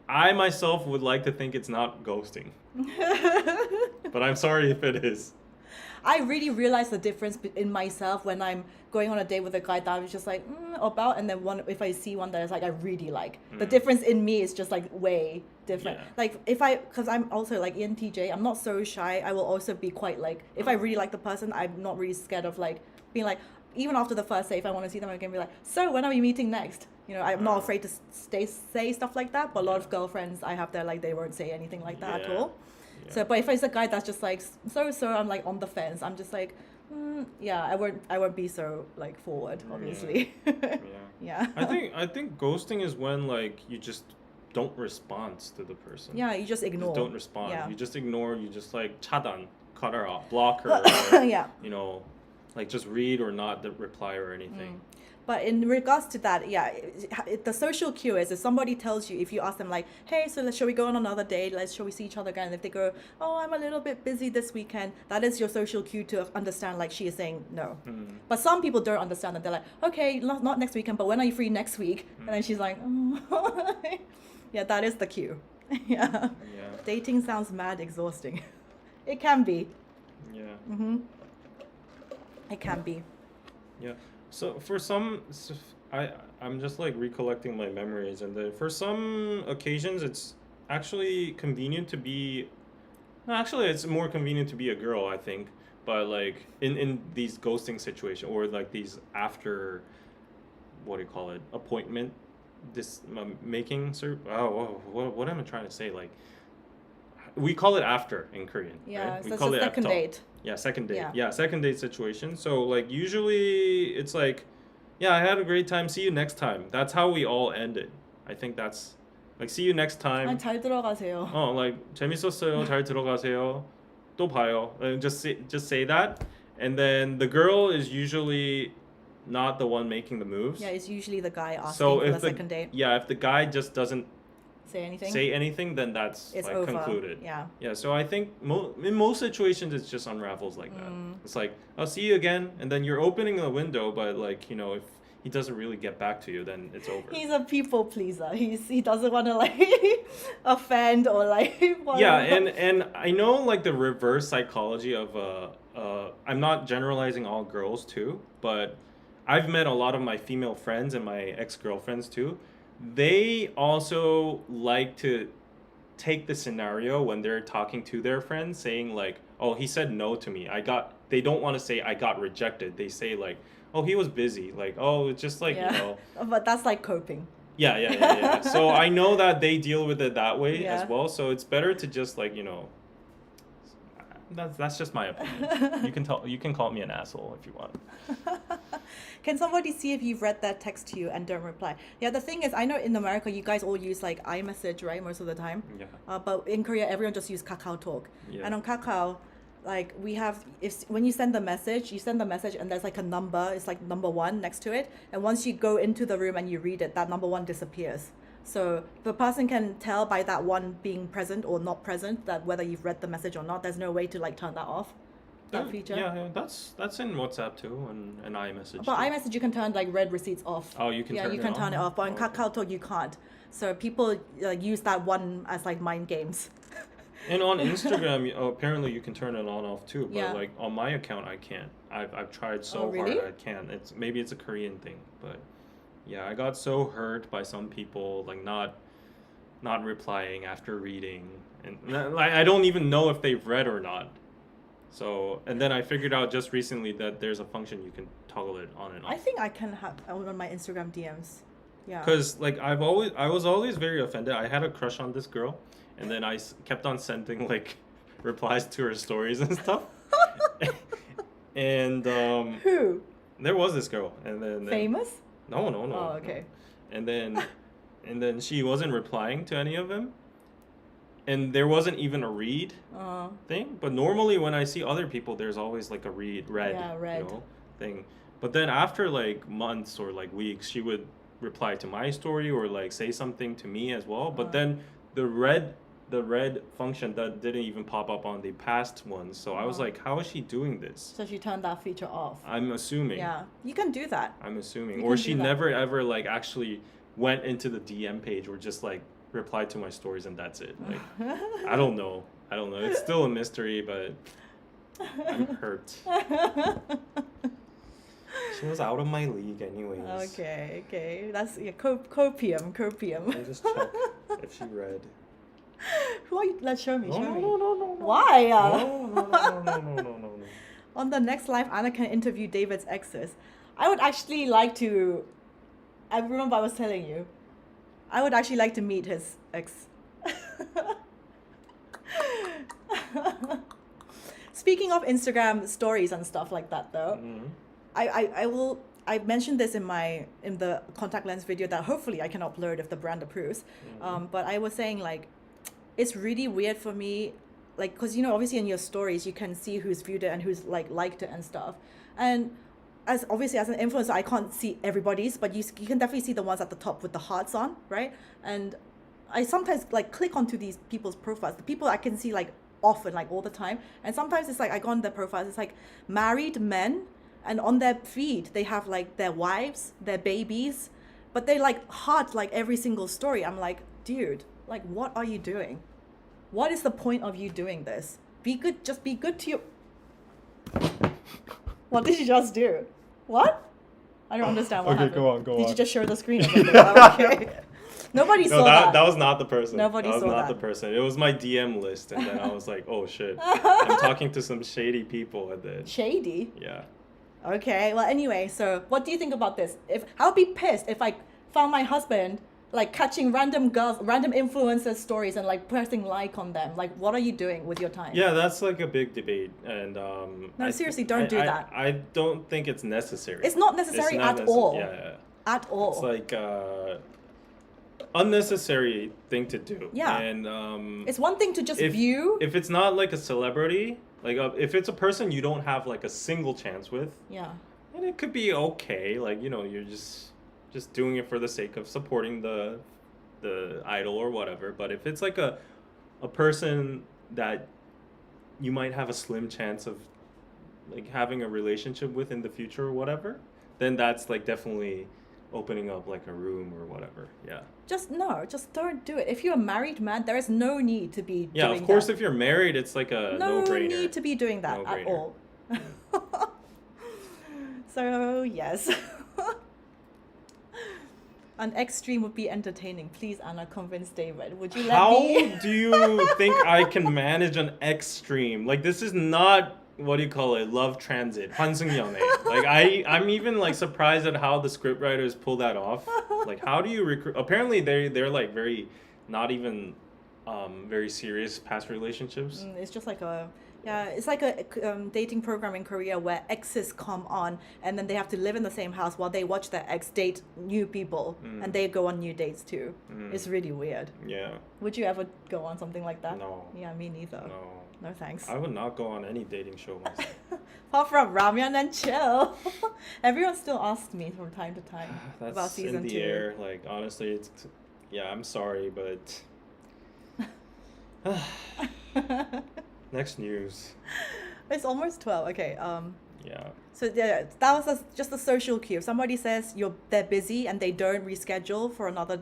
I myself would like to think it's not ghosting. But I'm sorry if it is. I really realize the difference in myself when I'm going on a date with a guy that I was just like about, and then if I see one that is like I really like, the difference in me is just like way different. Yeah. Like because I'm also like ENTJ, I'm not so shy. I will also be quite like, if I really like the person, I'm not really scared of like being like, even after the first date, if I want to see them again, be like, so when are we meeting next? You know, I'm not afraid to say stuff like that. But a lot of girlfriends I have there, like, they won't say anything like that at Yeah. all. Yeah. So, but if it's a guy that's just like so, I'm like on the fence. I'm just like, yeah, I won't be so like forward, obviously. Yeah. Yeah. I think ghosting is when like you just don't respond to the person. Yeah, you just You ignore. just don't respond. Yeah. You just ignore. You just like 차단, cut her off, block her. Or, Yeah. you know, like just read or not the reply or anything. But in regards to that, yeah, the social cue is if somebody tells you, if you ask them like, hey, so shall we go on another date? Shall we see each other again? And if they go, oh, I'm a little bit busy this weekend, that is your social cue to understand like she is saying no. But some people don't understand that. They're like, okay, not next weekend, but when are you free next week? And then she's like, yeah, that is the cue. Yeah. Yeah. Dating sounds mad exhausting. It can be. Yeah. It can be. Yeah. So for some, I'm just like recollecting my memories, and for some occasions, it's actually convenient to be. No, actually, it's more convenient to be a girl, I think. But like in these ghosting situations, or like these after, what do you call it, appointment, this making. What am I trying to say? Like, we call it after in Korean. Yeah, right? We so call it's it a second after. date. Yeah, second date. Yeah. Yeah, second date situation. So like usually it's like, yeah, I had a great time. See you next time. That's how we all end it. I think that's like see you next time. 잘 들어가세요. Like 재밌었어요. 잘 들어가세요. 또 봐요. Just say that, and then the girl is usually not the one making the moves. Yeah, it's usually the guy asking So for if the second date. yeah, if the guy just doesn't Say anything? then that's It's like over. concluded. Yeah. Yeah, so I think in most situations it just unravels like that. It's like, I'll see you again, and then you're opening the window, but like, you know, if he doesn't really get back to you, then it's over. He's a people pleaser. He doesn't want to like offend or like Yeah, whatever. and I know like the reverse psychology of I'm not generalizing all girls too, but I've met a lot of my female friends and my ex-girlfriends too. They also like to take the scenario when they're talking to their friends saying like, oh, he said no to me. They don't want to say I got rejected. They say like, oh, he was busy. Like, oh, it's just like, Yeah. you know. But that's like coping. Yeah. So I know that they deal with it that way Yeah. as well. So it's better to just like, you know, that's just my opinion. You can call me an asshole if you want. Can somebody see if you've read that text to you and don't reply? Yeah, the thing is, I know in America you guys all use like iMessage, right, most of the time. Yeah. But in Korea, everyone just use Kakao Talk. Yeah. And on Kakao, like we have, when you send the message, you send the message and there's like a number, it's like number 1 next to it. And once you go into the room and you read it, that number 1 disappears. So the person can tell by that 1 being present or not present that whether you've read the message or not. There's no way to like turn that off. That feature. Yeah, that's in WhatsApp too and iMessage. But too. iMessage you can turn like read receipts off. Oh, you can yeah, turn you it can off? turn it off. But on Oh, okay. Kakao Talk you can't. So people use that 1 as like mind games. And on Instagram, apparently you can turn it on off too. But Yeah. like on my account, I can't. I've tried so Oh, really? hard, I can't. Maybe it's a Korean thing, but yeah, I got so hurt by some people like not replying after reading, and like I don't even know if they've read or not. So and then I figured out just recently that there's a function you can toggle it on and off. I think I can have on my Instagram DMs. Yeah. Because like I was always very offended. I had a crush on this girl, and then I kept on sending like replies to her stories and stuff. And Who? there was this girl, and then Famous? no. Oh, okay. And then she wasn't replying to any of them, and there wasn't even a read thing. But normally when I see other people, there's always like a read Yeah, read. You know, thing. But then after like months or like weeks, she would reply to my story or like say something to me as well. But then the red function that didn't even pop up on the past ones. So I was like, how is she doing this? So she turned that feature off. I'm assuming. Yeah. You can do that. I'm assuming. You Or can she do that. never ever like actually went into the DM page or just like replied to my stories and that's it. Like I don't know. It's still a mystery, but I'm hurt. She was out of my league anyways. Okay. That's copium. I just check if she read. Who are you? Let's show me. No. Why? No. On the next live, Anna can interview David's exes. I would actually like to. I remember I was telling you. I would actually like to meet his ex. Speaking of Instagram stories and stuff like that, though, I will. I mentioned this in the contact lens video that hopefully I can upload if the brand approves. But I was saying like, it's really weird for me, like, because obviously in your stories you can see who's viewed it and who's like liked it and stuff, and as obviously as an influencer I can't see everybody's, but you can definitely see the ones at the top with the hearts on, right? And I sometimes like click onto these people's profiles, the people I can see like often, like all the time, and sometimes it's like I go on their profiles, it's like married men, and on their feed they have like their wives, their babies, but they like heart like every single story. I'm like, dude, like what are you doing? What is the point of you doing this? Be good, just be good to you. What did you just do? What? I don't understand what happened. Go Did on. you just share the screen again? Okay. Nobody saw that. That was not the person. Nobody that was saw not that. the person. It was my DM list, and then I was like, oh shit, I'm talking to some shady people, and then Shady? yeah. Okay, well anyway, so what do you think about this? I would be pissed if I found my husband like catching random influencers stories and like pressing like on them. Like, what are you doing with your time? Yeah, that's like a big debate, and No, seriously, don't do that. I don't think it's necessary. It's not necessary at all. Yeah. At all. It's like unnecessary thing to do. Yeah. And it's one thing to just view. If it's not like a celebrity, like if it's a person you don't have like a single chance with, yeah, then it could be okay. Like you're just doing it for the sake of supporting the idol or whatever. But if it's like a person that you might have a slim chance of like having a relationship with in the future or whatever, then that's like definitely opening up like a room or whatever. Yeah. Just don't do it. If you're a married man, there is no need to be doing of course that. If you're married, it's like a no-brainer. No need to be doing that at all. So yes. An X stream would be entertaining. Please, Anna, convince David. Would you let me? How do you think I can manage an X stream? Like, this is not, what do you call it, love transit. 환승연애. Like, I'm even like surprised at how the scriptwriters pull that off. Like, how do you recruit? Apparently, they're like very, not even very serious past relationships. It's just like it's like a dating program in Korea where exes come on and then they have to live in the same house while they watch their ex date new people and they go on new dates too. It's really weird. Yeah. Would you ever go on something like that? No. Yeah, me neither. No thanks. I would not go on any dating show myself. Apart from ramen and chill. Everyone still asks me from time to time about season 2. That's in the air. Like, honestly, I'm sorry, but next news. It's almost 12. Okay. Yeah. So yeah, that was just a social cue. If somebody says they're busy and they don't reschedule for another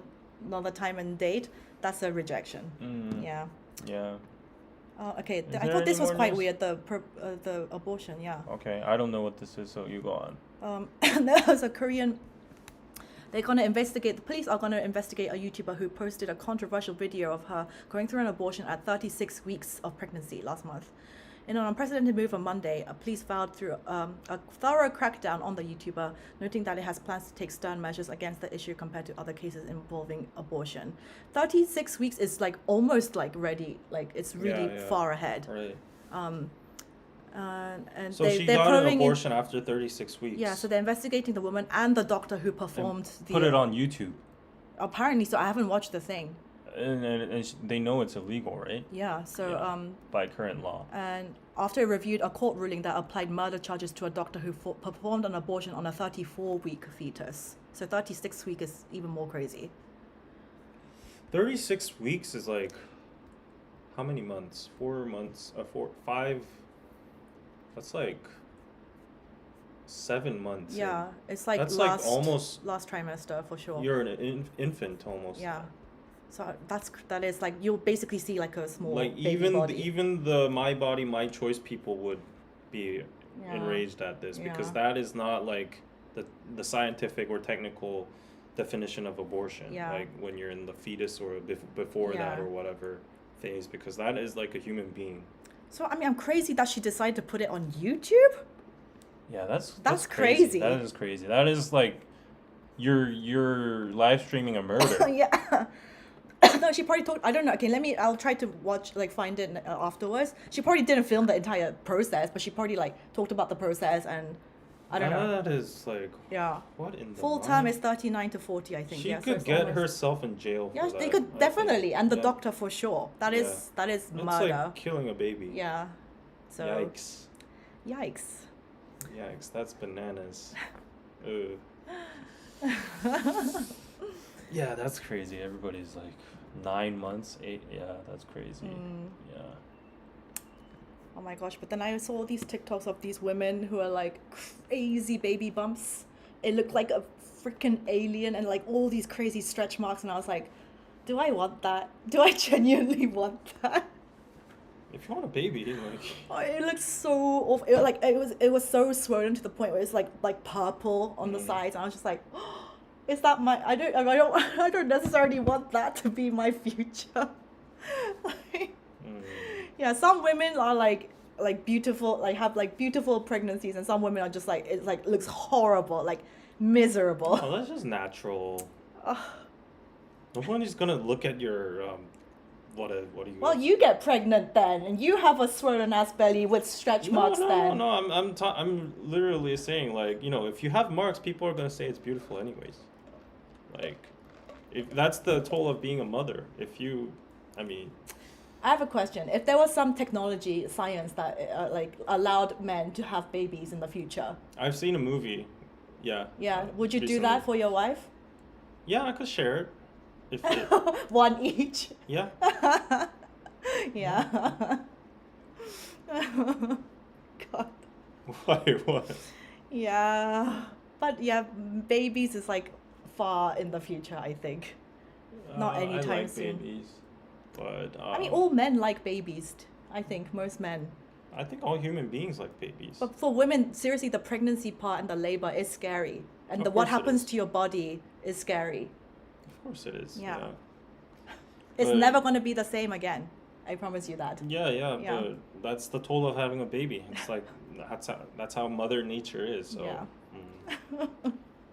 time and date, that's a rejection. Yeah. Yeah. Okay. I thought this was quite weird. The abortion. Yeah. Okay. I don't know what this is, so you go on. There was a Korean. The police are going to investigate a YouTuber who posted a controversial video of her going through an abortion at 36 weeks of pregnancy last month. In an unprecedented move on Monday, police filed through a thorough crackdown on the YouTuber, noting that it has plans to take stern measures against the issue compared to other cases involving abortion. 36 weeks is like almost like ready, like it's really far ahead. Right. And so she got an abortion after 36 weeks. Yeah, so they're investigating the woman and the doctor who performed put it on YouTube. Apparently, so I haven't watched the thing. And they know it's illegal, right? Yeah, so by current law. And after it reviewed a court ruling that applied murder charges to a doctor who performed an abortion on a 34-week fetus. So 36 weeks is even more crazy. 36 weeks is like how many months? 4 months? 5. That's like 7 months. Yeah, it's like that's last trimester for sure. You're an infant almost. Yeah, so that is like you'll basically see like a small like baby body. even the My Body My Choice people would be enraged at this because that is not like the scientific or technical definition of abortion. Yeah. Like when you're in the fetus or before that or whatever phase, because that is like a human being. So, I mean, I'm crazy that she decided to put it on YouTube. Yeah, that's That's crazy. crazy. That is crazy. That is like you're live streaming a murder. Yeah. No, she probably told. I don't know. Okay, I'll try to watch, like, find it afterwards. She probably didn't film the entire process, but she probably like talked about the process, and I don't know. That is like, Yeah. what in the Full time mind? is 39 to 40, I think. She Yeah, so could it's get almost- herself in jail for Yeah, that. they I could think. definitely, and the Yeah. doctor for sure. That is It's murder. like killing a baby. Yeah. So Yikes. yikes. Yikes, that's bananas. Ugh. Yeah, that's crazy. Everybody's like 9 months, 8. Yeah, that's crazy. Yeah. Oh my gosh, but then I saw all these TikToks of these women who are like crazy baby bumps. It looked like a freaking alien, and like all these crazy stretch marks, and I was like, do I want that? Do I genuinely want that? If you want a baby, like, Oh, it looks so awful. It was so swollen to the point where it's like purple on the sides, and I was just like, is that my? I don't necessarily want that to be my future. Yeah, some women are like beautiful, like have like beautiful pregnancies, and some women are just like, it like looks horrible, like miserable. oh, that's just natural. Nobody's gonna look at your what do you? Well, you get pregnant then, and you have a swollen ass belly with stretch marks then. No. I'm literally saying, like, you know, if you have marks, people are gonna say it's beautiful anyways. Like, if that's the toll of being a mother. If you, I mean. I have a question. If there was some technology, science that like allowed men to have babies in the future. I've seen a movie. Yeah. Yeah. Would you do recently. that for your wife? Yeah, I could share it. If it, One each. yeah. Yeah. God. Why? What? Yeah. But yeah, babies is like far in the future, I think. Not anytime I like soon. babies, but I mean, all men like babies. I think most men. I think all human beings like babies. But for women, seriously, the pregnancy part and the labor is scary, and Of what course it happens is. to your body is scary. Of course it is. Yeah. Yeah. It's But- never gonna be the same again. I promise you that. Yeah, Yeah. but that's the toll of having a baby. It's like that's how Mother Nature is. So. Yeah.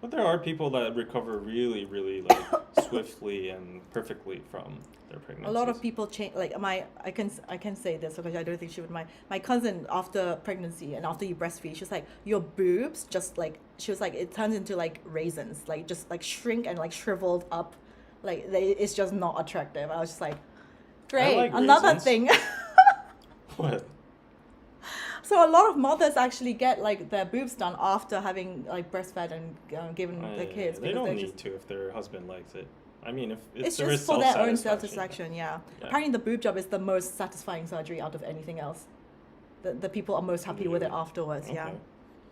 But there are people that recover really, really like swiftly and perfectly from their pregnancies. A lot of people change. Like I can say this because I don't think she would mind. My cousin, after pregnancy and after you breastfeed, she was like, your boobs just like, she was like, it turns into like raisins, like just like shrink and like shriveled up, like it's just not attractive. I was just like, great, like another raisins. thing. What? So a lot of mothers actually get like their boobs done after having like breastfed and given their kids. They because don't they're need just- to if their husband likes it. I mean, if It's there just is for their own self-satisfaction. satisfaction, yeah. Yeah. Apparently the boob job is the most satisfying surgery out of anything else. The people are most happy with it Really? afterwards, yeah. Okay.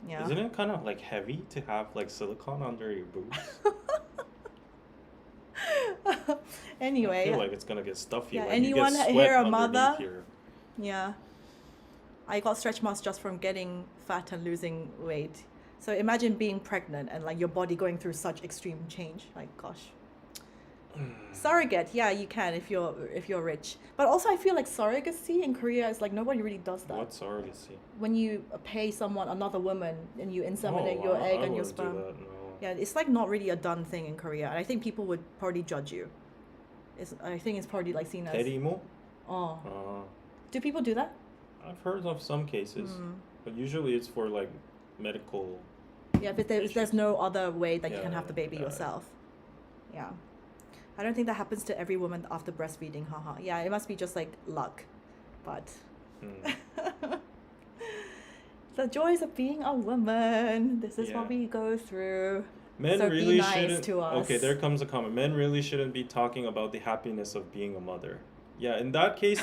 Yeah. Isn't it kind of like heavy to have like silicone under your boobs? I Anyway, feel like it's gonna get stuffy. Yeah, when you get anyone sweat here a underneath mother? your- yeah. I got stretch marks just from getting fat and losing weight. So imagine being pregnant and like your body going through such extreme change. Like gosh. Surrogate, yeah, you can if you're rich. But also I feel like surrogacy in Korea is like nobody really does that. What surrogacy? When you pay someone, another woman, and you inseminate Oh, your I egg and your wouldn't do sperm. that, no. Yeah, it's like not really a done thing in Korea, and I think people would probably judge you. I think it's probably like seen as Terimo? oh. Uh, Do people do that? I've heard of some cases, Hmm. but usually it's for like medical. Yeah, but there's no other way that you can have the baby yeah. yourself. Yeah. I don't think that happens to every woman after breastfeeding, haha. Yeah, it must be just like luck. But Mm. the joys of being a woman. This is Yeah. what we go through. Men So be really nice shouldn't. to us. Okay, there comes a comment. Men really shouldn't be talking about the happiness of being a mother. Yeah, in that case,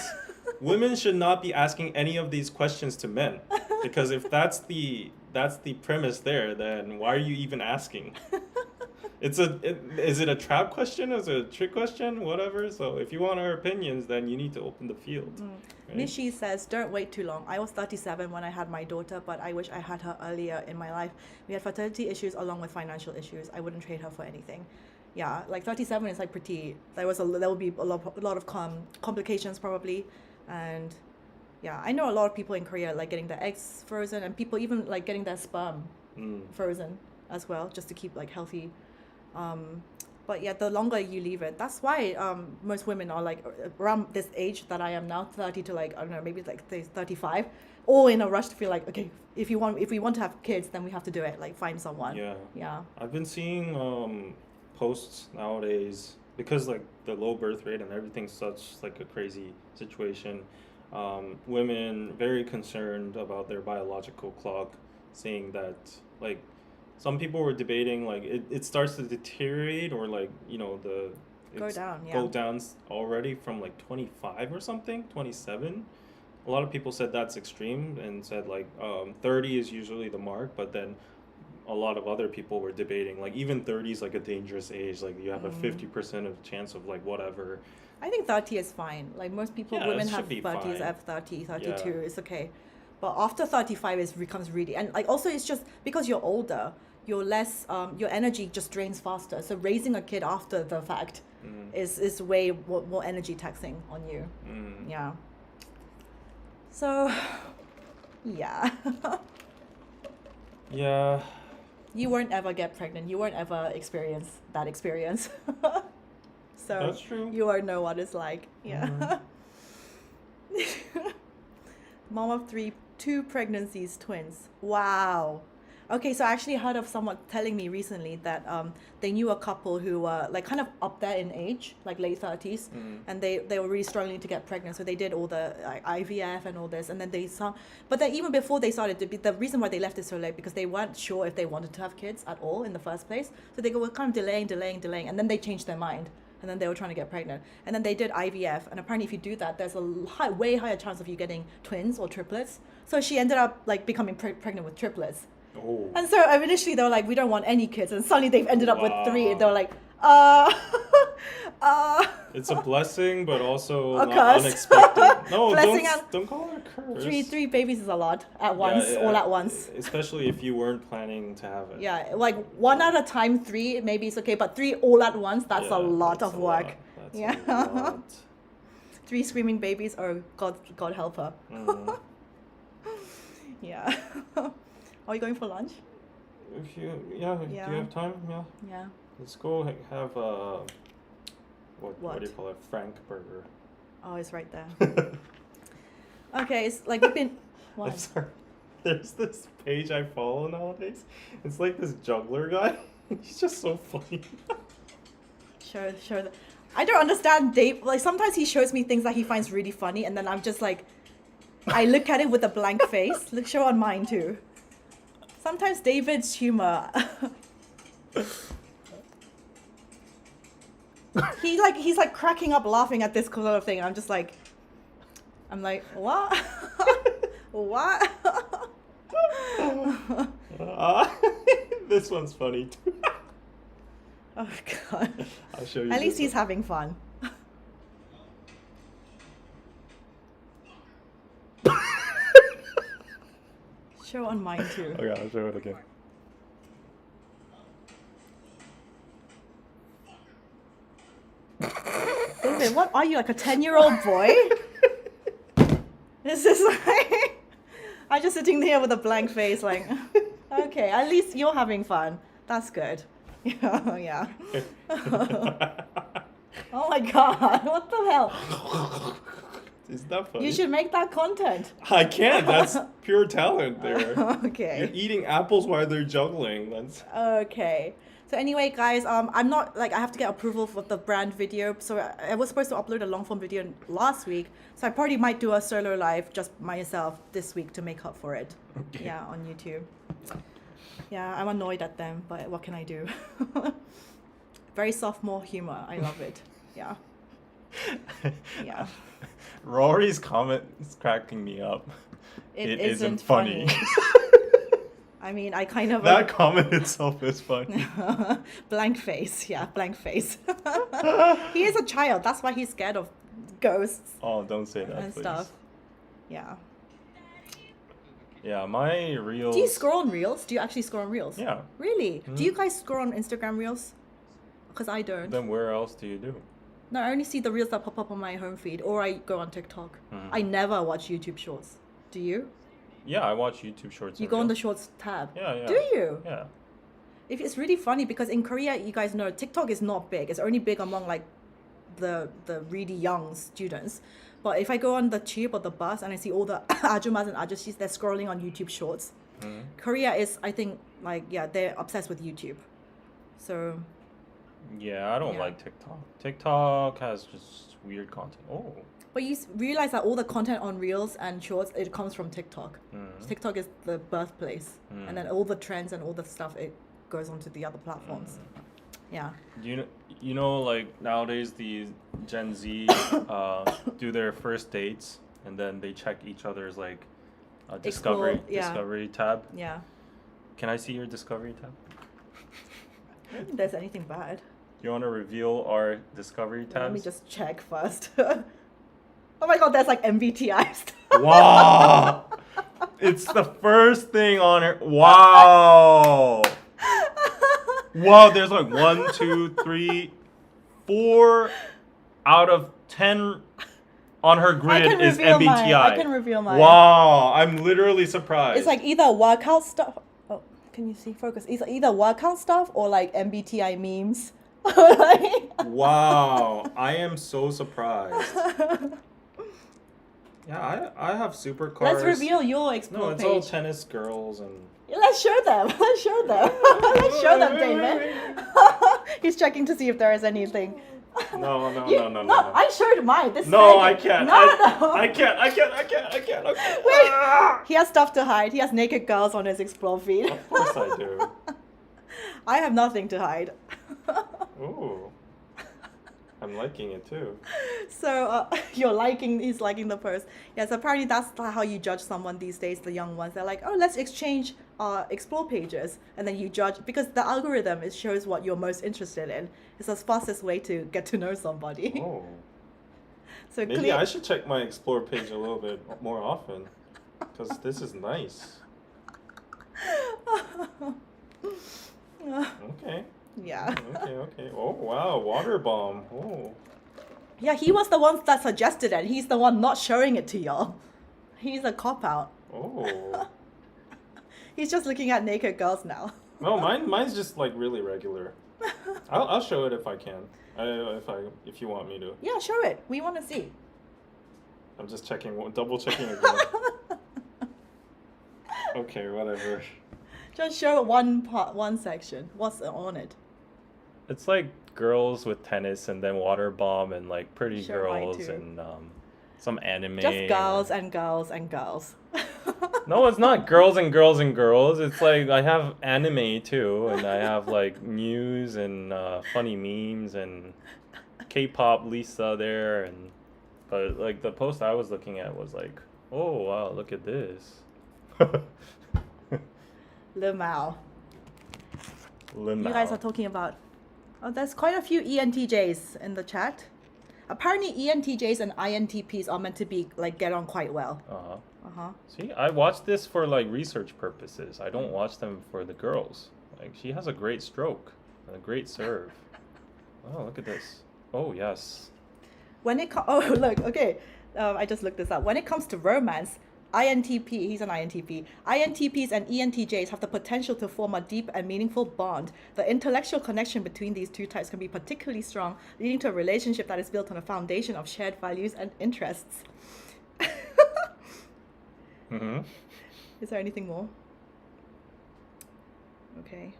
women should not be asking any of these questions to men, because if that's the premise there, then why are you even asking? Is it a trap question? Is it a trick question? Whatever. So if you want our opinions, then you need to open the field. Right? Mishi says, don't wait too long. I was 37 when I had my daughter, but I wish I had her earlier in my life. We had fertility issues along with financial issues. I wouldn't trade her for anything. Yeah, like 37 is like pretty, there will be a lot of complications probably. And Yeah, I know a lot of people in Korea like getting their eggs frozen, and people even like getting their sperm frozen as well, just to keep like healthy. But yeah, the longer you leave it, that's why most women are like around this age that I am now, 30 to like, I don't know, maybe like 35, all in a rush to feel like, okay, if we want to have kids, then we have to do it, like find someone. Yeah. I've been seeing posts nowadays because like the low birth rate and everything's such like a crazy situation. Women very concerned about their biological clock, saying that like some people were debating like it starts to deteriorate or like Go down, go down already from like 25 or something, 27. A lot of people said that's extreme and said like 30 is usually the mark, but then a lot of other people were debating like even 30 is like a dangerous age, like you have a 50% of chance of like whatever. I think 30 is fine. Like most people, women have 30s, fine. have 30, 32, it's okay. But after 35, it becomes really, and like also it's just because you're older, you're less, your energy just drains faster. So raising a kid after the fact is way more energy taxing on you. Yeah. So, yeah. Yeah. You won't ever get pregnant. You won't ever experience that experience. So that's true. You won't know what it's like. Yeah. Mom of 3, 2 pregnancies, twins. Wow. Okay, so I actually heard of someone telling me recently that they knew a couple who were like kind of up there in age, like late 30s, and they were really struggling to get pregnant. So they did all the IVF and all this, and then but then even before they started to be, the reason why they left it so late because they weren't sure if they wanted to have kids at all in the first place. So they were kind of delaying, and then they changed their mind. And then they were trying to get pregnant. And then they did IVF. And apparently if you do that, there's a way higher chance of you getting twins or triplets. So she ended up like becoming pregnant with triplets. Oh. And so initially they were like, we don't want any kids. And suddenly they've ended up with 3. And they were like, It's a blessing, but also a not curse. unexpected. No, Blessing don't call it a curse. 3 babies is a lot at once, all at once. Especially if you weren't planning to have it. Yeah, like 1 at a time, 3, maybe it's okay. But 3 all at once, that's a lot of work. That's a lot. 3 screaming babies, or God help her. Yeah. Are you going for lunch? If you, do you have time? Yeah. Yeah. Let's go have what do you call it? Frank burger. Oh, it's right there. Okay, it's like we've been. What? I'm sorry. There's this page I follow nowadays. It's like this juggler guy. He's just so funny. Sure. I don't understand Dave. Like sometimes he shows me things that he finds really funny, and then I'm just like, I look at it with a blank face. Look, show on mine too. Sometimes David's humor. He's like cracking up laughing at this sort of thing. I'm like, what? What? This one's funny too. Oh God. I'll show you. At least he's having fun. Show on mine too. Okay, I'll show it again. David, what are you, like a 10-year-old boy? This is like, I'm just sitting there with a blank face like, okay, at least you're having fun. That's good. Yeah. Oh my God, what the hell? Is that funny? You should make that content. I can't. That's pure talent there. Okay. You're eating apples while they're juggling. That's okay. So anyway, guys, I'm not like I have to get approval for the brand video. So I was supposed to upload a long form video last week. So I probably might do a solo live just myself this week to make up for it. Okay. Yeah, on YouTube. Yeah, I'm annoyed at them, but what can I do? Very sophomore humor. I love it. Yeah. Yeah. Rory's comment is cracking me up. It isn't funny. I mean, I kind of... That comment itself is funny. Blank face. Yeah, blank face. He is a child. That's why he's scared of ghosts. Oh, don't say that, and please. Stuff. Yeah. Yeah, my Reels... Do you scroll on Reels? Do you actually scroll on Reels? Yeah. Really? Do you guys scroll on Instagram Reels? Because I don't. Then where else do you do? No, I only see the reels that pop up on my home feed, or I go on TikTok. I never watch YouTube Shorts. Do you? Yeah, I watch YouTube Shorts. You go on the Shorts tab. Yeah, yeah. Do you? Yeah. If it's really funny because in Korea, you guys know TikTok is not big. It's only big among like the really young students. But if I go on the tube or the bus and I see all the ajumas and ajashis, they're scrolling on YouTube Shorts. Korea is, I think, like, yeah, they're obsessed with YouTube. So Yeah, I don't Yeah. like TikTok. TikTok has just weird content. Oh. but you realize that all the content on Reels and Shorts, it comes from TikTok. TikTok is the birthplace. And then all the trends and all the stuff, it goes onto the other platforms. Yeah. You know, like nowadays the Gen Z do their first dates and then they check each other's like Explore, discovery tab. Yeah. Can I see your discovery tab? I don't think there's anything bad. You want to reveal our discovery tabs? Let me just check first. Oh my god, there's like MBTI stuff. Wow! It's the first thing on her. Wow! Wow, there's like 1, 2, 3, 4 out of 10 on her grid is MBTI. I can reveal mine. Wow, I'm literally surprised. It's like either workout stuff. Oh, can you see? Focus. It's either workout stuff or like MBTI memes. Wow, I am so surprised. Yeah, I have supercars. Let's reveal your No, explore it's all page. tennis girls and. Let's show them. Let's show them. Let's show them, David. He's checking to see if there is anything. No. I showed mine. This No, second. I can't. No. I can't. Wait. Ah! He has stuff to hide. He has naked girls on his explore feed. Of course I do. I have nothing to hide. Ooh. I'm liking it too. So he's liking the post. Yes, apparently that's how you judge someone these days, the young ones. They're like, oh, let's exchange explore pages. And then you judge, because the algorithm, it shows what you're most interested in. It's the fastest way to get to know somebody. Oh. So Maybe I should check my explore page a little bit more often. Because this is nice. Okay. Yeah. Okay. Oh, wow. Water bomb. Oh. Yeah, he was the one that suggested it. He's the one not showing it to y'all. He's a cop-out. Oh. He's just looking at naked girls now. No, mine's just like really regular. I'll show it if I can. If you want me to. Yeah, show it. We want to see. I'm just double checking again. Okay, whatever. Just show one section. What's on it? It's like girls with tennis and then water bomb and like pretty Show mine girls too. and some anime. Just girls and girls and girls. No, it's not girls and girls and girls. It's like I have anime too, and I have like news and funny memes and K-pop Lisa there, but like the post I was looking at was like, oh wow, look at this. Lemao. Limau. You guys are talking about. Oh, there's quite a few ENTJs in the chat. Apparently, ENTJs and INTPs are meant to be like get on quite well. See, I watch this for like research purposes. I don't watch them for the girls. Like she has a great stroke, and a great serve. Oh, look at this. Oh yes. Oh look, okay. I just looked this up. When it comes to romance, he's an INTP. INTPs and ENTJs have the potential to form a deep and meaningful bond. The intellectual connection between these two types can be particularly strong, leading to a relationship that is built on a foundation of shared values and interests. Is there anything more? Okay.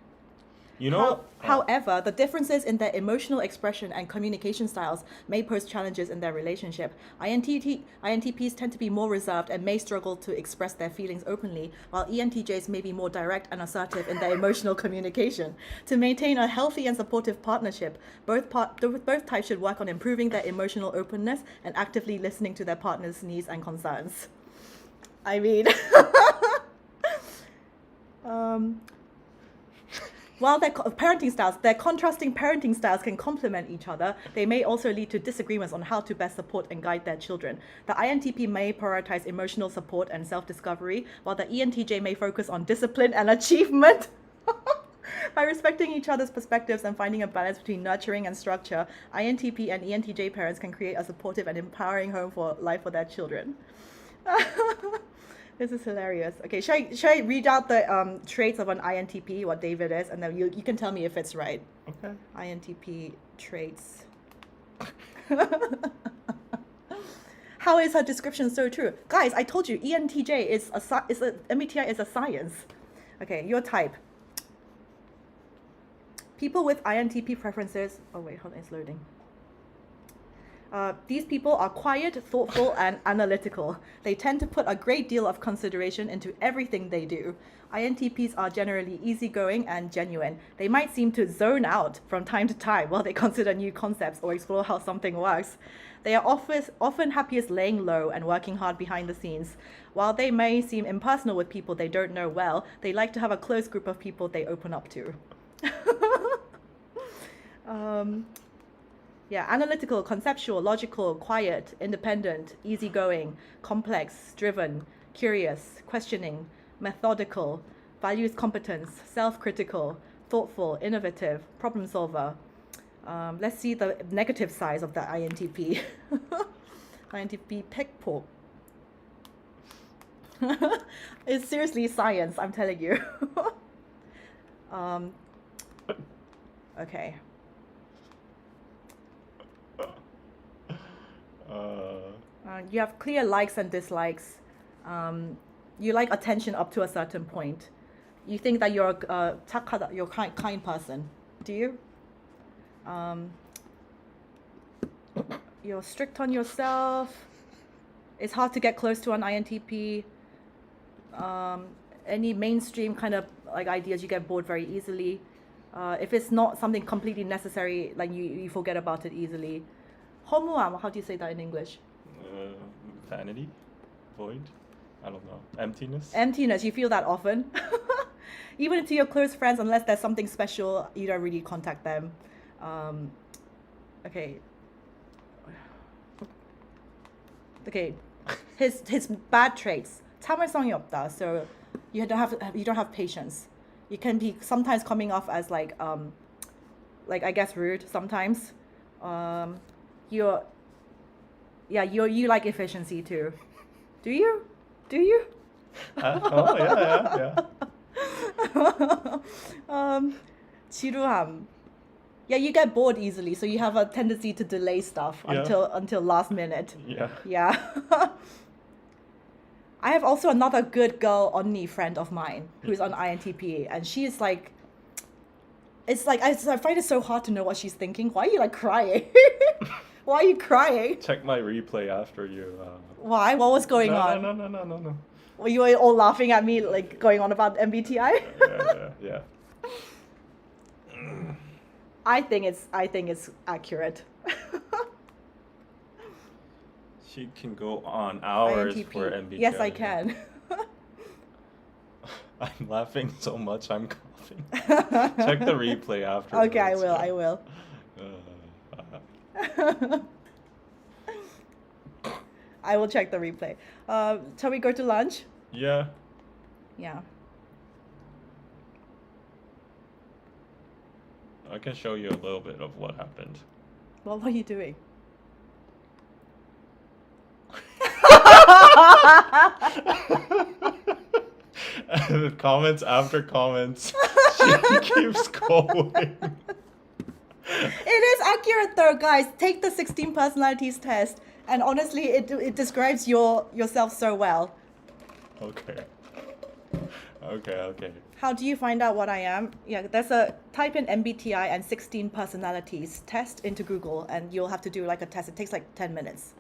You know. However, the differences in their emotional expression and communication styles may pose challenges in their relationship. INTPs tend to be more reserved and may struggle to express their feelings openly, while ENTJs may be more direct and assertive in their emotional communication. To maintain a healthy and supportive partnership, both types should work on improving their emotional openness and actively listening to their partner's needs and concerns. I mean... While their contrasting parenting styles can complement each other, they may also lead to disagreements on how to best support and guide their children. The INTP may prioritize emotional support and self-discovery, while the ENTJ may focus on discipline and achievement. By respecting each other's perspectives and finding a balance between nurturing and structure, INTP and ENTJ parents can create a supportive and empowering home for life for their children. This is hilarious. Okay, should I read out the traits of an INTP, what David is, and then you can tell me if it's right. Okay. INTP traits. How is her description so true? Guys, I told you, ENTJ is a MBTI is a science. Okay, your type. People with INTP preferences. Oh wait, hold on, it's loading. These people are quiet, thoughtful, and analytical. They tend to put a great deal of consideration into everything they do. INTPs are generally easygoing and genuine. They might seem to zone out from time to time while they consider new concepts or explore how something works. They are often happiest laying low and working hard behind the scenes. While they may seem impersonal with people they don't know well, they like to have a close group of people they open up to. Yeah, analytical, conceptual, logical, quiet, independent, easygoing, complex, driven, curious, questioning, methodical, values competence, self-critical, thoughtful, innovative, problem solver. Let's see the negative side of the INTP. INTP pickpocket. It's seriously science, I'm telling you. Okay. You have clear likes and dislikes. You like attention up to a certain point. You think that you're you're kind person. Do you? You're strict on yourself. It's hard to get close to an INTP. Any mainstream kind of like ideas, you get bored very easily. If it's not something completely necessary, like you forget about it easily. Homuam, how do you say that in English? Vanity? Void? I don't know. Emptiness? Emptiness, you feel that often. Even to your close friends, unless there's something special, you don't really contact them. Okay. Okay. His bad traits. 참을성이 없다. So you don't have patience. You can be sometimes coming off as like I guess rude sometimes. You like efficiency too. Do you? Oh yeah. 지루함. Yeah, you get bored easily, so you have a tendency to delay stuff until last minute. Yeah. I have also another good girl Onni friend of mine who's on INTP, and she is like, it's like I find it so hard to know what she's thinking. Why are you like crying? Why are you crying? Check my replay after you. Why? What was going on? No. Were you all laughing at me, like going on about MBTI? Yeah. I think it's accurate. She can go on hours INTP. for MBTI. Yes, I can. I'm laughing so much I'm coughing. Check the replay after. Okay, I will. I will check the replay. Shall we go to lunch? Yeah. Yeah. I can show you a little bit of what happened. What were you doing? Comments after comments. She keeps going. It is accurate though, guys. Take the 16 personalities test, and honestly, it describes yourself so well. Okay. How do you find out what I am? Yeah, there's a type in MBTI and 16 personalities test into Google, and you'll have to do like a test. It takes like 10 minutes.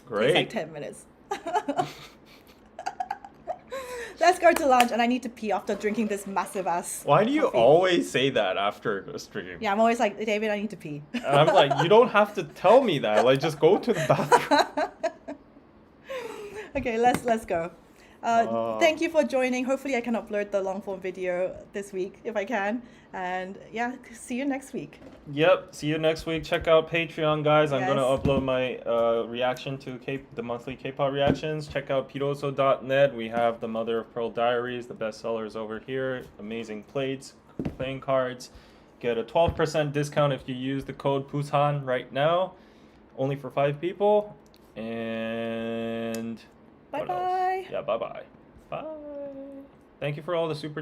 Great. It takes like 10 minutes. Let's go to lunch, and I need to pee after drinking this massive ass. Why do you coffee. always say that after a stream? Yeah, I'm always like, David, I need to pee. And I'm like, you don't have to tell me that. Like, just go to the bathroom. Okay, let's go. Thank you for joining. Hopefully I can upload the long form video this week if I can. And yeah, see you next week. Yep, see you next week. Check out Patreon, guys. I'm Yes. going to upload my reaction to the monthly K-pop reactions. Check out piroso.net. We have the Mother of Pearl Diaries, the bestsellers over here. Amazing plates, playing cards. Get a 12% discount if you use the code Busan right now. Only for 5 people. And what else? Bye-bye. Yeah, bye-bye. Bye. Thank you for all the super